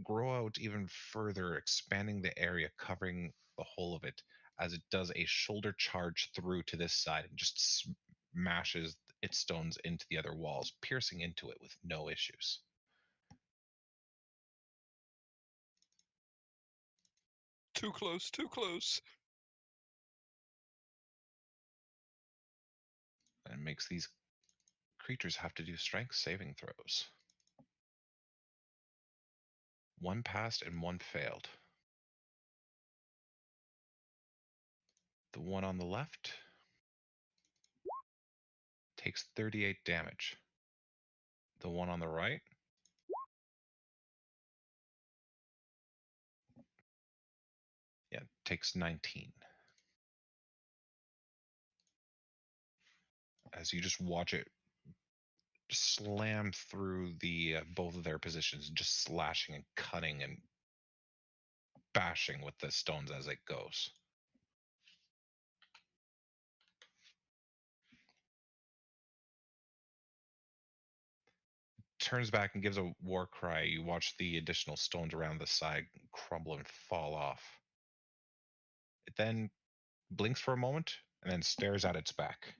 grow out even further, expanding the area, covering the whole of it, as it does a shoulder charge through to this side and just smashes its stones into the other walls, piercing into it with no issues. Too close, too close. And makes these creatures have to do strength saving throws. One passed and one failed. The one on the left takes 38 damage. The one on the right takes 19. As you just watch it slam through the both of their positions, just slashing and cutting and bashing with the stones as it goes. Turns back and gives a war cry. You watch the additional stones around the side crumble and fall off. It then blinks for a moment and then stares at its back.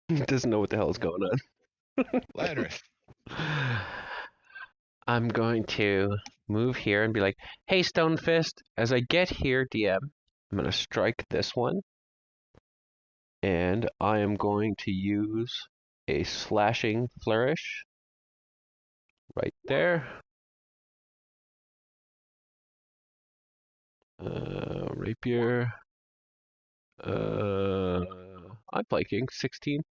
Doesn't know what the hell is going on. Ladrith. I'm going to move here and be like, hey, Stone Fist, as I get here, DM, I'm going to strike this one. And I am going to use a slashing flourish right there. Rapier. I'm flanking 16.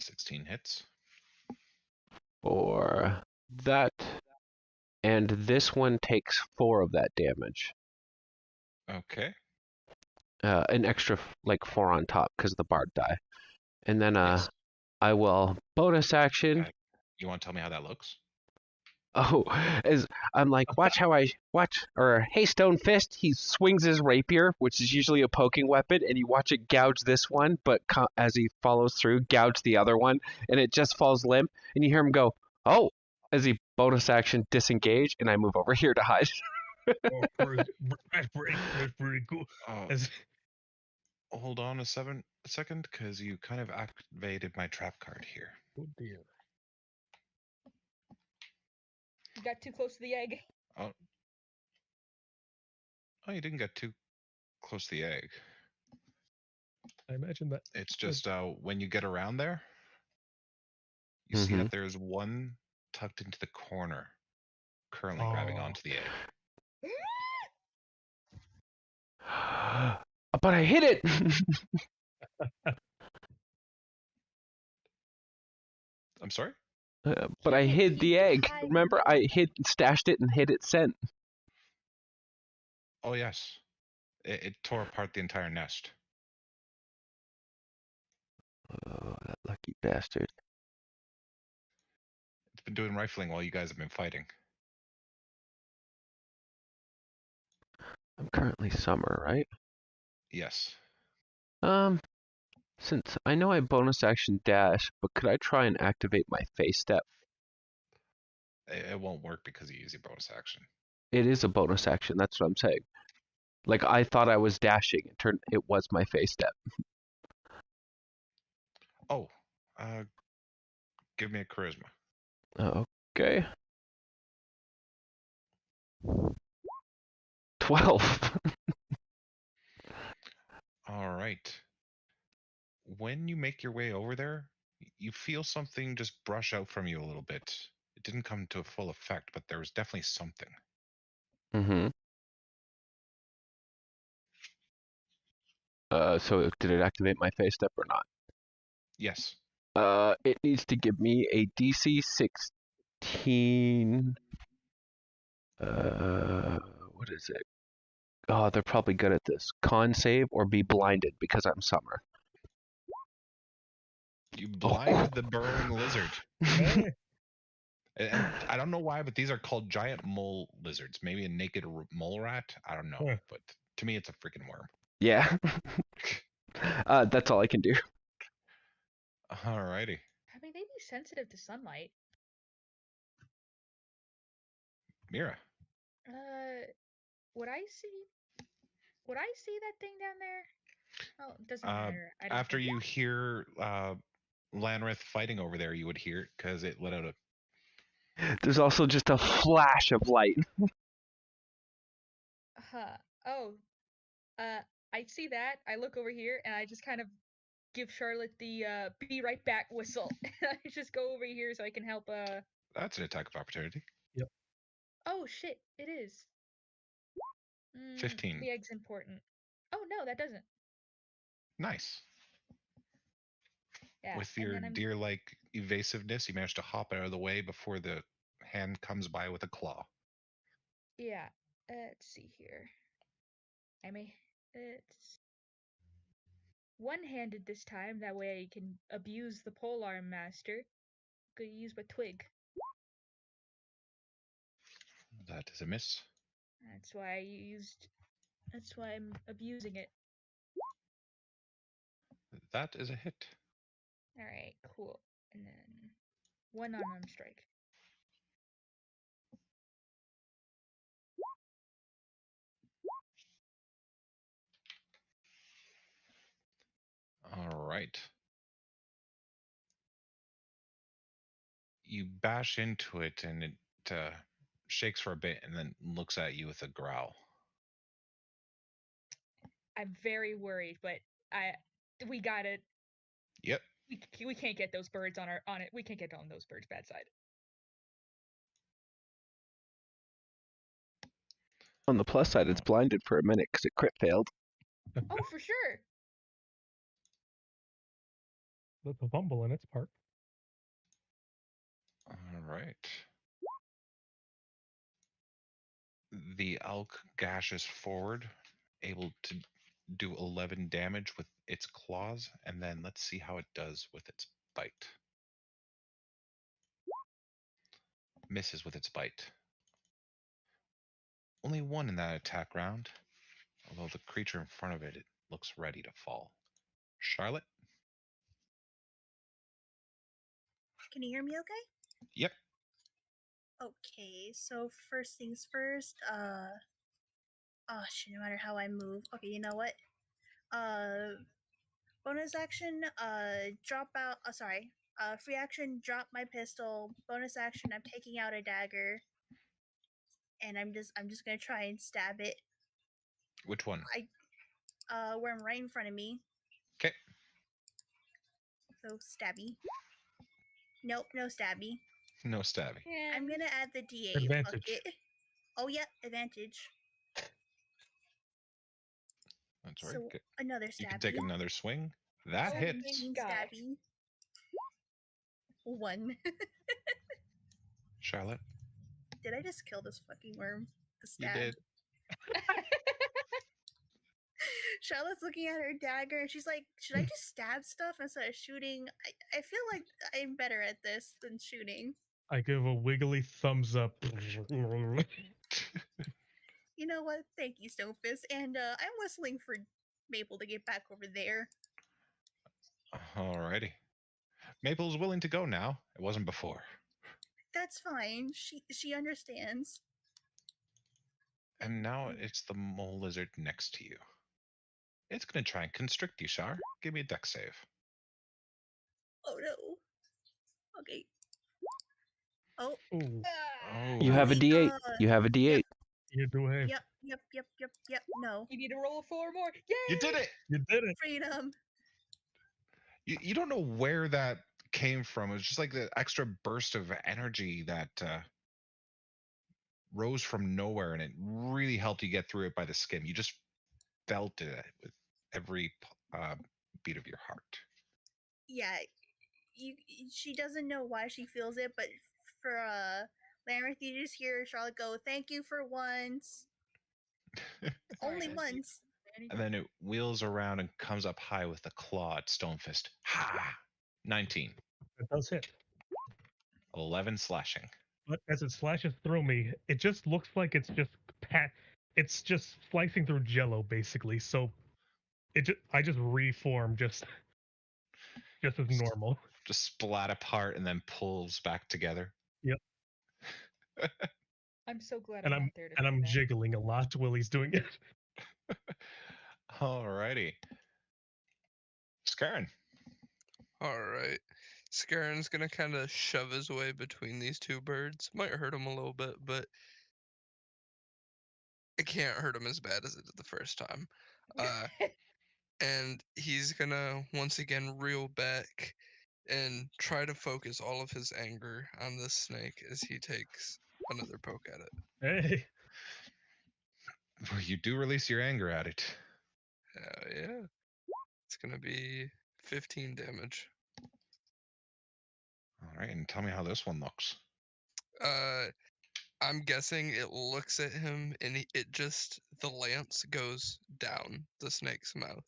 16 hits. For that. And this one takes 4 of that damage. Okay. An extra, like 4 on top because of the bard die. And then Yes. I will bonus action. You want to tell me how that looks? Oh, as I'm like, watch, or hey, Stone Fist, he swings his rapier, which is usually a poking weapon, and you watch it gouge this one, but as he follows through, gouge the other one, and it just falls limp, and you hear him go, oh, as he bonus action disengage, and I move over here to hide. That's pretty cool. Hold on a second, because you kind of activated my trap card here. Oh dear. You got too close to the egg. Oh, you didn't get too close to the egg. I imagine that. It's just when you get around there, you see that there's one tucked into the corner, currently grabbing onto the egg. But I hit it! I'm sorry? But I hid the egg. Remember, I stashed it and hid its scent. Oh yes, it tore apart the entire nest. Oh, that lucky bastard. It's been doing rifling while you guys have been fighting. I'm currently summer, right? Yes. Since I know I bonus action dash, but could I try and activate my face step? It won't work because you use your bonus action. It is a bonus action, that's what I'm saying. Like, I thought I was dashing. It was my face step. Oh, give me a charisma. Okay. 12. All right. When you make your way over there, you feel something just brush out from you a little bit. It didn't come to full effect, but there was definitely something. Mm-hmm. So did it activate my face step or not? Yes. It needs to give me a DC 16. What is it? Oh, they're probably good at this. Con save or be blinded because I'm summer. You blinded the burrowing lizard. Hey, And I don't know why, but these are called giant mole lizards. Maybe a naked mole rat. I don't know. Huh. But to me, it's a freaking worm. Yeah. That's all I can do. Alrighty. I mean, they'd be sensitive to sunlight. Mira. Would I see? Would I see that thing down there? Oh, it doesn't Uh, matter. I don't After think- you hear Lanrith fighting over there, you would hear it because it let out a. There's also just a flash of light. Oh. I see that. I look over here and I just kind of give Charlotte the be right back whistle. I just go over here so I can help That's an attack of opportunity. Oh shit, it is. 15. The egg's important. Oh no, that doesn't. Nice. Yeah. With and your then I'm- deer-like evasiveness, you managed to hop out of the way before the hand comes by with a claw. Yeah. Let's see here. It's one-handed this time. That way I can abuse the polearm master. Could use my twig. That is a miss. That's why I used. That's why I'm abusing it. That is a hit. All right, cool. And then one unarmed strike. All right. You bash into it and it shakes for a bit and then looks at you with a growl. I'm very worried, but we got it. Yep. We can't get those birds on it. We can't get on those birds' bad side. On the plus side, it's blinded for a minute because it crit failed. Oh, for sure. That's a fumble in its part. All right. The elk gashes forward, able to do 11 damage with its claws, and then let's see how it does with its bite. Misses with its bite. Only one in that attack round, although the creature in front of it looks ready to fall. Charlotte? Can you hear me okay? Yep. Okay, so first things first, oh shit, no matter how I move. Okay, you know what? Bonus action, drop out, free action, drop my pistol. Bonus action, I'm taking out a dagger. And I'm just gonna try and stab it. Which one? Where I'm right in front of me. Okay. So stabby. Nope, no stabby. No stabbing. I'm gonna add the D8. Advantage. Fuck it. Oh yeah, advantage. That's right. So Good. another stabby. You can take another swing. That Oh, hits. thank God. Stabby. 1. Charlotte, Did I just kill this fucking worm? The you stab. did. Charlotte's looking at her dagger and she's like, should I just stab stuff instead of shooting? I feel like I'm better at this than shooting. I give a wiggly thumbs up. You know what? Thank you, Stonefist. And I'm whistling for Maple to get back over there. Alrighty. Maple's willing to go now. It wasn't before. That's fine. She understands. And now it's the mole lizard next to you. It's going to try and constrict you, Shar. Give me a dex save. Oh no. Okay. Oh. Ooh, Oh. You have a my D8. God. You have a D8. you do have. Yep. No. You need to roll 4 more. Yay! You did it! You did it. Freedom. You don't know where that came from. It was just like the extra burst of energy that rose from nowhere, and it really helped you get through it by the skin. You just felt it with every beat of your heart. Yeah, she doesn't know why she feels it, but for Lamarck, you just hear Charlotte go, "Thank you for once." Only once. And then it wheels around and comes up high with a claw at Stonefist. Ha! 19. That does hit. 11 slashing. But as it slashes through me, it just looks like it's just slicing through jello, basically. So I just reform just as normal. Just splat apart and then pulls back together. Yep. I'm so glad And I'm I'm not there to and see I'm that. jiggling a lot while he's doing it. Alrighty. Scarin. Alright. Scarin's gonna kind of shove his way between these two birds. Might hurt him a little bit, but it can't hurt him as bad as it did the first time. And he's gonna once again reel back and try to focus all of his anger on this snake as he takes another poke at it. Hey, Well, you do release your anger at it. Hell yeah. It's gonna be 15 damage. Alright, and tell me how this one looks. I'm guessing it looks at him and the lance goes down the snake's mouth.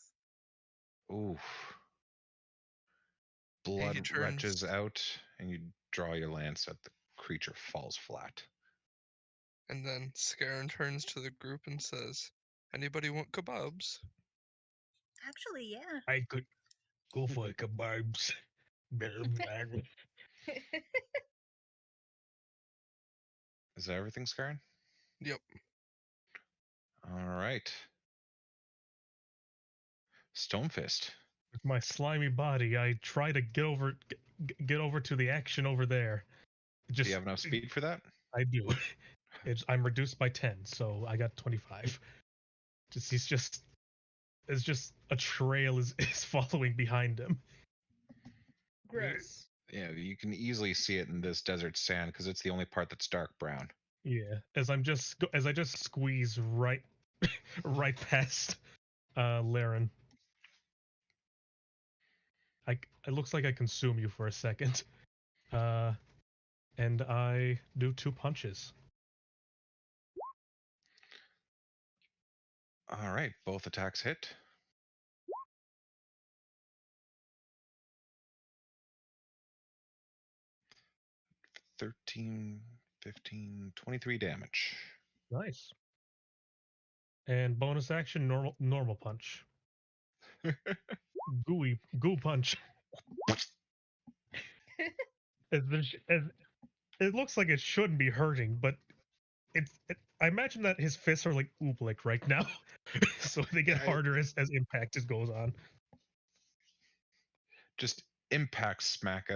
Oof. he Blood turns- retches out, and you draw your lance at the creature falls flat. And then Scarin turns to the group and says, "Anybody want kebabs?" Actually, yeah. I could go for kebabs. Is that everything, Scarin? Yep. Alright. Stonefist. With my slimy body, I try to get over to the action over there. Do you have enough speed for that? I do. I'm reduced by 10, so I got 25. It's just a trail is following behind him. Gross. Yeah, you can easily see it in this desert sand because it's the only part that's dark brown. Yeah, as I just squeeze right past Laren. It looks like I consume you for a second. And I do 2 punches. Alright, both attacks hit. $13, 15, 23 damage. Nice. And bonus action, normal punch. Goo punch. As it looks like it shouldn't be hurting, but I imagine that his fists are like oobleck right now, so they get harder as impact goes on. Just impact smack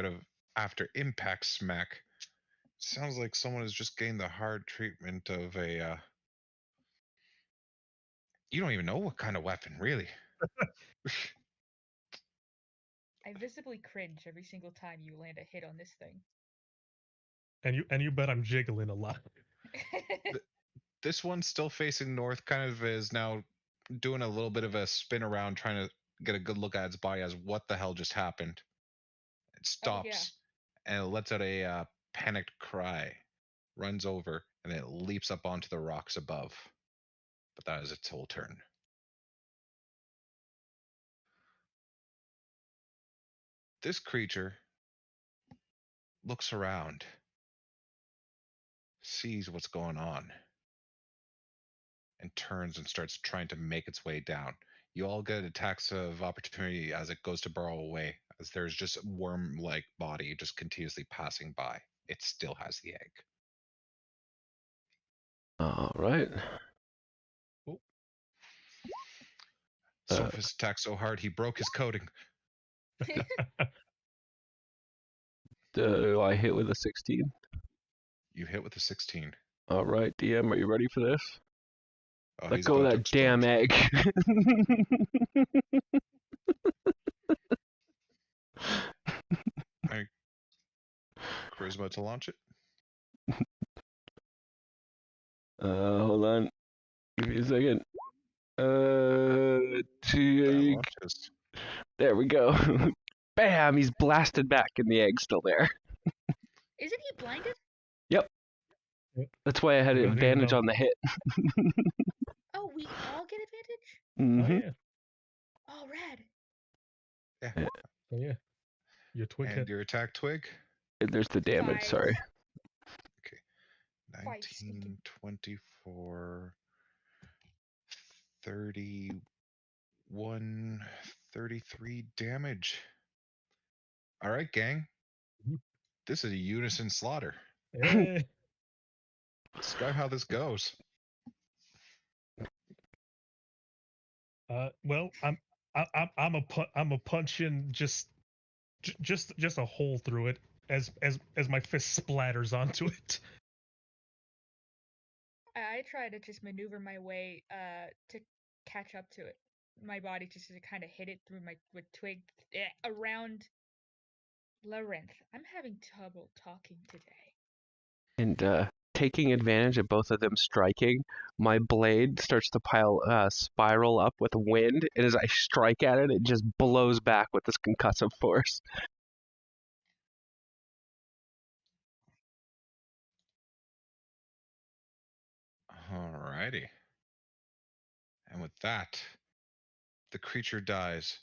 after impact smack. Sounds like someone has just gained the hard treatment of a. You don't even know what kind of weapon, really. I visibly cringe every single time you land a hit on this thing. And you bet I'm jiggling a lot. This one's still facing north, kind of is now doing a little bit of a spin around, trying to get a good look at its body as what the hell just happened. It stops and it lets out a panicked cry, runs over, and it leaps up onto the rocks above. But that is its whole turn. This creature looks around, sees what's going on, and turns and starts trying to make its way down. You all get attacks of opportunity as it goes to burrow away, as there's just a worm-like body just continuously passing by. It still has the egg. All right. Sophus attacked so hard he broke his coating. Do I hit with a 16? You hit with a 16. All right, DM, are you ready for this? Oh, Let he's go of about to that damn explode. egg. charisma to launch it. Hold on. Give me a second. That Two. launches. There we go. Bam! He's blasted back, and the egg's still there. Isn't he blinded? That's why I had Good, advantage no. on the hit. Oh, we all get advantage? Oh Mhm. yeah. Oh, rad. Yeah. Oh yeah. Your twig And hit. your attack twig. And there's the damage. 5. Sorry. 5 19, stinking. 24, 31, 33 damage. All right, gang. Mhm. This is a unison slaughter. Yeah. Describe how this goes. Well, I'm a punch in just a hole through it as my fist splatters onto it. I try to just maneuver my way to catch up to it. My body just to kind of hit it through my with twig around Labyrinth. I'm having trouble talking today. And taking advantage of both of them striking, my blade starts to spiral up with wind, and as I strike at it, it just blows back with this concussive force. Alrighty. And with that, the creature dies.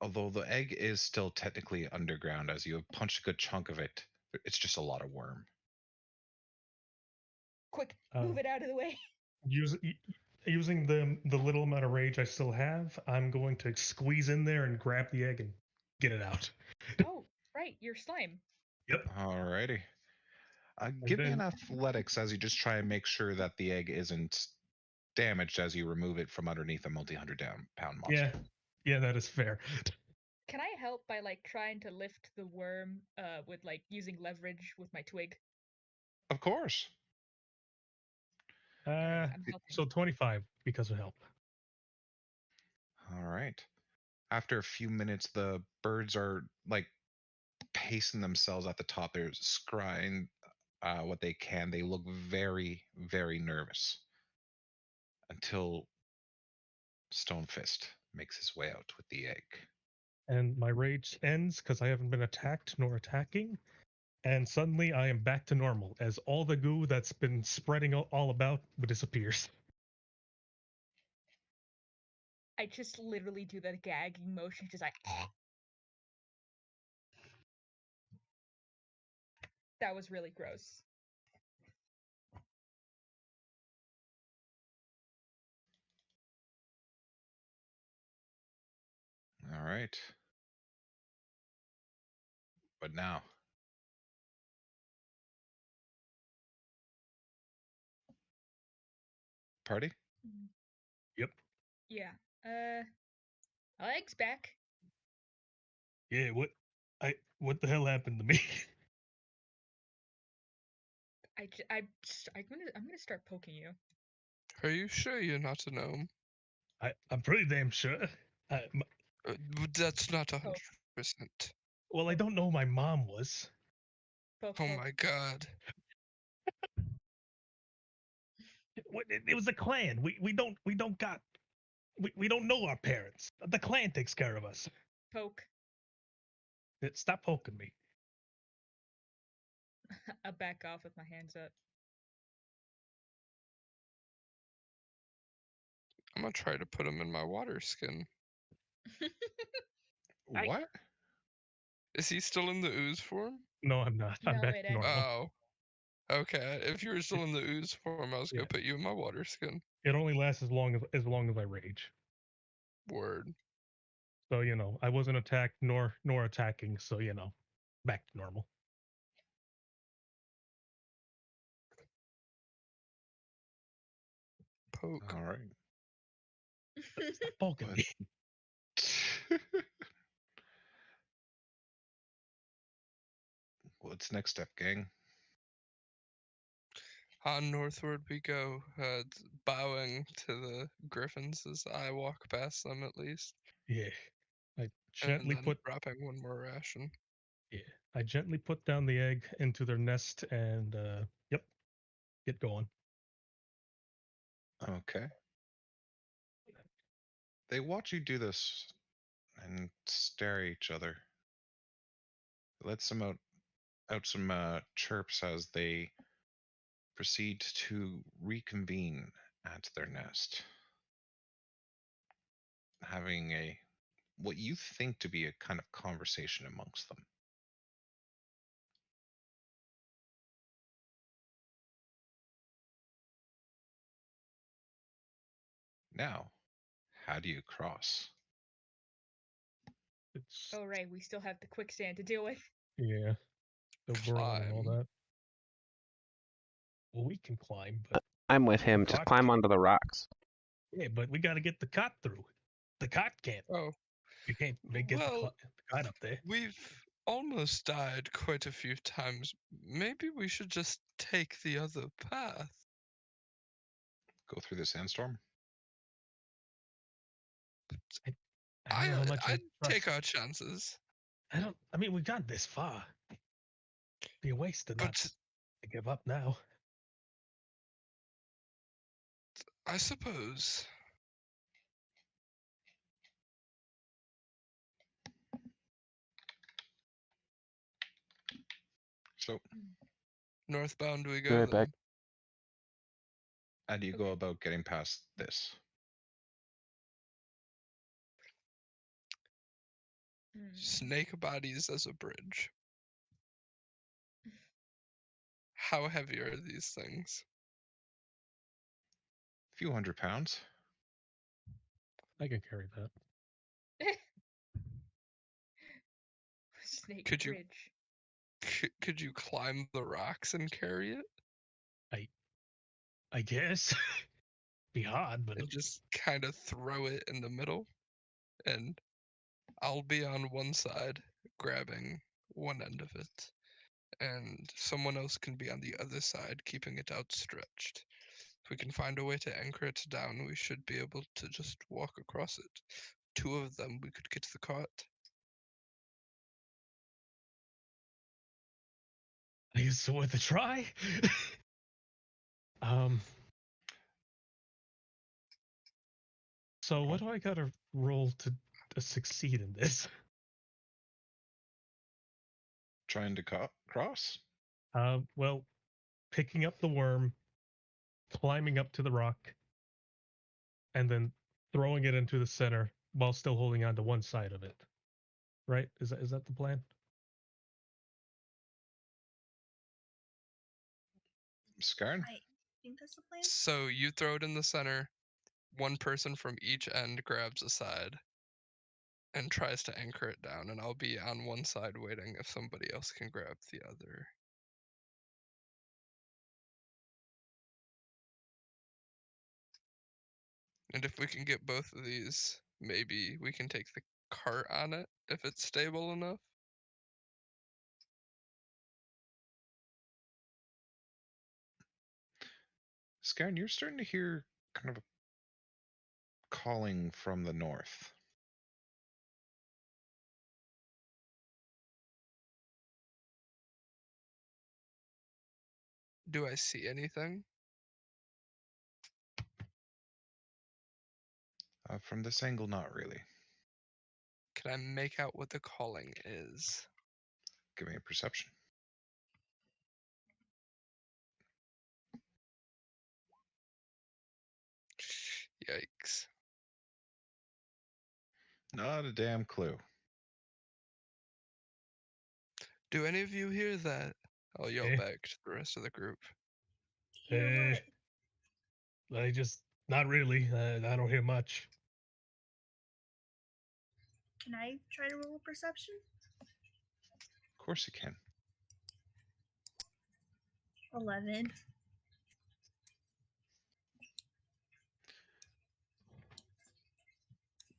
Although the egg is still technically underground, as you have punched a good chunk of it, it's just a lot of worm. Quick, Oh. move it out of the way. Using the little amount of rage I still have, I'm going to squeeze in there and grab the egg and get it out. Oh, right, your slime. Yep. Alrighty. Give me an then- athletics as you just try and make sure that the egg isn't damaged as you remove it from underneath a multi-100-pound monster. Yeah, that is fair. Can I help by like trying to lift the worm with like using leverage with my twig? Of course. I'm helping. So 25 because of help. All right. After a few minutes, the birds are like pacing themselves at the top. They're scrying what they can. They look very, very nervous until Stonefist makes his way out with the egg. And my rage ends because I haven't been attacked nor attacking. And suddenly I am back to normal as all the goo that's been spreading all about disappears. I just literally do that gagging motion, just like. That was really gross. All right. But now, party? Yep. Yeah. Egg's back. Yeah, what the hell happened to me? I'm gonna start poking you. Are you sure you're not a gnome? I'm pretty damn sure. That's not 100%. Well, I don't know who my mom was. Poke, Oh poke. my god. It was a clan. We don't know our parents. The clan takes care of us. Poke. Stop poking me. I back off with my hands up. I'm gonna try to put him in my water skin. I- What? Is he still in the ooze form? No, I'm not. I'm No, back it to ended. normal. Oh. Okay. If you were still in the ooze form, I was gonna Yeah. put you in my water skin. It only lasts as long as I rage. Word. So I wasn't attacked nor attacking. So back to normal. Poke. All right. Stop poking What? me. What's next step, gang? On northward we go, bowing to the griffins as I walk past them at least. Yeah. I And gently then put dropping one more ration. I gently put down the egg into their nest and, yep, get going. Okay. They watch you do this and stare at each other. Let some out some chirps as they proceed to reconvene at their nest, having a what you think to be a kind of conversation amongst them. Now, how do you cross? It's Oh right, we still have the quicksand to deal with. yeah, the burrowing and all Climb. that. Well, we can climb, but I'm with him. Just Cot climb can't. onto the rocks. Yeah, but we got to get the cot through. The cot can't. Oh, We can't get well, the cot up there. we've almost died quite a few times. Maybe we should just take the other path. Go through the sandstorm? I don't know how much I I'd take trust. our chances. I mean, we've gone this far. Be a waste to not But to give up now. I suppose So, northbound we Be go right back. then. how do you go Okay. about getting past this? Snake bodies as a bridge. How heavy are these things? A few 100 pounds. I can carry that. Snake Could you- bridge. Could you climb the rocks and carry it? I guess. Be hard, but And just kind of throw it in the middle? And I'll be on one side, grabbing one end of it. And someone else can be on the other side, keeping it outstretched. If we can find a way to anchor it down, we should be able to just walk across it. Two of them, we could get to the cart. I guess it's worth a try. um. So what do I gotta roll to succeed in this? Trying to cross? Well, picking up the worm, climbing up to the rock, and then throwing it into the center while still holding on to one side of it. Right? Is that the plan? Scarn? I think that's the plan. So you throw it in the center, one person from each end grabs a side and tries to anchor it down, and I'll be on one side waiting if somebody else can grab the other. And if we can get both of these, maybe we can take the cart on it if it's stable enough. Scarn, you're starting to hear kind of a calling from the north. Do I see anything? From this angle, not really. Can I make out what the calling is? Give me a perception. Yikes. Not a damn clue. Do any of you hear that? I'll yell Eh. back to the rest of the group. Hear Eh. what? I just not really. I don't hear much. Can I try to roll a perception? Of course you can. 11.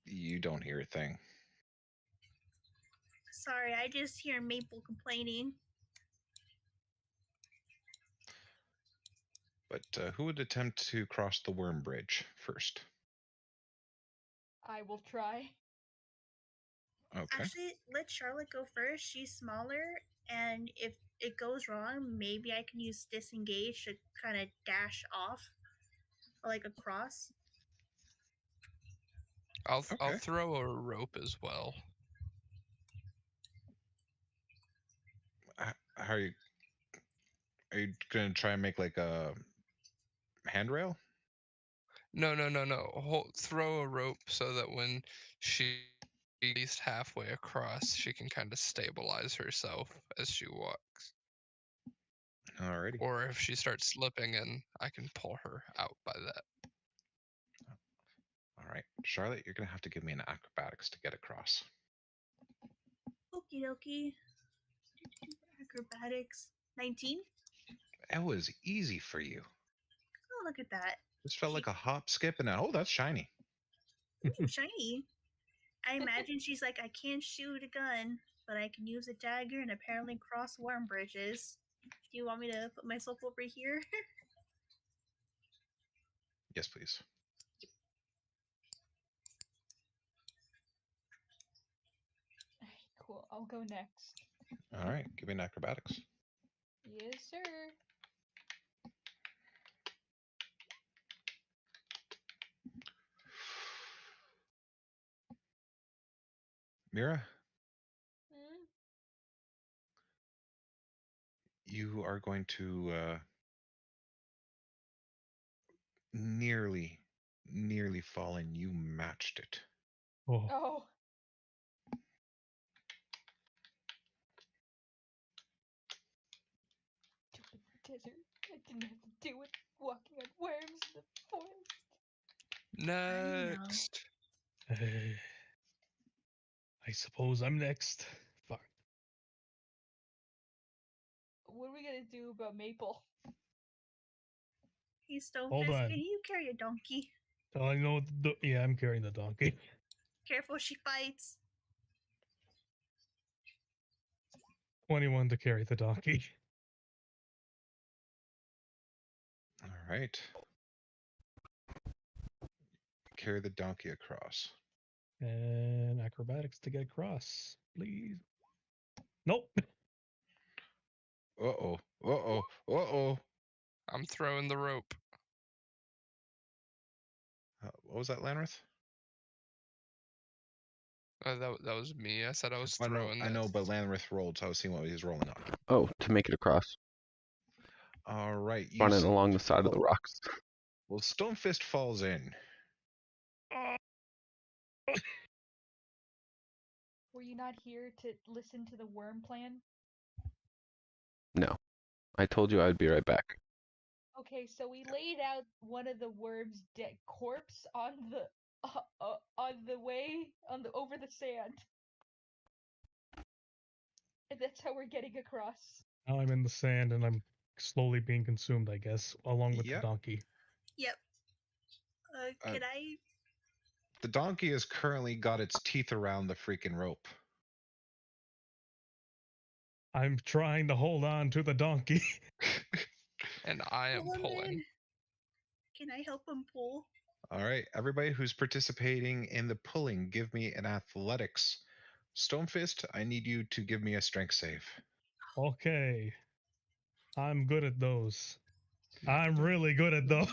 You don't hear a thing. Sorry, I just hear Maple complaining. But who would attempt to cross the worm bridge first? I will try. Okay. Actually, let Charlotte go first. She's smaller and if it goes wrong, maybe I can use disengage to kind of dash off, like across. I'll Okay. throw a rope as well. How are you? Are you gonna try and make like a handrail? No. Throw a rope so that when she at least halfway across, she can kind of stabilize herself as she walks. Alrighty. Or if she starts slipping in, I can pull her out by that. All right, Charlotte, you're gonna have to give me an acrobatics to get across. Okie dokie. Acrobatics. 19? That was easy for you. Oh, look at that. Just felt like a hop, skip, and oh, that's shiny. Ooh, shiny. I imagine she's like, I can't shoot a gun, but I can use a dagger and apparently cross worm bridges. Do you want me to put myself over here? Yes, please. Alright, cool. I'll go next. All right, give me an acrobatics. Yes, sir. Mira, Mm. you are going to nearly fall in. You matched it. Oh, Oh. Stupid desert. I didn't have to do it walking on worms in the forest. know. Next. I suppose I'm next. Fuck. What are we gonna do about Maple? Hey, Hold Stonefist, on. can you carry a donkey? So I know. Yeah, I'm carrying the donkey. Careful, she bites. 21 to carry the donkey. All right. Carry the donkey across. And acrobatics to get across, please. Nope. Uh-oh. Uh-oh. Uh-oh. I'm throwing the rope. What was that, Lanrith? That was me. I said I was I know, throwing I know, this. but Lanrith rolled, so I was seeing what he was rolling on. Oh, to make it across. All right. Running along the side of the rocks. Well, Stonefist falls in. Were you not here to listen to the worm plan? No. I told you I'd be right back. Okay, so we laid out one of the worm's dead corpse on the way over the sand. And that's how we're getting across. Now I'm in the sand and I'm slowly being consumed, I guess, along with Yep. the donkey. Yep. Uh, Can I? The donkey has currently got its teeth around the freaking rope. I'm trying to hold on to the donkey. And I am pull him pulling. in? Can I help him pull? All right, everybody who's participating in the pulling, give me an athletics. Stonefist, I need you to give me a strength save. Okay. I'm good at those. I'm really good at those.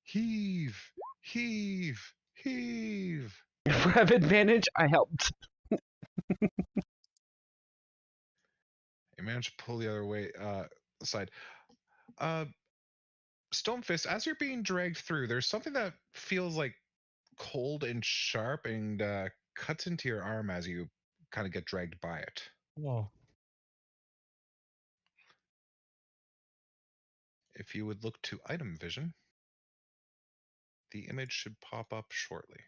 Heave, heave, heave. If I have advantage, I helped. I managed to pull the other way side. Stonefist, as you're being dragged through, there's something that feels like cold and sharp and cuts into your arm as you kind of get dragged by it. Oh, If you would look to item vision, the image should pop up shortly.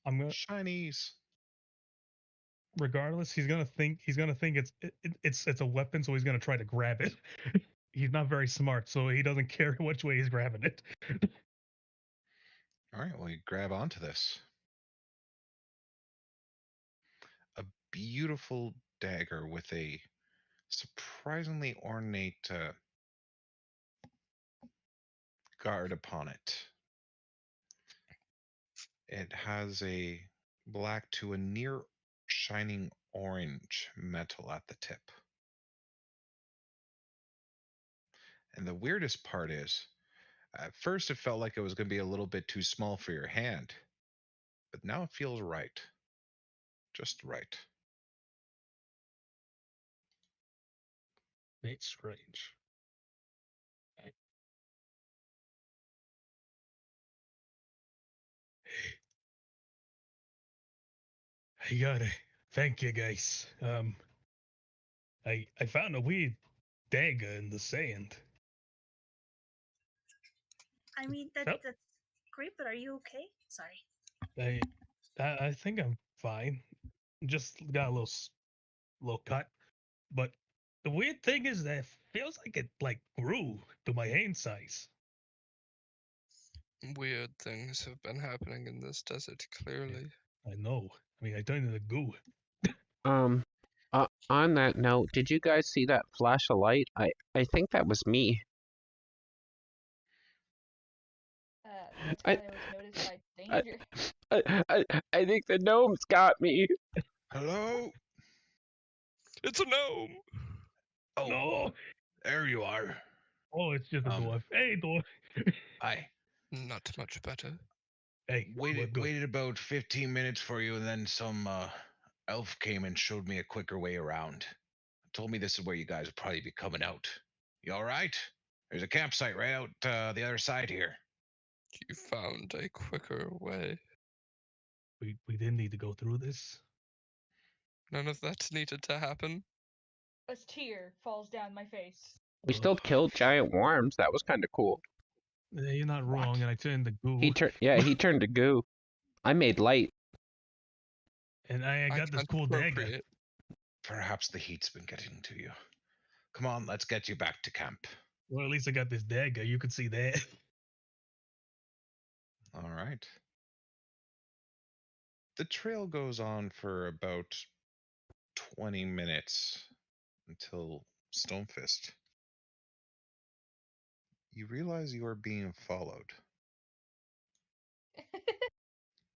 I'm gonna. Shinies. Regardless, he's gonna think it's a weapon, so he's gonna try to grab it. He's not very smart, so he doesn't care which way he's grabbing it. All right, well, you grab onto this. A beautiful dagger with a surprisingly ornate guard upon it. It has a black to a near shining orange metal at the tip. And the weirdest part is, at first it felt like it was going to be a little bit too small for your hand, but now it feels right. Just right. It's strange. I gotta thank you guys. I found a weird dagger in the sand. I mean, Yep. that's great, but are you okay? Sorry. I think I'm fine. Just got a little cut, but the weird thing is that it feels like it like grew to my hand size. Weird things have been happening in this desert, clearly. I know. I mean, I turned into goo. On that note, did you guys see that flash of light? I think that was me. Tyler was noticed by I- danger. I think the gnomes got me. Hello? It's a gnome! Oh, No. there you are. Oh, it's just a Um, dwarf. Hey, dwarf. Hi. Not much better. Hey, we're good. Waited about 15 minutes for you, and then some elf came and showed me a quicker way around. Told me this is where you guys would probably be coming out. You all right? There's a campsite right out the other side here. You found a quicker way. We didn't need to go through this. None of that's needed to happen. A tear falls down my face. We still killed giant worms. That was kind of cool. Yeah, you're not What? wrong, and I turned to goo. He turned to goo. I made light. And I got this can't cool dagger. appropriate. Perhaps the heat's been getting to you. Come on, let's get you back to camp. Well, at least I got this dagger. You can see that. All right. The trail goes on for about 20 minutes until Stonefist. You realize you are being followed.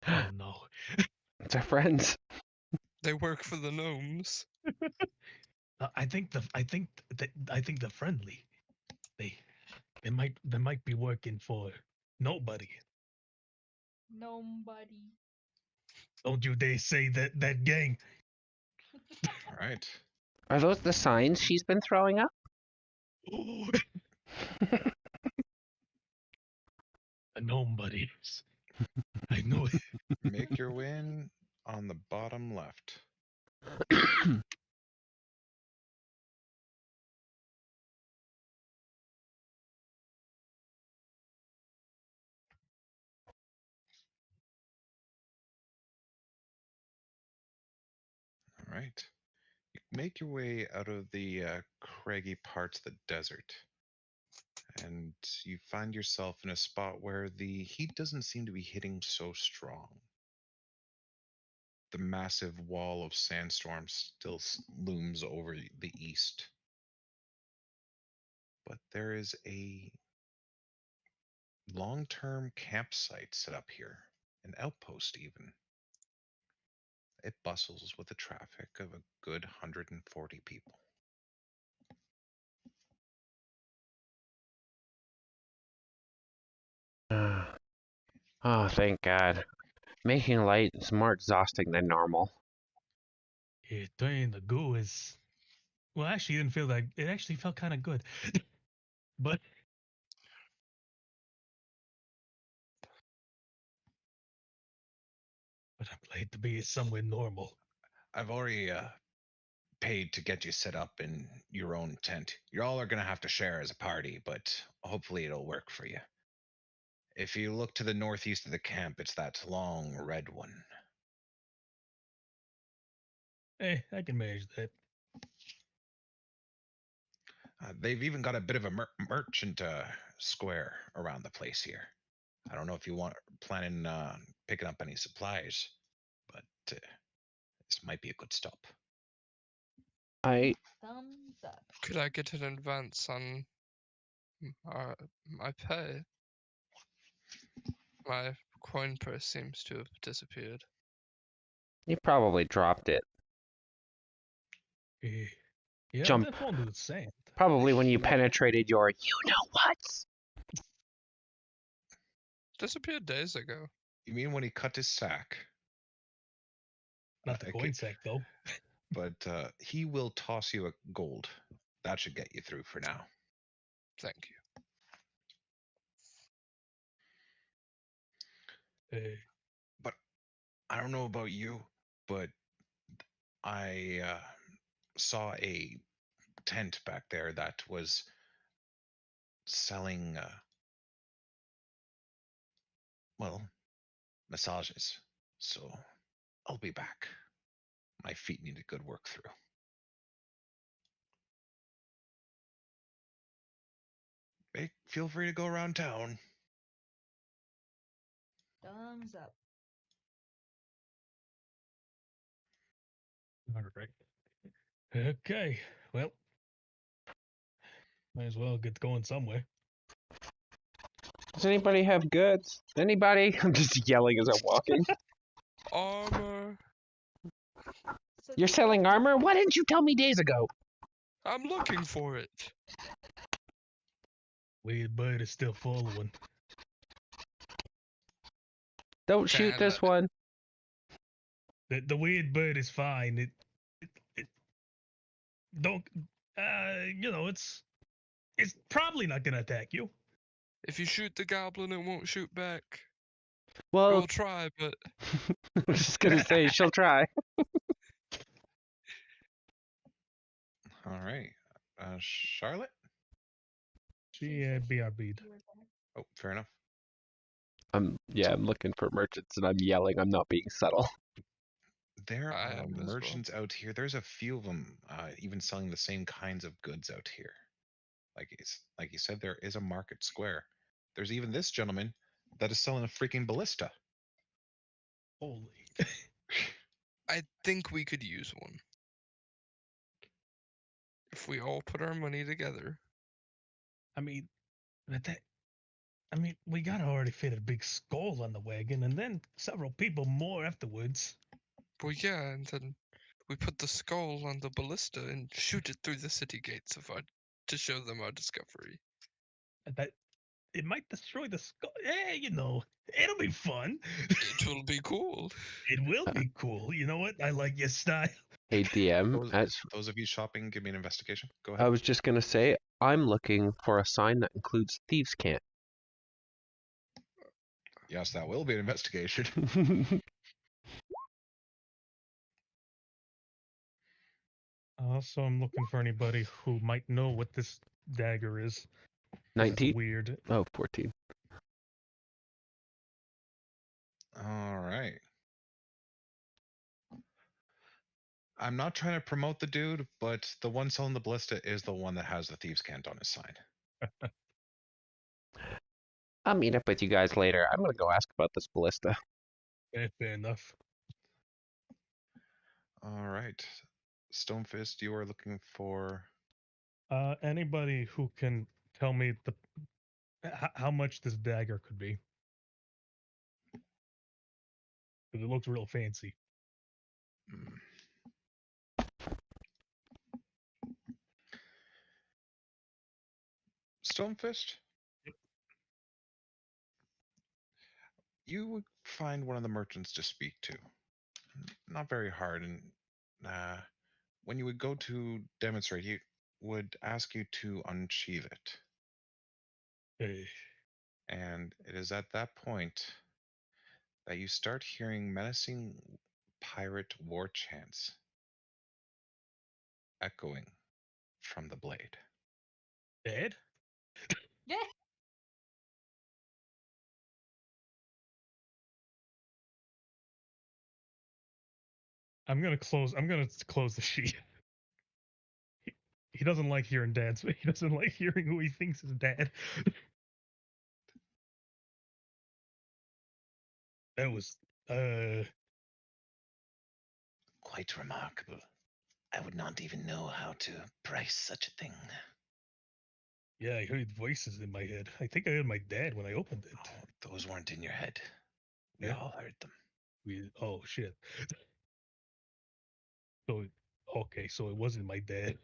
Oh no. It's our friends. They work for the gnomes. I think they're friendly. They might be working for nobody. Nobody. Don't you dare say that gang. All right. Are those the signs she's been throwing up? Oh. Nobody's. I know it. Make your way in on the bottom left. All right. You make your way out of the craggy parts of the desert, and you find yourself in a spot where the heat doesn't seem to be hitting so strong. The massive wall of sandstorm still looms over the east. But there is a long-term campsite set up here, an outpost even. It bustles with the traffic of a good 140 people. Oh, thank God. Making light is more exhausting than normal. Yeah, turning the goo is. Well, actually, it didn't feel that. It actually felt kind of good. But I'm glad to be somewhere normal. I've already paid to get you set up in your own tent. You all are going to have to share as a party, but hopefully it'll work for you. If you look to the northeast of the camp, it's that long red one. I can manage that. They've even got a bit of a merchant square around the place here. I don't know if you planning picking up any supplies, but this might be a good stop. I Thumbs up. Could I get an advance on my pay? My coin purse seems to have disappeared. You probably dropped it. Yeah, Jump. that won't do the sand. Probably when you penetrated your you-know-whats. Disappeared days ago. You mean when he cut his sack? Not the Okay, coin sack, though. but he will toss you a gold. That should get you through for now. Thank you. But I don't know about you, but I saw a tent back there that was selling, well, massages. So I'll be back. My feet need a good work through. Hey, feel free to go around town. Thumbs up. All right. Okay. Well, might as well get going somewhere. Does anybody have goods? Anybody? I'm just yelling as I'm walking. Armor. So You're selling armor? Why didn't you tell me days ago? I'm looking for it. Weird bird is still following. Don't shoot Damn this it. one. The weird bird is fine. It don't. It's probably not gonna attack you. If you shoot the goblin, it won't shoot back. Well, We'll try, but I was just gonna say she'll try. All right. Charlotte? She BRB'd. Oh, fair enough. I'm looking for merchants and I'm yelling. I'm not being subtle. There I are am as well. merchants out here. There's a few of them even selling the same kinds of goods out here. Like you said, there is a market square. There's even this gentleman that is selling a freaking ballista. Holy. I think we could use one. If we all put our money together. I mean, we gotta already fit a big skull on the wagon, and then several people more afterwards. Well, yeah, and then we put the skull on the ballista and shoot it through the city gates to show them our discovery. That it might destroy the skull. It'll be fun. It will be cool. It will be cool. You know what? I like your style. Hey DM, Those of you shopping, give me an investigation. Go ahead. I was just gonna say I'm looking for a sign that includes thieves' can't. Yes, that will be an investigation. Also, I'm looking for anybody who might know what this dagger is. 'Cause it's 19. weird. Oh, 14. All right. I'm not trying to promote the dude, but the one selling the ballista is the one that has the thieves' cant on his sign. I'll meet up with you guys later. I'm gonna go ask about this ballista. Fair enough. All right. Stonefist, you are looking for. Anybody who can tell me how much this dagger could be. Because it looks real fancy. Hmm. Stonefist? Yep. You would find one of the merchants to speak to. Not very hard, and when you would go to demonstrate, he would ask you to unsheath it. And it is at that point that you start hearing menacing pirate war chants echoing from the blade. Dead? Yeah. I'm gonna close the sheet. He doesn't like hearing Dad's. He doesn't like hearing who he thinks is Dad. That was Quite remarkable. I would not even know how to price such a thing. yeah, I heard voices in my head. I think I heard my dad when I opened it. Oh, those weren't in your head. We Yeah. all heard them. Oh shit. So, okay, so it wasn't my dad.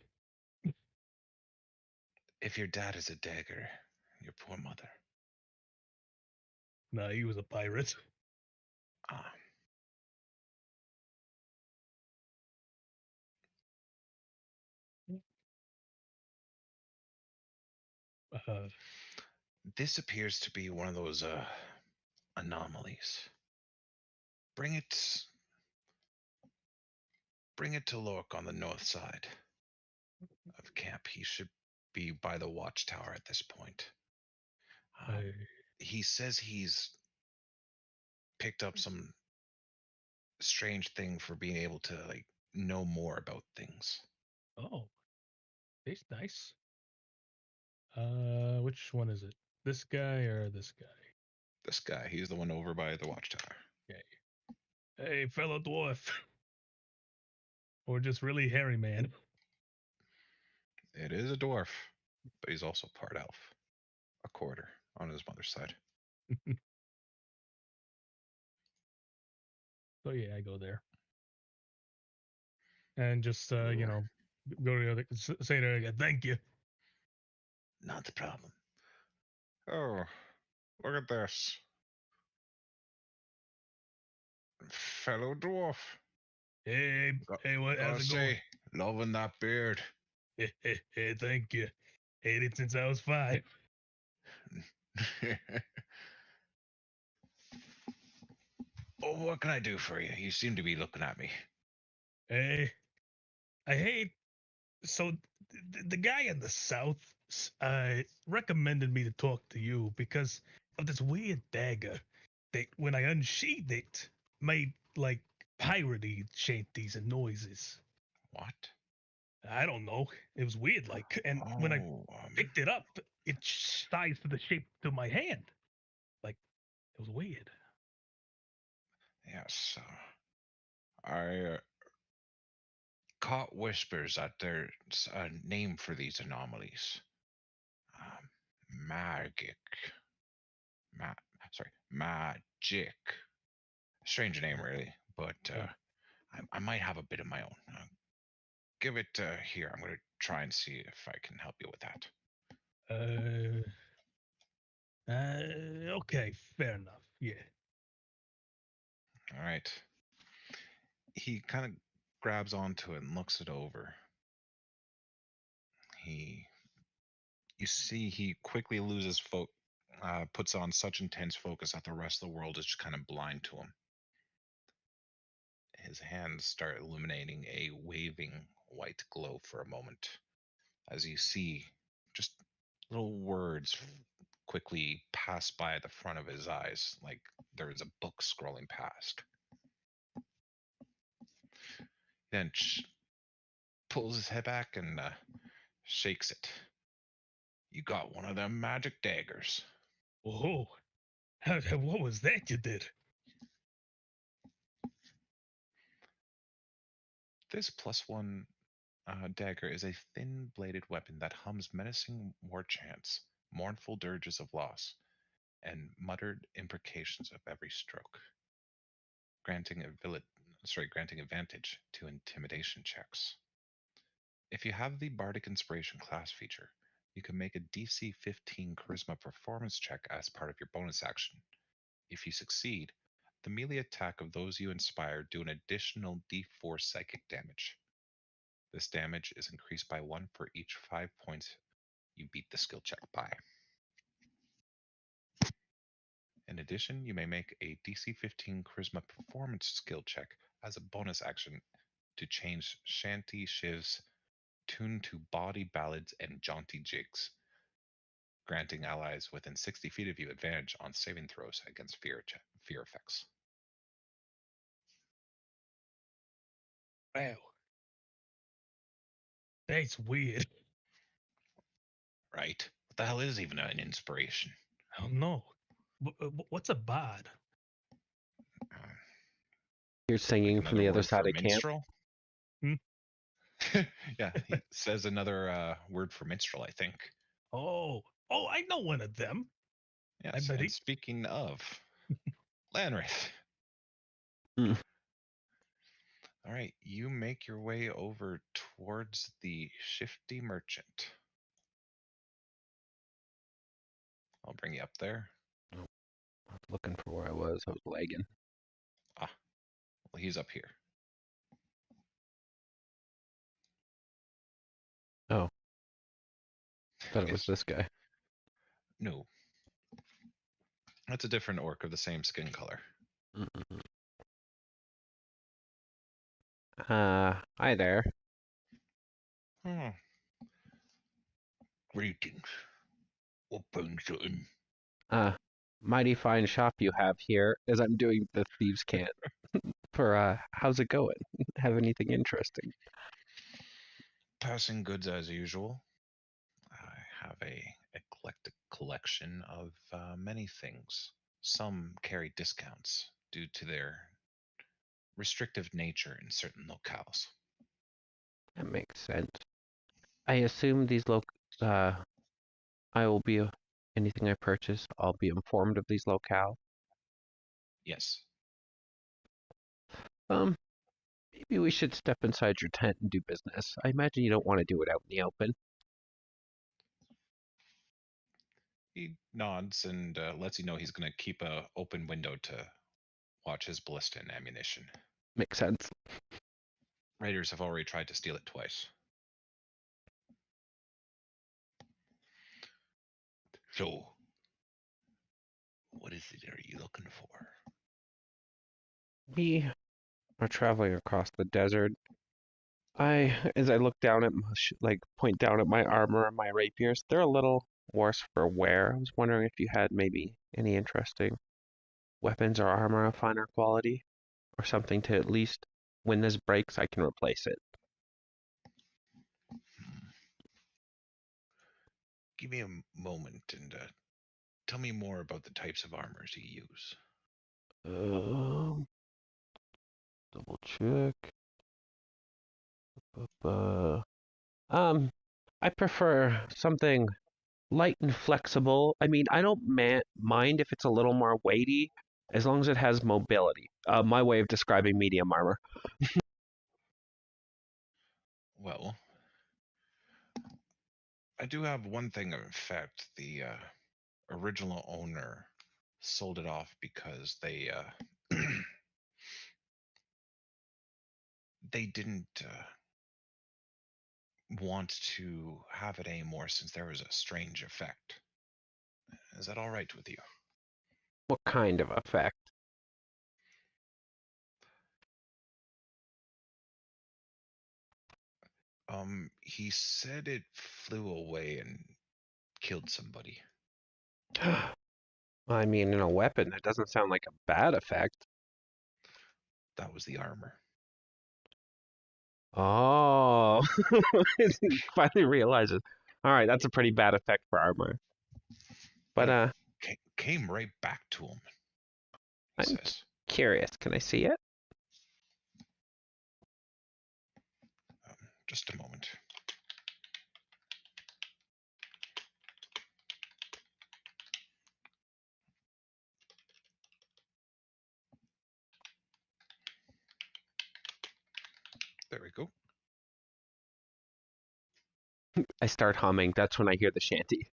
If your dad is a dagger, your poor mother. Nah, he was a pirate. Ah, Uh, this appears to be one of those anomalies. Bring it to Lork on the north side of camp. He should be by the watchtower at this point. I, He says he's picked up some strange thing for being able to like know more about things. oh, it's nice. Which one is it? This guy or this guy? This guy, he's the one over by the watchtower. Hey, fellow dwarf. Or just really hairy man. It is a dwarf, but he's also part elf. A quarter on his mother's side. So yeah, I go there. And just you Sure. know, go to the other say to her, thank you. Not the problem. Oh, look at this. Fellow dwarf. Hey, Go- hey, what? Gotta How's it going? say, loving that beard. Hey, thank you. Had it since I was 5. Oh, what can I do for you? You seem to be looking at me. Hey, I hate. So the guy in the south recommended me to talk to you because of this weird dagger that, when I unsheathed it, made like piratey shanties and noises. What? I don't know. It was weird, like, and when I Oh, picked it up, it sized to the shape to my hand. Like, it was weird. yes. I caught whispers that there's a name for these anomalies. Magic. Magic. Strange name, really, but I might have a bit of my own. Give it here. I'm going to try and see if I can help you with that. Okay, fair enough. Yeah. All right. He kind of grabs onto it and looks it over. You see, he quickly loses puts on such intense focus that the rest of the world is just kind of blind to him. His hands start illuminating a waving white glow for a moment as you see just little words quickly pass by the front of his eyes, like there is a book scrolling past. Then pulls his head back and shakes it. You got one of them magic daggers. Oh, what was that you did? This +1 dagger is a thin-bladed weapon that hums menacing war chants, mournful dirges of loss, and muttered imprecations of every stroke, granting advantage to intimidation checks. If you have the Bardic Inspiration class feature, you can make a DC 15 Charisma performance check as part of your bonus action. If you succeed, the melee attack of those you inspire do an additional D4 psychic damage. This damage is increased by 1 for each 5 points you beat the skill check by. In addition, you may make a DC 15 Charisma performance skill check as a bonus action to change shanty shivs tuned to bawdy ballads and jaunty jigs, granting allies within 60 feet of you advantage on saving throws against fear effects. Wow. That's weird. Right? What the hell is even an inspiration? I don't know. What's a bod? You're singing Like from the another other word side for of camp. minstrel? Hmm? Yeah, he says another word for minstrel, I think. Oh, I know one of them. Yes, bet and he- speaking of, Lanrith. Hmm. All right, you make your way over towards the Shifty Merchant. I'll bring you up there. I was looking for where I was. I was lagging. Well, he's up here. Oh. Thought it was Yes. this guy. No. That's a different orc of the same skin color. Mm-mm. Hi there. Hmm. Greetings. What brings you in? Mighty fine shop you have here, as I'm doing the thieves' cant. For, how's it going? Have anything interesting? Passing goods as usual. I have a eclectic collection of many things. Some carry discounts due to their restrictive nature in certain locales. That makes sense. I assume these I will be, anything I purchase, I'll be informed of these locale. Yes. Maybe we should step inside your tent and do business. I imagine you don't want to do it out in the open. He nods and lets you know he's going to keep a open window to watch his ballista and ammunition. Makes sense. Raiders have already tried to steal it twice. So, what is it are you looking for? We are traveling across the desert. As I look down at, point down at my armor and my rapiers, they're a little worse for wear. I was wondering if you had maybe any interesting weapons or armor of finer quality, or something to at least, when this breaks, I can replace it. Give me a moment and tell me more about the types of armors you use. Double check. I prefer something light and flexible. I mean, I don't mind if it's a little more weighty, as long as it has mobility. My way of describing medium armor. Well, I do have one thing of effect. The original owner sold it off because they they didn't want to have it anymore since there was a strange effect. Is that all right with you? What kind of effect? He said it flew away and killed somebody. I mean, in a weapon, that doesn't sound like a bad effect. That was the armor. Oh, he finally realizes. All right, that's a pretty bad effect for armor. But Came right back to him. I'm Says. Curious. Can I see it? Just a moment. There we go. I start humming. That's when I hear the shanty.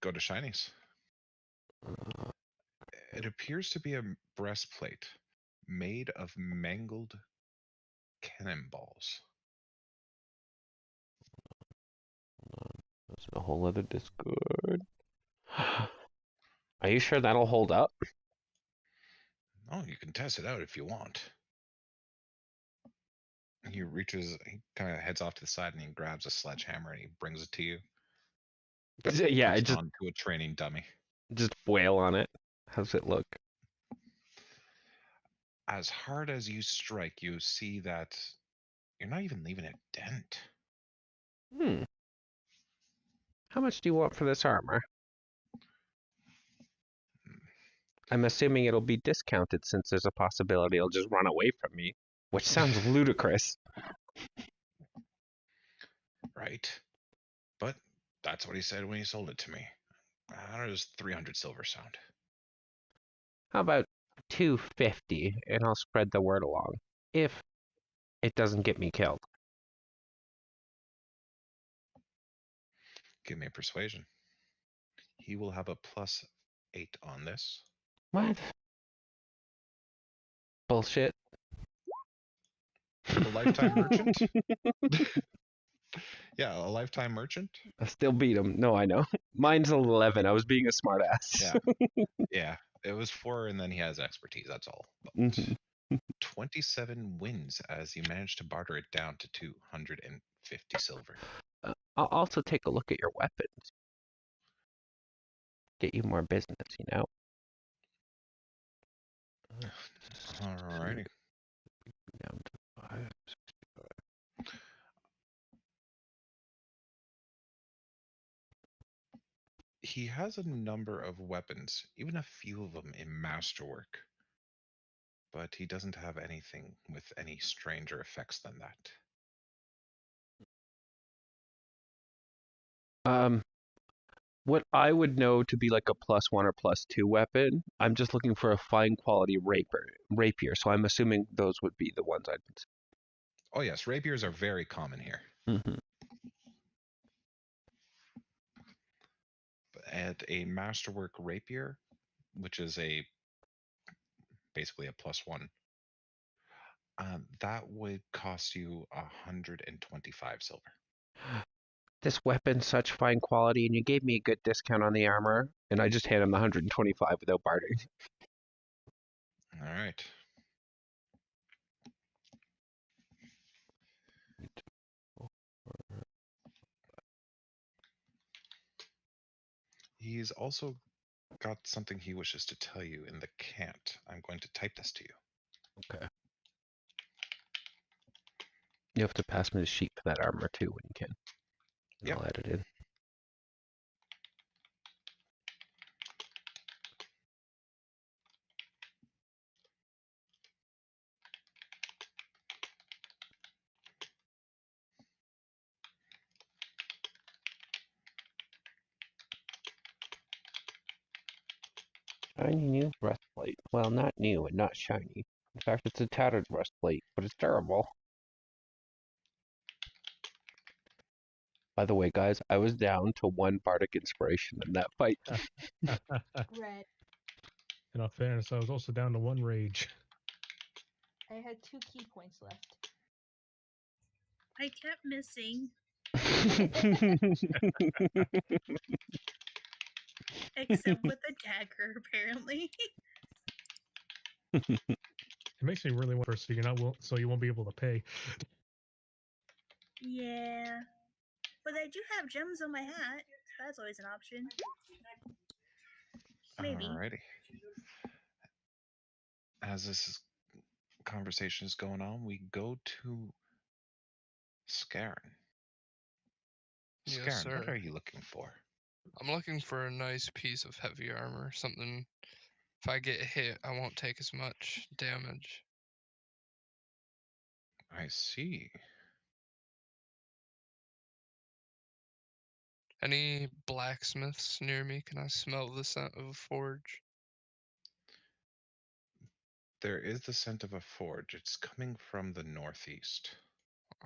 Go to Shinies. It appears to be a breastplate made of mangled cannonballs. There's a whole other Discord. Are you sure that'll hold up? Oh, you can test it out if you want. He kind of heads off to the side and he grabs a sledgehammer and he brings it to you. Yeah, I just onto a training dummy. Just wail on it. How's it look? As hard as you strike, you see that you're not even leaving a dent. How much do you want for this armor? I'm assuming it'll be discounted since there's a possibility it'll just run away from me, which sounds ludicrous. Right. But that's what he said when he sold it to me. How does 300 silver sound? How about 250, and I'll spread the word along. If it doesn't get me killed. Give me a persuasion. He will have a +8 on this. What? Bullshit. A lifetime merchant? Yeah, a lifetime merchant. I still beat him. No, I know. Mine's an 11. I was being a smartass. Yeah. Yeah, it was 4, and then he has expertise. That's all. But Mhm. 27 wins as you manage to barter it down to 250 silver. I'll also take a look at your weapons. Get you more business, you know? Alrighty. Down to 5. He has a number of weapons, even a few of them in masterwork. But he doesn't have anything with any stranger effects than that. What I would know to be like a +1 or +2 weapon, I'm just looking for a fine quality rapier. So I'm assuming those would be the ones I'd. Oh yes, rapiers are very common here. Mm-hmm. At a masterwork rapier, which is basically a +1, that would cost you 125 silver. This weapon's such fine quality, and you gave me a good discount on the armor, and I just hand him the 125 without bartering. All right. He's also got something he wishes to tell you in the cant. I'm going to type this to you. Okay. You have to pass me the sheet for that armor too when you can. And Yep. I'll add it in. Shiny new breastplate. Well, not new and not shiny. In fact, it's a tattered breastplate, but it's durable. By the way, guys, I was down to 1 bardic inspiration in that fight. Red. In all fairness, I was also down to 1 rage. I had 2 key points left. I kept missing, except with a dagger, apparently. It makes me really want first, so so you won't be able to pay. Yeah. But I do have gems on my hat. That's always an option. Maybe. Alrighty. As conversation is going on, we go to Scarin. Yes, Scarin, what sir. are you looking for? I'm looking for a nice piece of heavy armor, something. If I get hit, I won't take as much damage. I see. Any blacksmiths near me? Can I smell the scent of a forge? There is the scent of a forge. It's coming from the northeast.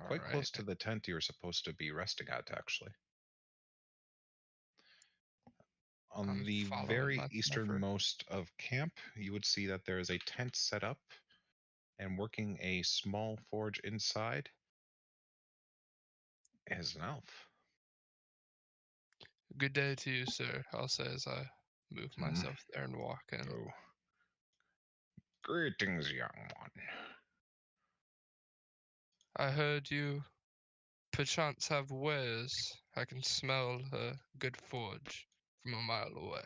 Quite Alright. close to the tent you're supposed to be resting at, actually. On I'm the following very my never. easternmost of camp, you would see that there is a tent set up and working a small forge inside is an elf. Good day to you, sir. I'll say as I move myself there and walk in. Oh. Greetings, young one. I heard you perchance have wares. I can smell a good forge from a mile away.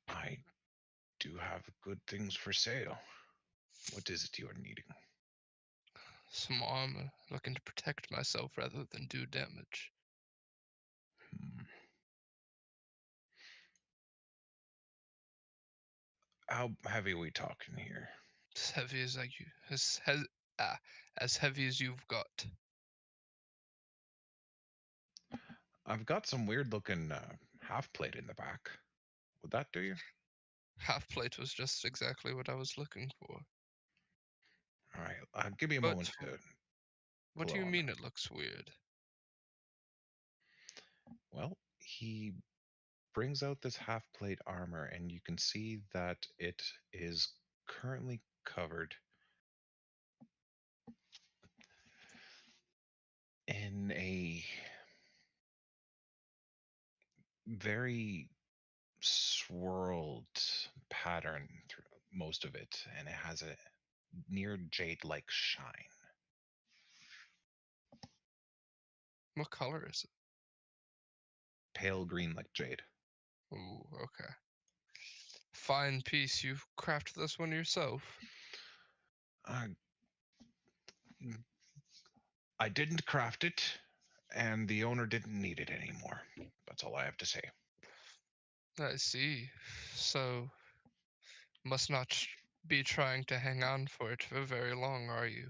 I do have good things for sale. What is it you are needing? Some armor, looking to protect myself rather than do damage. How heavy are we talking here? As heavy as as heavy as you've got. I've got some weird looking half plate in the back. Would that do you? Half plate was just exactly what I was looking for. All right, give me a But moment to what pull do it you on. mean it looks weird? Well, he brings out this half plate armor, and you can see that it is currently covered in a very swirled pattern through most of it, and it has a near jade like shine. What color is it? Pale green like jade. Ooh, okay. Fine piece. You crafted this one yourself? Uh, I didn't craft it, and the owner didn't need it anymore. That's all I have to say. I see. So, must not be trying to hang on for it for very long, are you?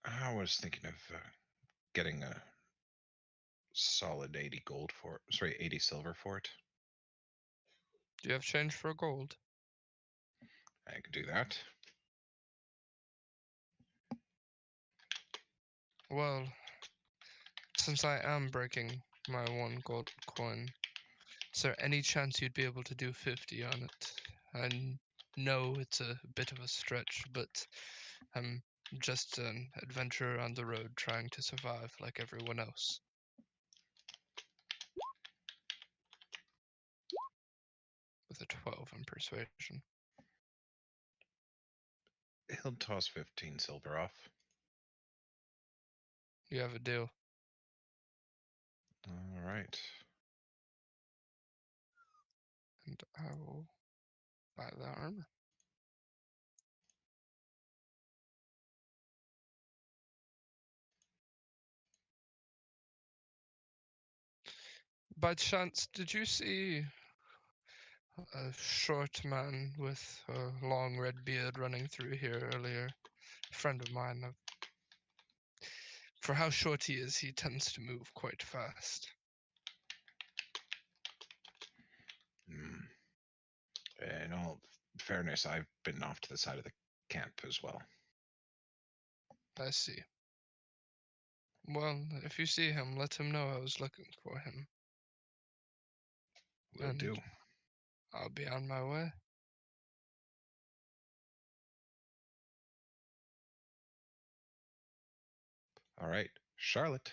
I was thinking of getting a solid 80 gold for it. Sorry, 80 silver for it. Do you have change for gold? I could do that. Well, since I am breaking my 1 gold coin, is there any chance you'd be able to do 50 on it? I know it's a bit of a stretch, but I'm just an adventurer on the road trying to survive like everyone else. With a 12 in persuasion. He'll toss 15 silver off. You have a deal. All right. And I will buy that armor. By chance, did you see a short man with a long red beard running through here earlier? A friend of mine. For how short he is, he tends to move quite fast. Mm. In all fairness, I've been off to the side of the camp as well. I see. Well, if you see him, let him know I was looking for him. Will And do. I'll be on my way. All right. Charlotte.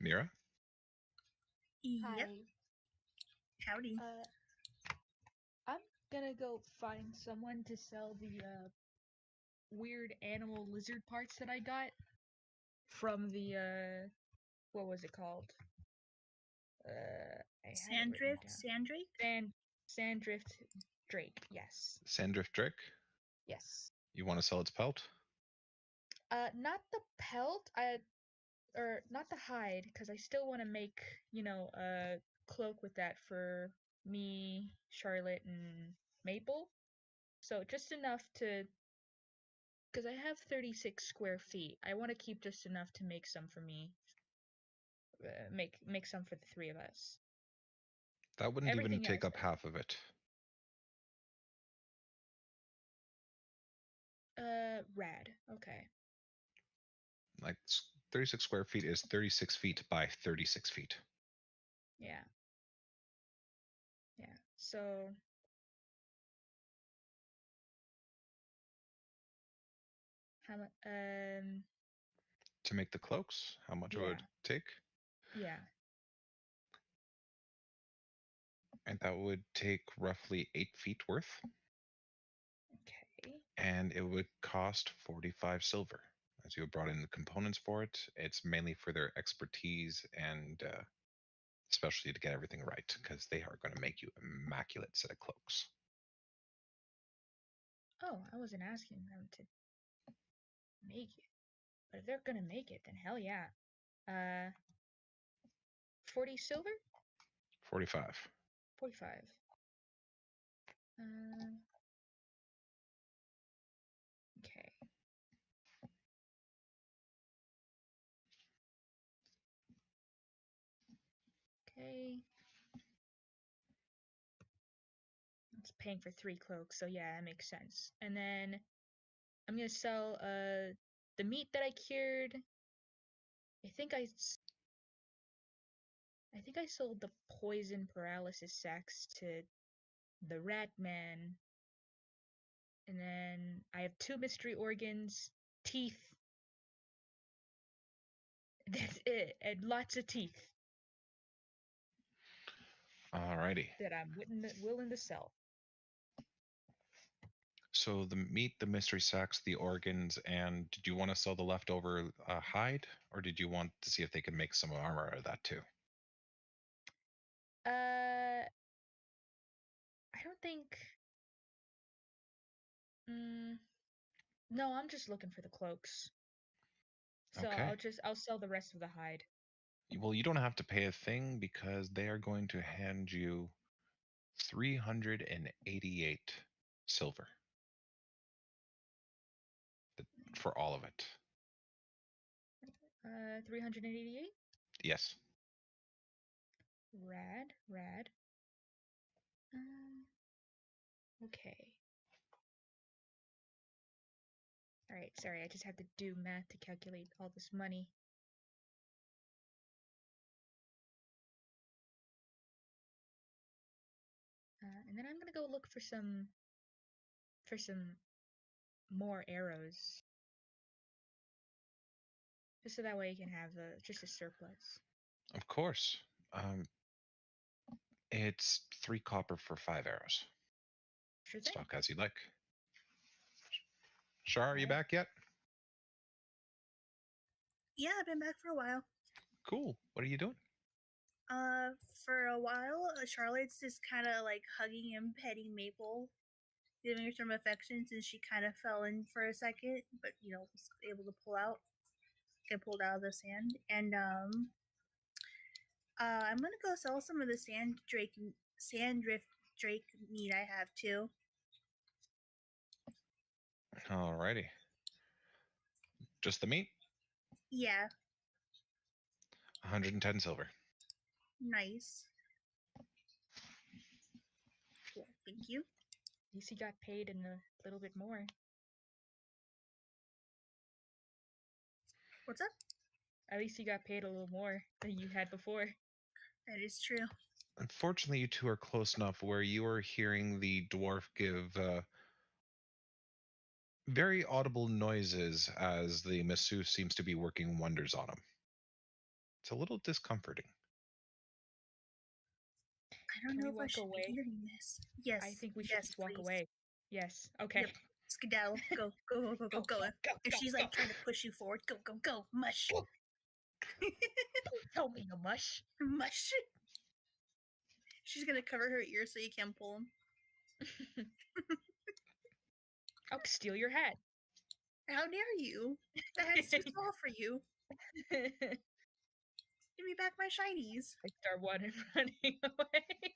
Mira. Yep. Hi. Howdy. I'm gonna go find someone to sell the weird animal lizard parts that I got from the what was it called? I had it written Sandrift, down. Sandrake? Sandrift Drake. Yes. Sandrift Drake. Yes. You want to sell its pelt? Not the pelt. Or not the hide, because I still want to make, a cloak with that for me, Charlotte, and Maple. So just enough to, because I have 36 square feet. I want to keep just enough to make some for me. Make some for the three of us. That wouldn't even Everything take else, up half of it. rad. Okay. Like 36 square feet is 36 feet by 36 feet. Yeah. Yeah. So how much? To make the cloaks, how much it Yeah. would take? Yeah. And that would take roughly 8 feet worth. Okay. And it would cost 45 silver. As you have brought in the components for it, it's mainly for their expertise and especially to get everything right, because they are going to make you an immaculate set of cloaks. Oh, I wasn't asking them to make it. But if they're gonna make it, then hell yeah. 40 silver? 45. 45. Okay. Okay. It's paying for 3 cloaks, so yeah, that makes sense. And then I'm gonna sell the meat that I cured. I think I sold the poison paralysis sacks to the rat man. And then I have 2 mystery organs, teeth. That's it, and lots of teeth Alrighty. that I'm willing to sell. So the meat, the mystery sacks, the organs, and did you want to sell the leftover hide, or did you want to see if they could make some armor out of that too? I don't think. No, I'm just looking for the cloaks. So Okay. I'll sell the rest of the hide. Well, you don't have to pay a thing because they are going to hand you 388 silver for all of it. 388. Yes. Rad. Okay. All right. Sorry, I just had to do math to calculate all this money. And then I'm gonna go look for some more arrows, just so that way you can have just a surplus. Of course. It's 3 copper for 5 arrows. Sure thing. Stock as you like. Shar, are you Alright. back yet? Yeah, I've been back for a while. Cool. What are you doing? For a while, Charlotte's just kind of like hugging and petting Maple, giving her some affection since she kind of fell in for a second, but was able to get pulled out of the sand. And I'm gonna go sell some of the sanddrift drake meat I have too. Alrighty. Just the meat? Yeah, 110 silver. nice. Cool, thank you. At least he got paid in a little bit more. What's up? At least he got paid a little more than you had before. That is true. Unfortunately, you two are close enough where you are hearing the dwarf give very audible noises as the masseuse seems to be working wonders on him. It's a little discomforting. I don't Can know we if I walk should away? be hearing this. Yes. I think we should yes, just walk please. away. Yes. Okay. Yep. Skedaddle. Go. If she's like trying to push you forward, go. Mush. Tell me no mush. Mush. She's gonna cover her ears so you can't pull them. I'll steal your hat. How dare you? That hat's too small for you. Give me back my shinies. I start running away.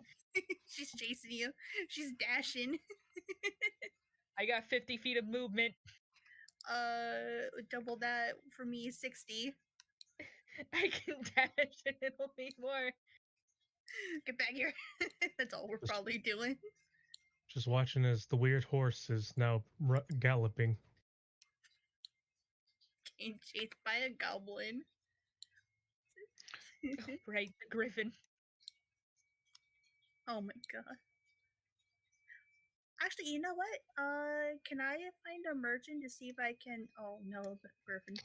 She's chasing you. She's dashing. I got 50 feet of movement. Double that for me, 60. I can dash and it'll be more. Get back here. That's all we're probably doing. Just watching as the weird horse is now galloping. Getting chased by a goblin. Right, the griffin. Oh my god. Actually, you know what? Can I find a merchant to see if I can? Oh no, the griffin.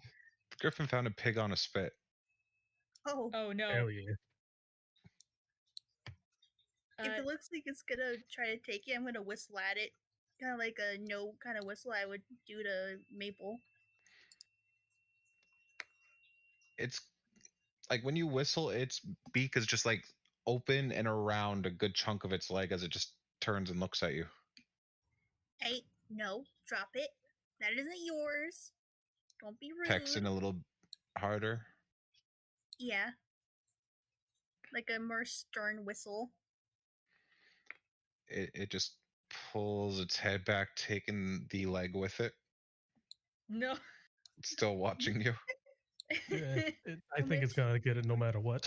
The griffin found a pig on a spit. Oh. Oh no. Hell yeah. If it looks like it's gonna try to take you, I'm gonna whistle at it. Kind of like a no kind of whistle I would do to Maple. It's like when you whistle, its beak is just like open and around a good chunk of its leg as it just turns and looks at you. Hey, no, drop it. That isn't yours. Don't be rude. Pecks in a little harder. Yeah. Like a more stern whistle. It just pulls its head back, taking the leg with it. No. It's still watching you. Yeah, I think it's gonna get it no matter what.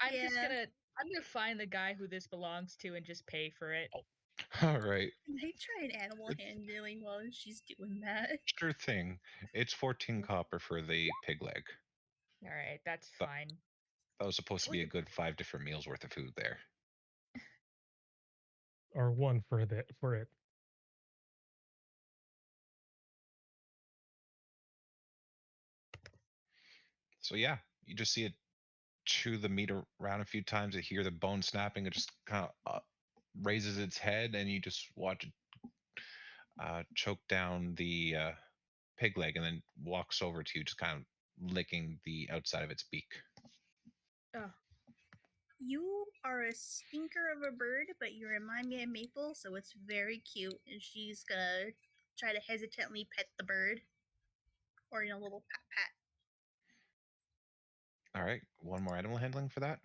I'm just Yeah. gonna I'm gonna find the guy who this belongs to and just pay for it. All right, Can I try an animal handling while she's doing that? sure thing. It's 14 copper for the pig leg. All right, that's But- fine. That was supposed to be a good 5 different meals worth of food there. Or one for it. So yeah, you just see it chew the meat around a few times. You hear the bone snapping. It just kind of raises its head, and you just watch it choke down the pig leg, and then walks over to you, just kind of licking the outside of its beak. Oh, You are a stinker of a bird, but you remind me of Maple, so it's very cute. And she's gonna try to hesitantly pet the bird, or a little pat pat. All right, one more animal handling for that.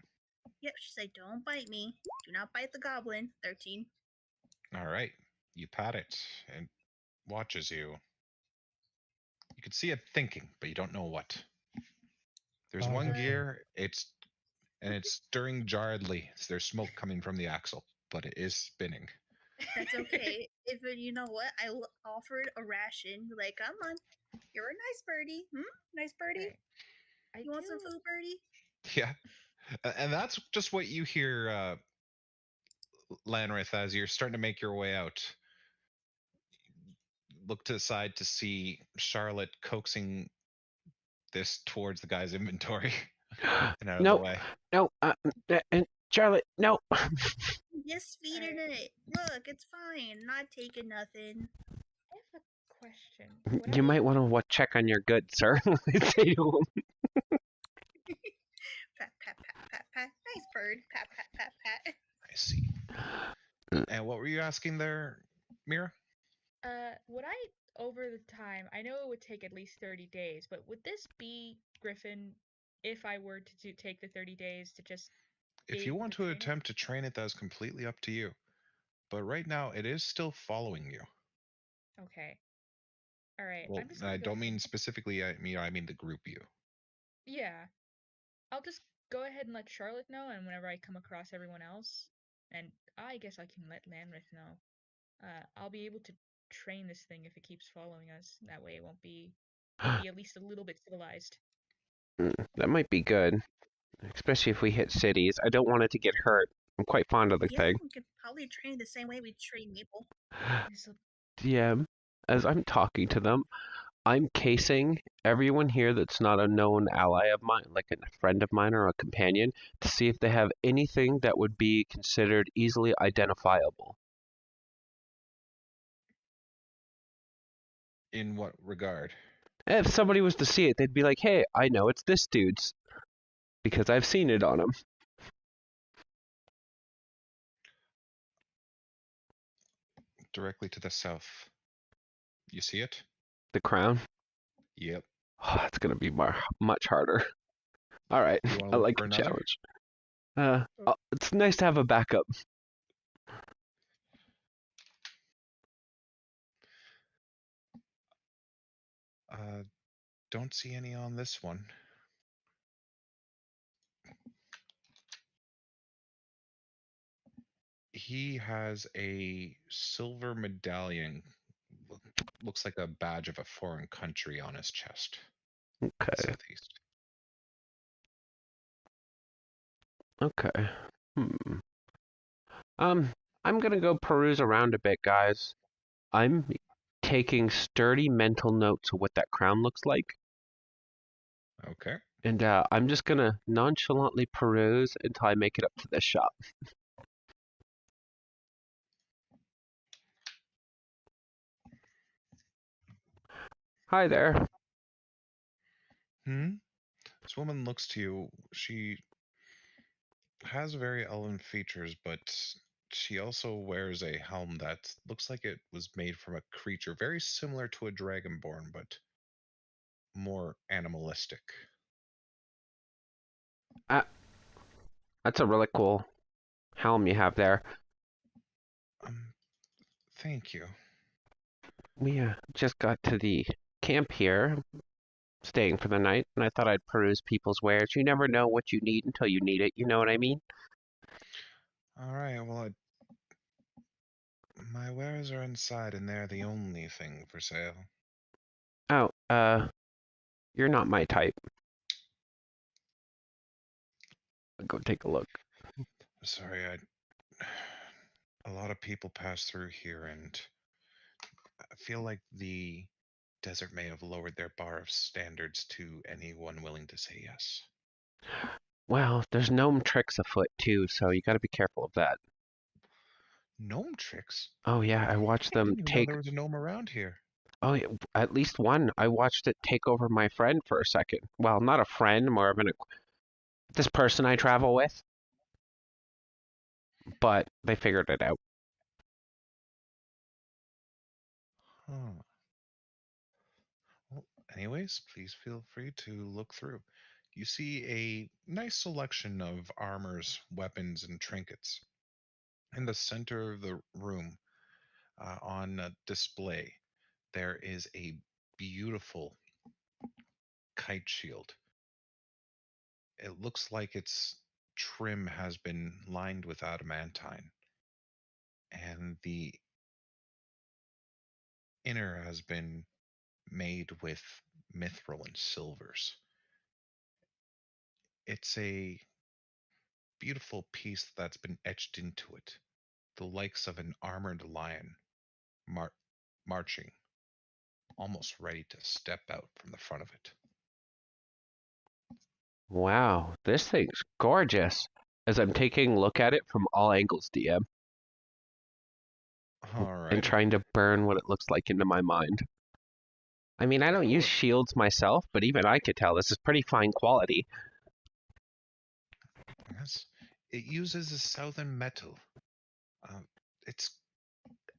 Yep, she's like, "Don't bite me. Do not bite the goblin." 13. All right, you pat it and watches you. You can see it thinking, but you don't know what. There's one Okay. gear. It's stirring jarredly. There's smoke coming from the axle, but it is spinning. That's okay. If you know what, offered a ration. Like, come on, you're a nice birdie. Nice birdie. right. I You want some do- food, birdie? Yeah, and that's just what you hear, Lanrith, as you're starting to make your way out. Look to the side to see Charlotte coaxing this towards the guy's inventory and out of Nope. the way. No, Charlotte, no. Just feed it in it. Look, it's fine. Not taking nothing. I have a question. Would You I- might want to check on your goods, sir. Say to him. Pat, pat, pat, pat, pat. Nice bird. Pat, pat, pat, pat. I see. And what were you asking there, Mira? Would I over the time? I know it would take at least 30 days, but would this be Griffin if I were to take the 30 days to just If be you able want to to train it? attempt to train it, that is completely up to you. But right now, it is still following you. Okay. All right. Well, I'm just I gonna go don't ahead- mean specifically. I mean the group you. Yeah. I'll just go ahead and let Charlotte know, and whenever I come across everyone else, and I guess I can let Lanrith know. I'll be able to train this thing if it keeps following us. That way, it won't be at least a little bit civilized. That might be good, especially if we hit cities. I don't want it to get hurt. I'm quite fond of the Yeah, thing. we could probably train it the same way we train Maple. This'll- DM, as I'm talking to them, I'm casing everyone here that's not a known ally of mine, like a friend of mine or a companion, to see if they have anything that would be considered easily identifiable. In what regard? If somebody was to see it, they'd be like, hey, I know it's this dude's. Because I've seen it on him. Directly to the south. You see it? The crown. Yep. Oh, that's going to be much harder. All right, You wanna I look like for a another? challenge. It's nice to have a backup. Don't see any on this one. He has a silver medallion. Looks like a badge of a foreign country on his chest. Okay, Southeast. okay. I'm gonna go peruse around a bit, guys. I'm taking sturdy mental notes of what that crown looks like. Okay. And I'm just gonna nonchalantly peruse until I make it up to this shop. Hi there. This woman looks to you. She has very elven features, but she also wears a helm that looks like it was made from a creature very similar to a dragonborn, but more animalistic. That's a really cool helm you have there. Thank you. We just got to the camp here, staying for the night, and I thought I'd peruse people's wares. You never know what you need until you need it, you know what I mean? All right. Well, my wares are inside, and they're the only thing for sale. Oh, you're not my type. I'll go take a look. Sorry, a lot of people pass through here, and I feel like the desert may have lowered their bar of standards to anyone willing to say yes. Well, there's gnome tricks afoot too, so you got to be careful of that. Gnome tricks? Oh yeah, I watched them didn't even know take. there was a gnome around here. Oh, yeah, at least one. I watched it take over my friend for a second. Well, not a friend, more of this person I travel with. But they figured it out. Huh. Well, anyways, please feel free to look through. You see a nice selection of armors, weapons, and trinkets. In the center of the room, on a display, there is a beautiful kite shield. It looks like its trim has been lined with adamantine, and the inner has been made with mithril and silvers. It's a beautiful piece that's been etched into it, the likes of an armored lion marching, almost ready to step out from the front of it. Wow, this thing's gorgeous. As I'm taking a look at it from all angles, DM, All right. and trying to burn what it looks like into my mind. I mean, I don't use shields myself, but even I could tell this is pretty fine quality. Yes. It uses a southern metal. It's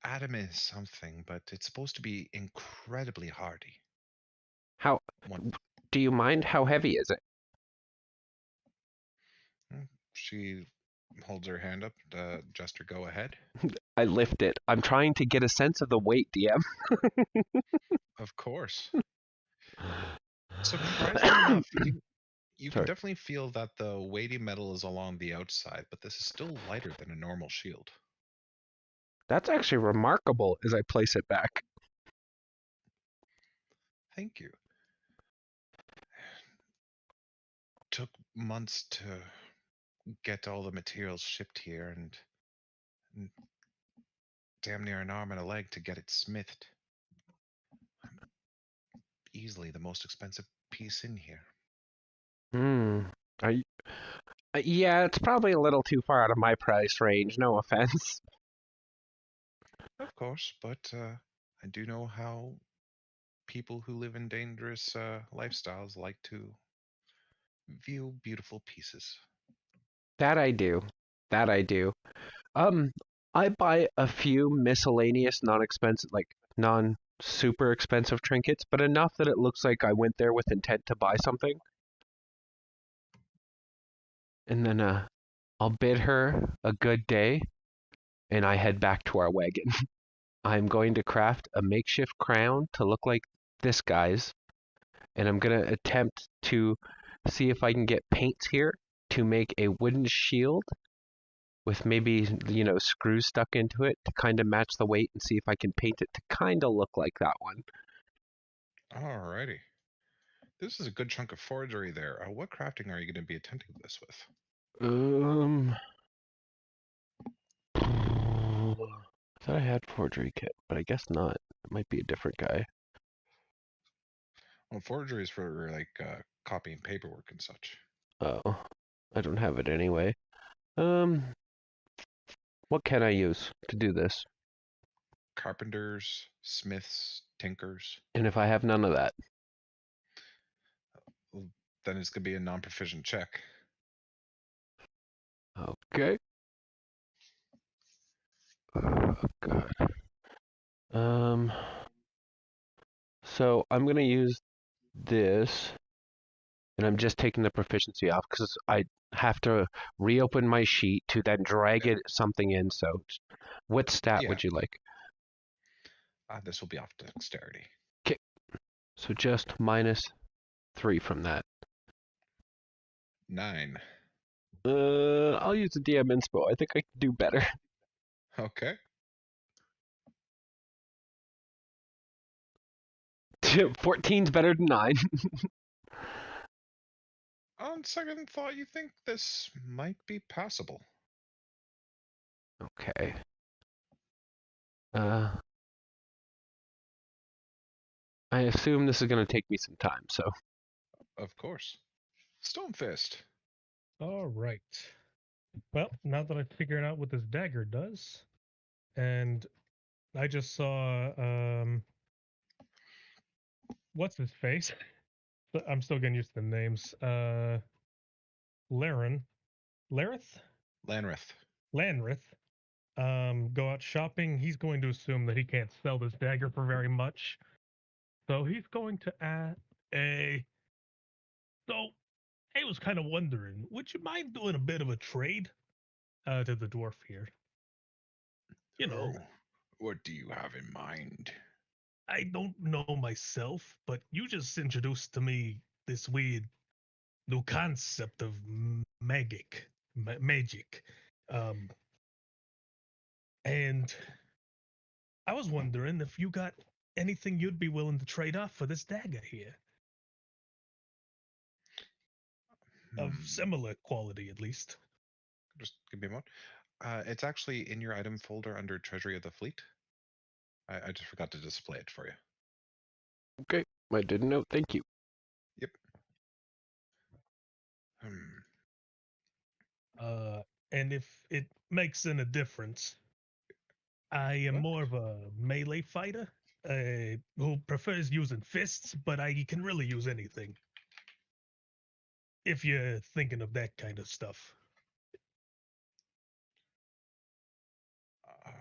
Adam is something, but it's supposed to be incredibly hardy. How do you mind? How heavy is it? She holds her hand up. Jester, go ahead. I lift it. I'm trying to get a sense of the weight, DM. Of course. Surprisingly enough, you can definitely feel that the weighty metal is along the outside, but this is still lighter than a normal shield. That's actually remarkable as I place it back. Thank you. Took months to get all the materials shipped here, and damn near an arm and a leg to get it smithed. Easily the most expensive piece in here. Are you, yeah, it's probably a little too far out of my price range. No offense. Of course, but I do know how people who live in dangerous lifestyles like to view beautiful pieces. That I do. That I do. I buy a few miscellaneous, non-expensive, like non-super expensive trinkets, but enough that it looks like I went there with intent to buy something. And then I'll bid her a good day, and I head back to our wagon. I'm going to craft a makeshift crown to look like this guy's, and I'm going to attempt to see if I can get paints here to make a wooden shield with maybe, screws stuck into it to kind of match the weight and see if I can paint it to kind of look like that one. Alrighty. This is a good chunk of forgery there. What crafting are you going to be attempting this with? I thought I had forgery kit, but I guess not. It might be a different guy. Well, forgery is for like copying paperwork and such. Oh, I don't have it anyway. What can I use to do this? Carpenters, smiths, tinkers. And if I have none of that? Then it's going to be a non-proficient check. Okay. Oh, God. So I'm going to use this, and I'm just taking the proficiency off because I have to reopen my sheet to then drag it something in. So what stat would you like? This will be off dexterity. Okay. So just -3 from that. 9. I'll use the DM inspo. I think I can do better. Okay. 14's better than 9. On second thought, you think this might be passable. Okay. I assume this is going to take me some time, so. Of course. Stone Fist. All right. Well, now that I've figured out what this dagger does, and I just saw what's his face? But I'm still getting used to the names. Laren, Lareth, Lanrith. Lanrith. Go out shopping. He's going to assume that he can't sell this dagger for very much, so he's going to add a. So I was kind of wondering, would you mind doing a bit of a trade to the dwarf here? You know, Oh, what do you have in mind? I don't know myself, but you just introduced to me this weird new concept of magic, and I was wondering if you got anything you'd be willing to trade off for this dagger here, of Hmm, similar quality at least. Just give me a moment. It's actually in your item folder under Treasury of the Fleet. I just forgot to display it for you. Okay. I didn't know. Thank you. Yep. Hmm. And if it makes any difference, I am What? more of a melee fighter who prefers using fists, but I can really use anything. If you're thinking of that kind of stuff. Uh,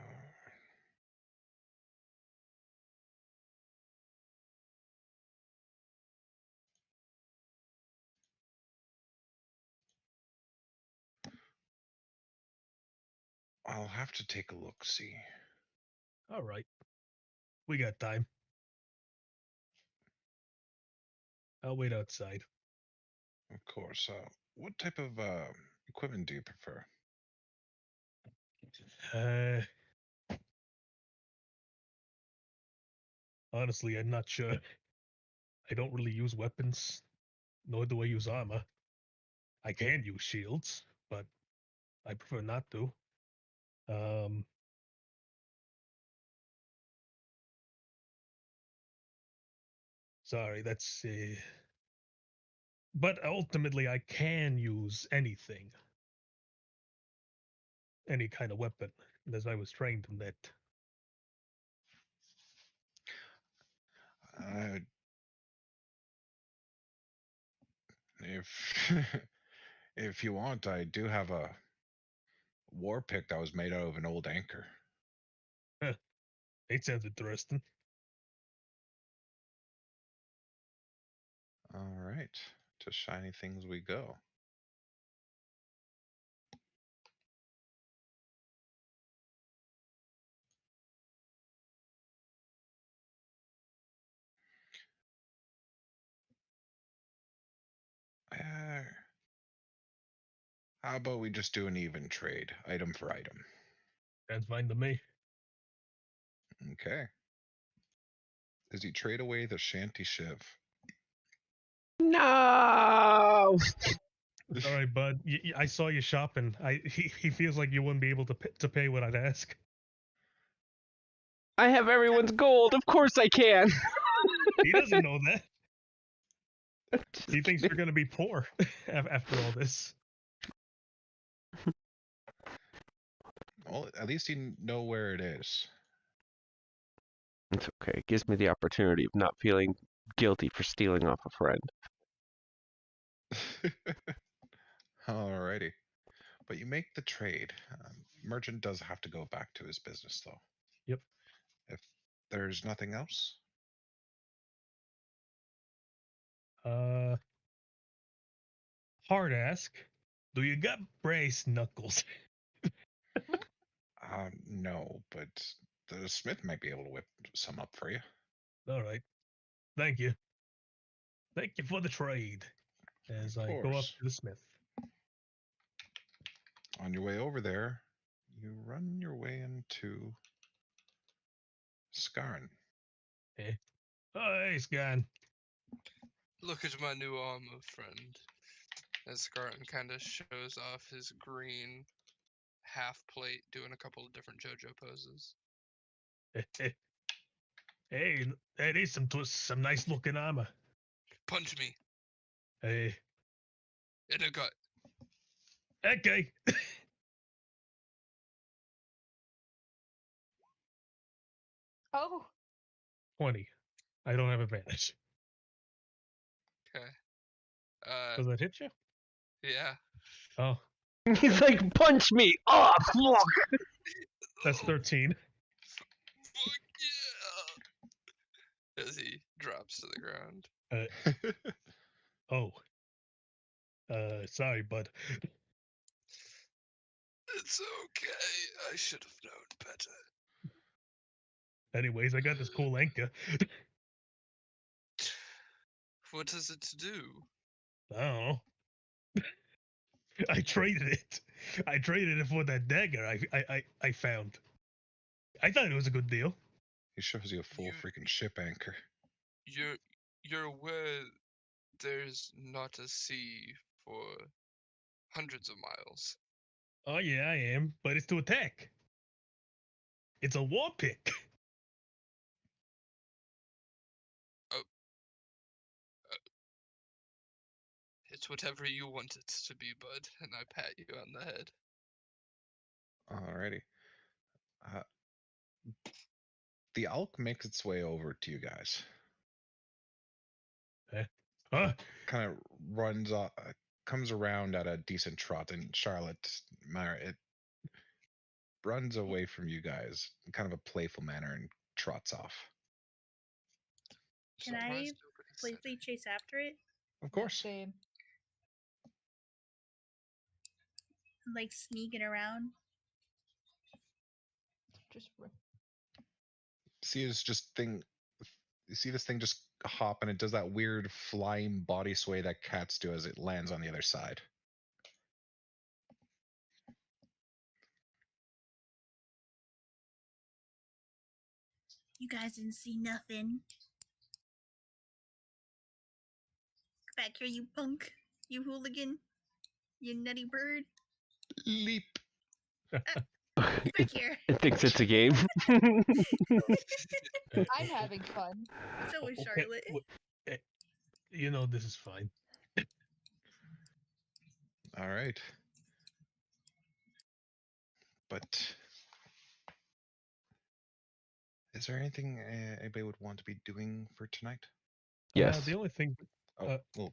I'll have to take a look, see. All right. We got time. I'll wait outside. Of course. What type of equipment do you prefer? Honestly, I'm not sure. I don't really use weapons, nor do I use armor. I can use shields, but I prefer not to. Sorry, that's. But ultimately, I can use anything, any kind of weapon, as I was trained in that. Uh, if if you want, I do have a war pick that was made out of an old anchor. It sounds interesting. All right. To shiny things we go. Uh, how about we just do an even trade, item for item? Sounds fine to me. Okay. Does he trade away the shanty shiv? No! All right, bud. I saw you shopping. He feels like you wouldn't be able to pay what I'd ask. I have everyone's gold. Of course I can. He doesn't know that. He thinks you're gonna be poor after all this. Well, at least you know where it is. It's okay. It gives me the opportunity of not feeling guilty for stealing off a friend. Alrighty. But you make the trade. Merchant does have to go back to his business, though. Yep. If there's nothing else, Hard ask. Do you got brace knuckles? no, but the smith might be able to whip some up for you. All right. Thank you. Thank you for the trade. As Of I go up course. to the smith. On your way over there, you run your way into Skarn. Oh, hey, Scan. Look at my new armor, friend. As Scarton kind of shows off his green half plate, doing a couple of different JoJo poses. Hey, that is some nice looking armor. Punch me Hey, in the gut. okay. 20. I don't have advantage. Okay. Does that hit you? Yeah. Oh, He's like, punch me! Oh, fuck! that's 13. Fuck yeah! As he drops to the ground. Oh. Sorry, bud. It's okay. I should have known better. Anyways, I got this cool anchor. What does it do? I don't know. I traded it. I traded it for that dagger I found. I thought it was a good deal. He shows you a full You- freaking ship anchor. You're aware there's not a sea for hundreds of miles. Oh yeah, I am, but it's to attack. It's a war pick. It's whatever you want it to be, bud, and I pat you on the head. Alrighty. The elk makes its way over to you guys. Huh? Kind of runs off, comes around at a decent trot, and Charlotte, Myra, it runs away from you guys in kind of a playful manner and trots off. Can I Surprised nobody said playfully it. chase after it? Of course. Same. Like sneaking around? Just See this just thing. You see this thing just hop, and it does that weird flying body sway that cats do as it lands on the other side. You guys didn't see nothing. Back here, you punk. You hooligan. You nutty bird. Leap. Back here. It thinks it's a game. I'm having fun. So is Okay, Charlotte. You know this is fine. All right. But is there anything anybody would want to be doing for tonight? Yes. The only thing. Oh, well,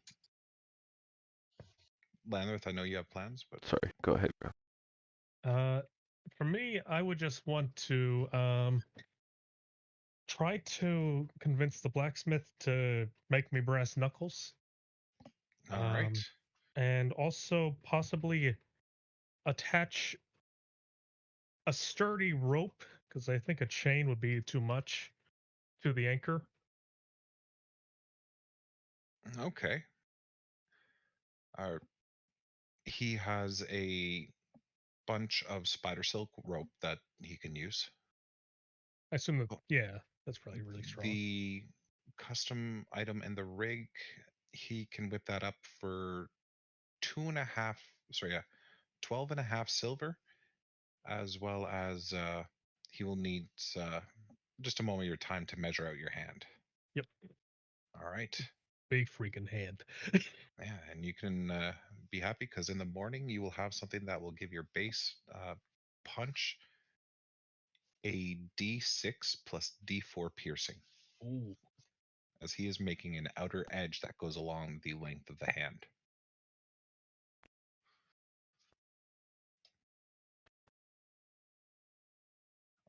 Landreth, I know you have plans, but Sorry, go ahead, bro. For me, I would just want to try to convince the blacksmith to make me brass knuckles, all right. and also possibly attach a sturdy rope, because I think a chain would be too much, to the anchor. Okay. He has a bunch of spider silk rope that he can use. I assume that, yeah, that's probably really strong. The custom item in the rig, he can whip that up for 12 and a half silver, as well as he will need just a moment of your time to measure out your hand. Yep. All right. Big freaking hand. Yeah, and you can be happy because in the morning you will have something that will give your base punch a D6 plus D4 piercing, Ooh. as he is making an outer edge that goes along the length of the hand.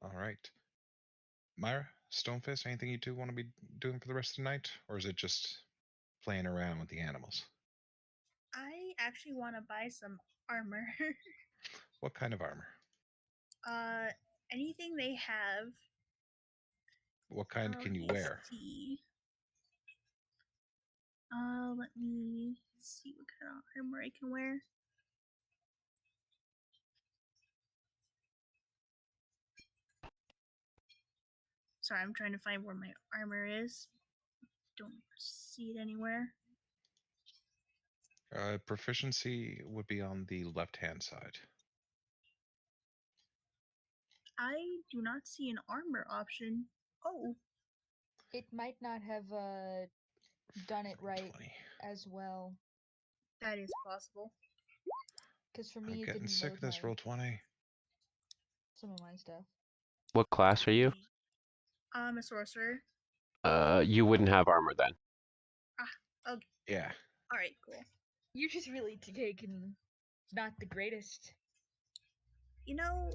All right. Myra, Stonefist, anything you two want to be doing for the rest of the night? Or is it just playing around with the animals? I actually want to buy some armor. What kind of armor? Anything they have. What kind can you Let me wear? see. Let me see what kind of armor I can wear. Sorry, I'm trying to find where my armor is. Don't see it anywhere. Proficiency would be on the left-hand side. I do not see an armor option. Oh, It might not have done it right 20. as well. that is possible. Because for I'm me, it getting didn't sick load of this my, roll 20. some of my stuff. What class are you? I'm a sorcerer. You wouldn't have armor then. Okay. Yeah. All right, cool. You're just really taken not the greatest. You know,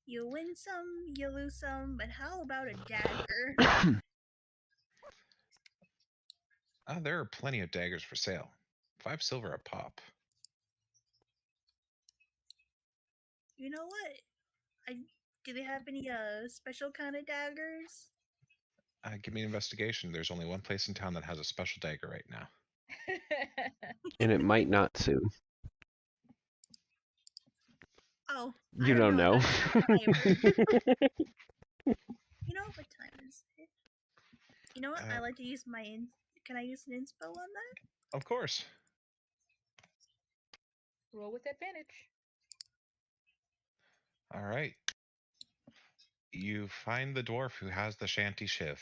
you win some, you lose some, but how about a dagger? There are plenty of daggers for sale. 5 silver a pop. You know what? Do they have any special kind of daggers? Give me an investigation. There's only one place in town that has a special dagger right now. And it might not soon. Oh, You don't know. You know what time is it? You know what? I like to use my Can I use an inspo on that? Of course. Roll with advantage. All right. You find the dwarf who has the shanty shiv.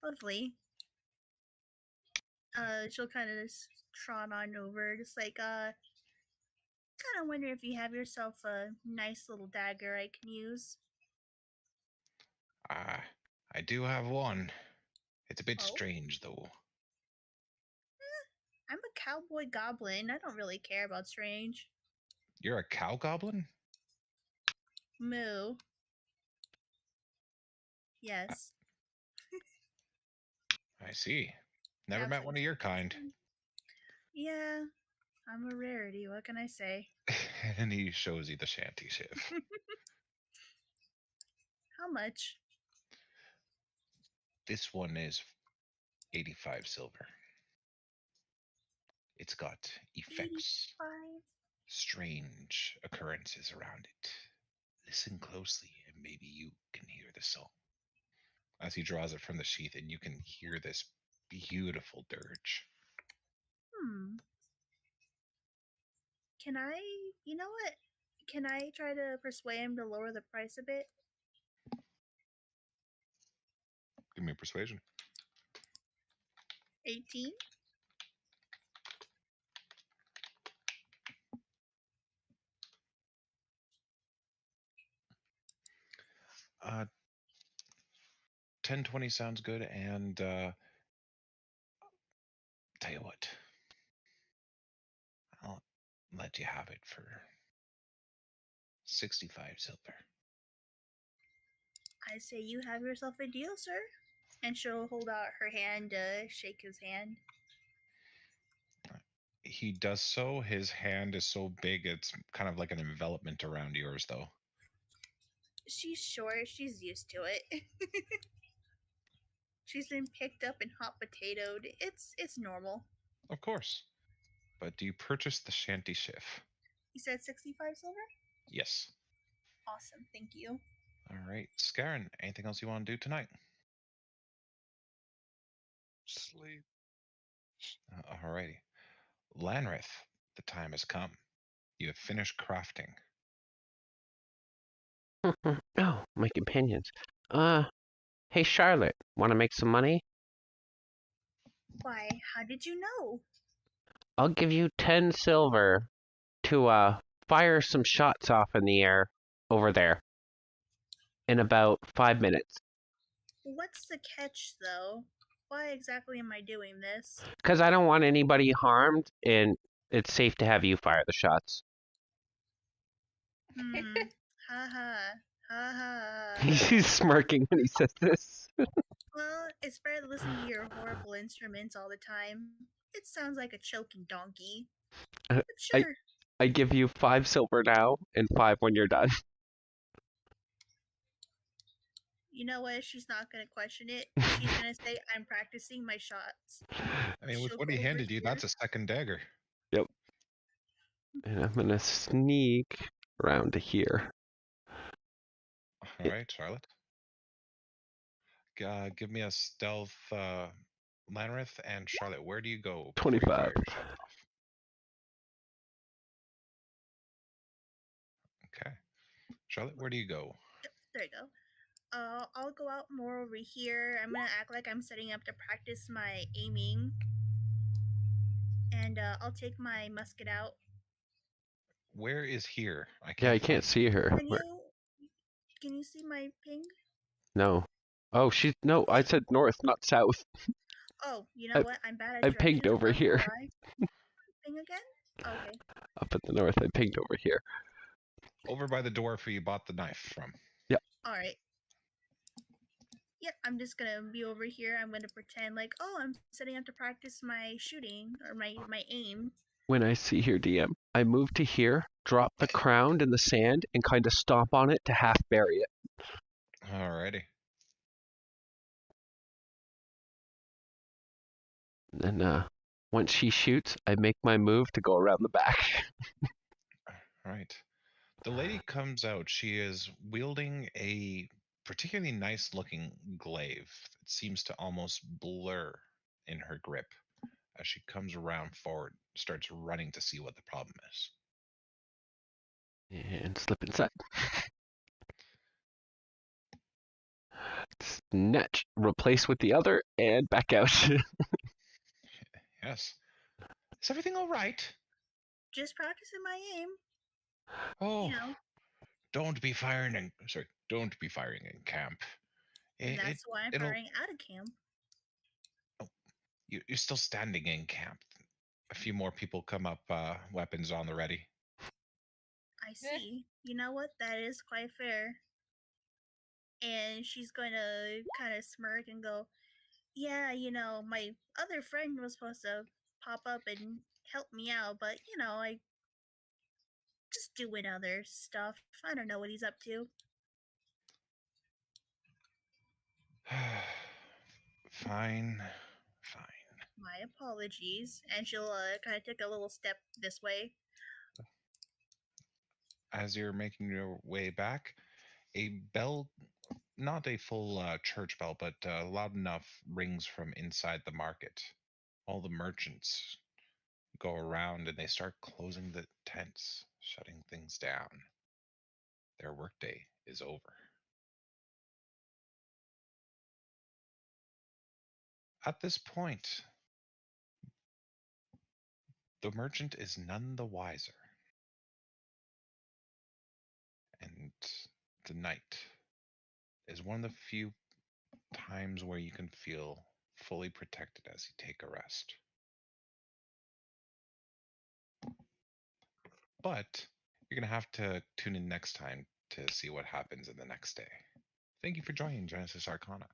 Lovely. She'll kind of just trot on over, just like, kind of wonder if you have yourself a nice little dagger I can use. I do have one. It's a bit Oh? strange, though. I'm a cowboy goblin. I don't really care about strange. You're a cow goblin? Moo. Yes. I see. Never met one of your kind. Yeah, I'm a rarity. What can I say? And he shows you the shanty shiv. How much? This one is 85 silver. It's got effects, 85. strange occurrences around it. Listen closely, and maybe you can hear the song. As he draws it from the sheath, and you can hear this beautiful dirge. Can I, you know what? Can I try to persuade him to lower the price a bit? Give me a persuasion. 18? Uh, 10-20 sounds good, and tell you what, I'll let you have it for 65 silver. I say you have yourself a deal, sir. And she'll hold out her hand to shake his hand. He does so. His hand is so big, it's kind of like an envelopment around yours, though. She's short. She's used to it. She's been picked up and hot potatoed. It's normal. Of course. But do you purchase the shanty shiv? You said 65 silver? Yes. Awesome. Thank you. All right. Scarron, anything else you want to do tonight? Sleep. Alrighty. Lanrith, the time has come. You have finished crafting. Oh, my companions. Hey Charlotte, want to make some money? Why, how did you know? I'll give you 10 silver to fire some shots off in the air over there in about 5 minutes. What's the catch, though? Why exactly am I doing this? Because I don't want anybody harmed, and it's safe to have you fire the shots. Ha ha. Ha ha. He's smirking when he says this. Well, it's better to listen to your horrible instruments all the time. It sounds like a choking donkey. But sure. I give you 5 silver now, and 5 when you're done. You know what? She's not going to question it. She's going to say, I'm practicing my shots. I mean, with She'll what he go over handed you, here. that's a second dagger. Yep. And I'm gonna sneak around to here. All right, Charlotte. give me a stealth, Lanrith and Charlotte. Where do you go? before you 25. fire your shots off? Okay. Charlotte, where do you go? There you go. I'll go out more over here. I'm gonna act like I'm setting up to practice my aiming, and I'll take my musket out. Where is here? I Yeah, I can't can't find see her. Can you see my ping? No. Oh, no, I said north, not south. Oh, you know I- what? I'm bad at I pinged directions, over I'm here. sorry. Ping again? Okay. Up at the north, I pinged over here. Over by the dwarf who you bought the knife from. All right. Yep, I'm just gonna be over here. I'm gonna pretend like, oh, I'm setting up to practice my shooting or my aim. When I see here, DM, I move to here, drop the crown in the sand, and kind of stomp on it to half bury it. Alrighty. And then once she shoots, I make my move to go around the back. Right. The lady comes out. She is wielding a particularly nice looking glaive. It seems to almost blur in her grip as she comes around forward, starts running to see what the problem is. And slip inside. Snatch, replace with the other, and back out. Yes. Is everything all right? Just practicing my aim. Oh, You know, don't be firing in. Sorry, don't be firing in camp. and It, that's why I'm it'll- firing out of camp. you're still standing in camp. A few more people come up, weapons on the ready. I see. You know what? That is quite fair. And she's going to kind of smirk and go, yeah, you know, my other friend was supposed to pop up and help me out, but, you know, I just doing other stuff. I don't know what he's up to. Fine. My apologies. And she'll kind of take a little step this way. As you're making your way back, a bell, not a full church bell, but loud enough, rings from inside the market. All the merchants go around and they start closing the tents, shutting things down. Their workday is over. At this point, the merchant is none the wiser. And the night is one of the few times where you can feel fully protected as you take a rest. But you're going to have to tune in next time to see what happens in the next day. Thank you for joining Genesis Arcana.